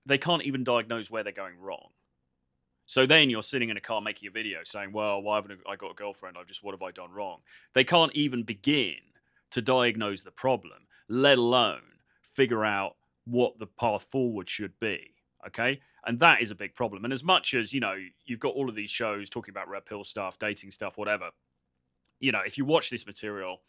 they can't even diagnose where they're going wrong. So then you're sitting in a car making a video saying, well, why haven't I got a girlfriend? What have I done wrong? They can't even begin to diagnose the problem, let alone figure out what the path forward should be. Okay. And that is a big problem. And as much as, you know, you've got all of these shows talking about red pill stuff, dating stuff, whatever, you know, if you watch this material,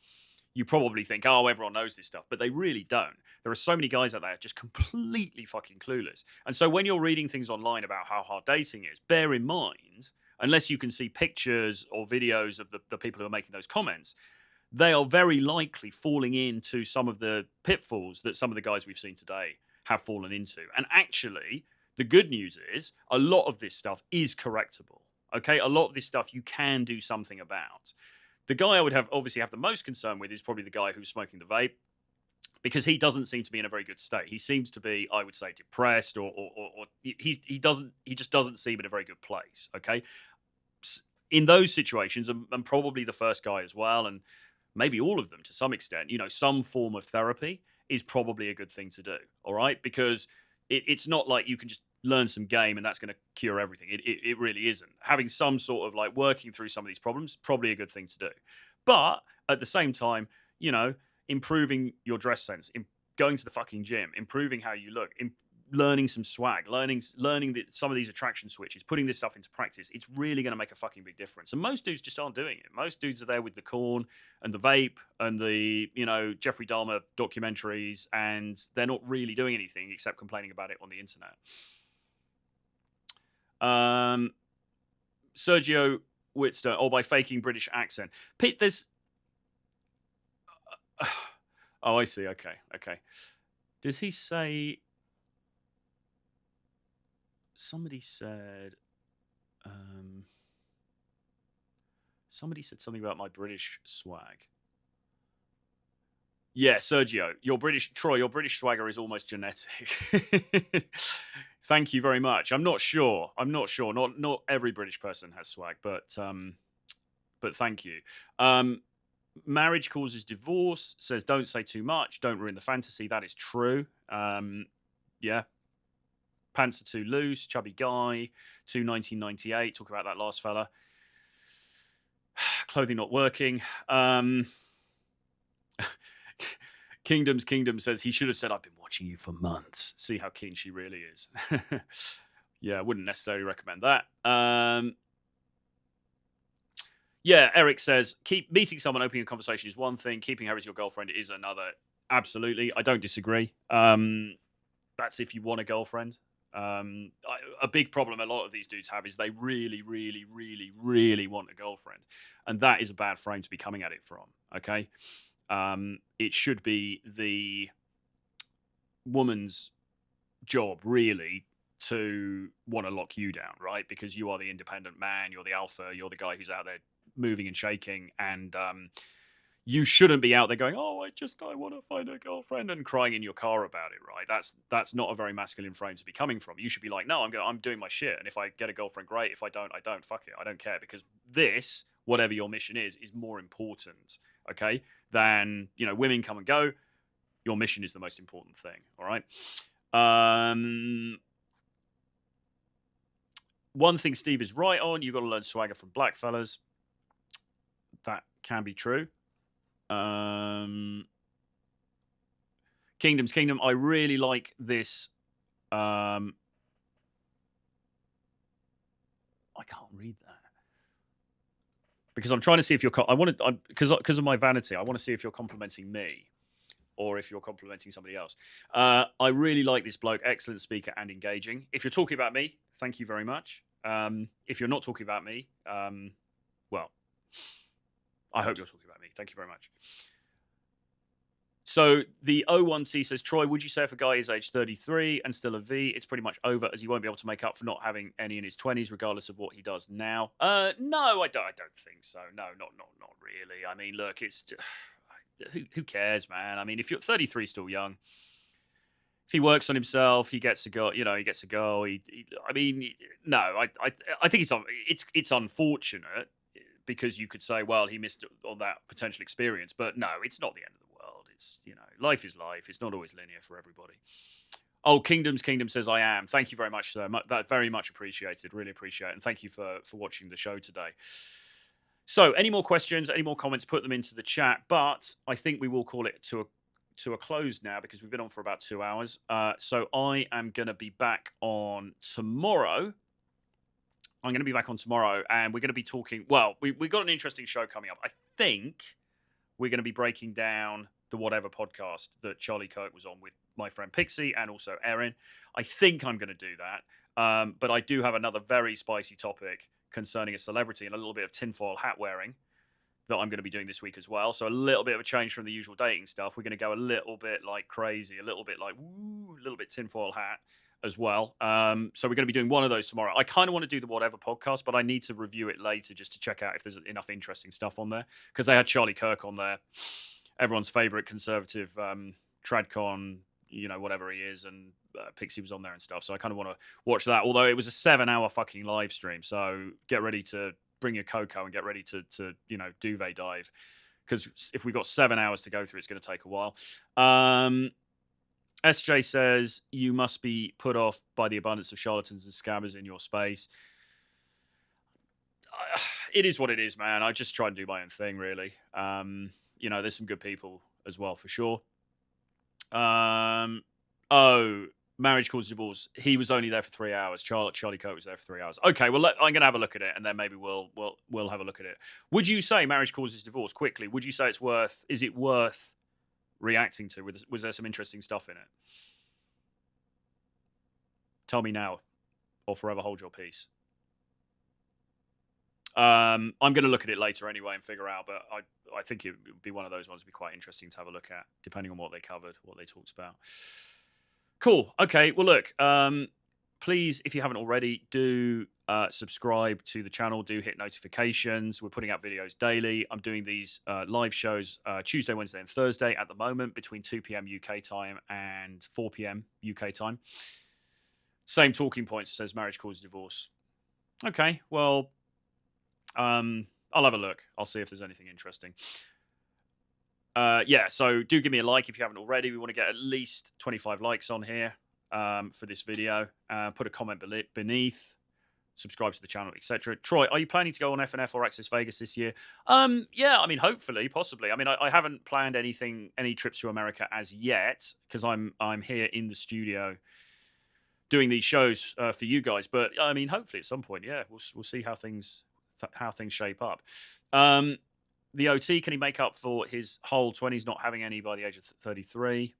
you probably think, oh, everyone knows this stuff, but they really don't. There are so many guys out there just completely fucking clueless. And so when you're reading things online about how hard dating is, bear in mind, unless you can see pictures or videos of the people who are making those comments, they are very likely falling into some of the pitfalls that some of the guys we've seen today have fallen into. And actually, the good news is a lot of this stuff is correctable. Okay, a lot of this stuff you can do something about. The guy I would obviously have the most concern with is probably the guy who's smoking the vape, because he doesn't seem to be in a very good state. He seems to be, I would say, depressed, or he just doesn't seem in a very good place. Okay, in those situations, and probably the first guy as well, and maybe all of them to some extent, you know, some form of therapy is probably a good thing to do. All right, because it's not like you can just learn some game and that's going to cure everything. It really isn't. Having some sort of like working through some of these problems, probably a good thing to do. But at the same time, you know, improving your dress sense, going to the fucking gym, improving how you look, learning some swag, learning some of these attraction switches, putting this stuff into practice, it's really going to make a fucking big difference. And most dudes just aren't doing it. Most dudes are there with the corn and the vape and the, you know, Jeffrey Dahmer documentaries, and they're not really doing anything except complaining about it on the internet. Sergio Whitster, or by faking British accent. Pete, there's... oh, I see. Okay. Does he say... Somebody said... somebody said something about my British swag. Yeah, Sergio, Troy, your British swagger is almost genetic. Thank you very much. I'm not sure. Not every British person has swag, but thank you. Marriage causes divorce, says don't say too much, don't ruin the fantasy. That is true. Yeah. Pants are too loose, chubby guy, 1998. Talk about that last fella. Clothing not working. Kingdom says he should have said, I've been watching you for months. See how keen she really is. Yeah, I wouldn't necessarily recommend that. Yeah, Eric says, keep meeting someone, opening a conversation is one thing. Keeping her as your girlfriend is another. Absolutely. I don't disagree. That's if you want a girlfriend. A big problem a lot of these dudes have is they really, really, really, really want a girlfriend. And that is a bad frame to be coming at it from. Okay. It should be the woman's job, really, to want to lock you down, right? Because you are the independent man, you're the alpha, you're the guy who's out there moving and shaking, and you shouldn't be out there going, oh, I want to find a girlfriend and crying in your car about it, right? That's not a very masculine frame to be coming from. You should be like, no, I'm doing my shit, and if I get a girlfriend, great. If I don't, I don't. Fuck it, I don't care, because this, whatever your mission is more important, okay, than, women come and go. Your mission is the most important thing, all right? One thing Steve is right on, you got to learn swagger from black fellas. That can be true. Kingdom's Kingdom, I really like this. I can't read that because I'm trying to see if you're. Because of my vanity, I want to see if you're complimenting me or if you're complimenting somebody else. I really like this bloke, excellent speaker and engaging. If you're talking about me, thank you very much. If you're not talking about me, well, I hope you're talking about me. Thank you very much. So the 01T says, Troy, would you say if a guy is age 33 and still a V, it's pretty much over as he won't be able to make up for not having any in his 20s, regardless of what he does now? No, I don't think so. No, not really. I mean, look, it's who cares, man? I mean, if you're 33, still young. If he works on himself, he gets to go. He gets to go. I think it's unfortunate because you could say, well, he missed on that potential experience, but no, it's not the end of the world. It's, life is life. It's not always linear for everybody. Oh, Kingdom says, I am. Thank you very much, sir. That very much appreciated. Really appreciate it. And thank you for watching the show today. So any more questions, any more comments, put them into the chat. But I think we will call it to a close now because we've been on for about 2 hours. So I am going to be back on tomorrow. And we're going to be talking, well, we got an interesting show coming up. I think we're going to be breaking down the Whatever podcast that Charlie Kirk was on with my friend Pixie and also Erin. I think I'm going to do that. But I do have another very spicy topic concerning a celebrity and a little bit of tinfoil hat wearing that I'm going to be doing this week as well. So a little bit of a change from the usual dating stuff. We're going to go a little bit like crazy, a little bit like, woo, a little bit tinfoil hat as well. So we're going to be doing one of those tomorrow. I kind of want to do the Whatever podcast, but I need to review it later just to check out if there's enough interesting stuff on there. Because they had Charlie Kirk on there, everyone's favorite conservative tradcon, whatever he is, and Pixie was on there and stuff. So I kind of want to watch that, although it was a 7-hour fucking live stream. So get ready to bring your cocoa and get ready to duvet dive, because if we've got 7 hours to go through, it's going to take a while. SJ says, you must be put off by the abundance of charlatans and scammers in your space. It is what it is, man. I just try and do my own thing, really. There's some good people as well, for sure. Marriage causes divorce. He was only there for 3 hours. Charlie Kirk was there for 3 hours. Okay, well, I'm going to have a look at it, and then maybe we'll have a look at it. Would you say marriage causes divorce? Quickly, would you say is it worth reacting to? Was there some interesting stuff in it? Tell me now, or forever hold your peace. I'm going to look at it later anyway and figure out, but I think it would be one of those ones that would be quite interesting to have a look at, depending on what they covered, what they talked about. Cool. Okay. Well, look, please, if you haven't already, do subscribe to the channel. Do hit notifications. We're putting out videos daily. I'm doing these live shows Tuesday, Wednesday, and Thursday at the moment between 2 p.m. UK time and 4 p.m. UK time. Same talking points, says marriage causes divorce. Okay. Well, I'll have a look. I'll see if there's anything interesting. Yeah, so do give me a like if you haven't already. We want to get at least 25 likes on here for this video. Put a comment beneath. Subscribe to the channel, etc. Troy, are you planning to go on FNF or Access Vegas this year? Yeah, I mean, hopefully, possibly. I mean, I haven't planned any trips to America as yet because I'm here in the studio doing these shows for you guys. But I mean, hopefully at some point, yeah, we'll see how things shape up. The OT, can he make up for his whole 20s not having any by the age of 33?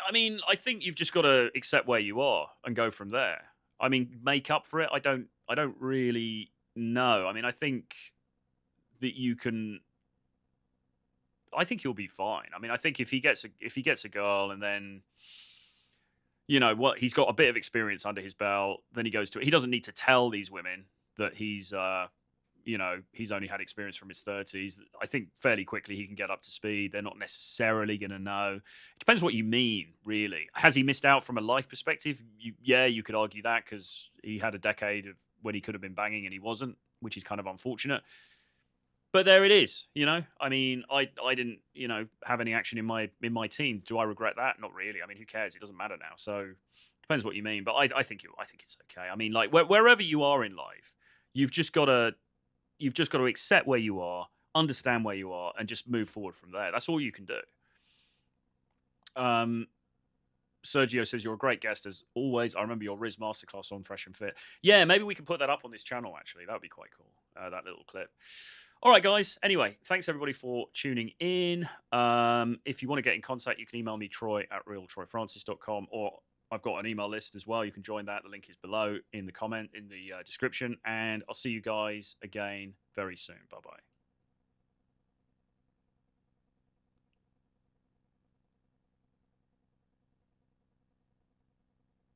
I mean, I think you've just got to accept where you are and go from there. I mean, make up for it. I don't really know. I mean, I think that you can. I think you'll be fine. I mean, I think if he gets a girl and then, you know what, he's got a bit of experience under his belt, then he goes to it. He doesn't need to tell these women that he's he's only had experience from his 30s. I think fairly quickly he can get up to speed. They're not necessarily going to know. It depends what you mean, really. Has he missed out from a life perspective? You could argue that because he had a decade of when he could have been banging and he wasn't, which is kind of unfortunate. But there it is, you know. I mean, I didn't, have any action in my teens. Do I regret that? Not really. I mean, who cares? It doesn't matter now. So depends what you mean. But I think it's okay. I mean, like wherever you are in life, you've just got to accept where you are, understand where you are, and just move forward from there. That's all you can do. Sergio says, you're a great guest as always. I remember your Riz masterclass on Fresh and Fit. Yeah, maybe we can put that up on this channel, actually. That would be quite cool, that little clip. All right, guys. Anyway, thanks, everybody, for tuning in. If you want to get in contact, you can email me, troy@realtroyfrancis.com, or I've got an email list as well. You can join that. The link is below in the description. And I'll see you guys again very soon. Bye-bye.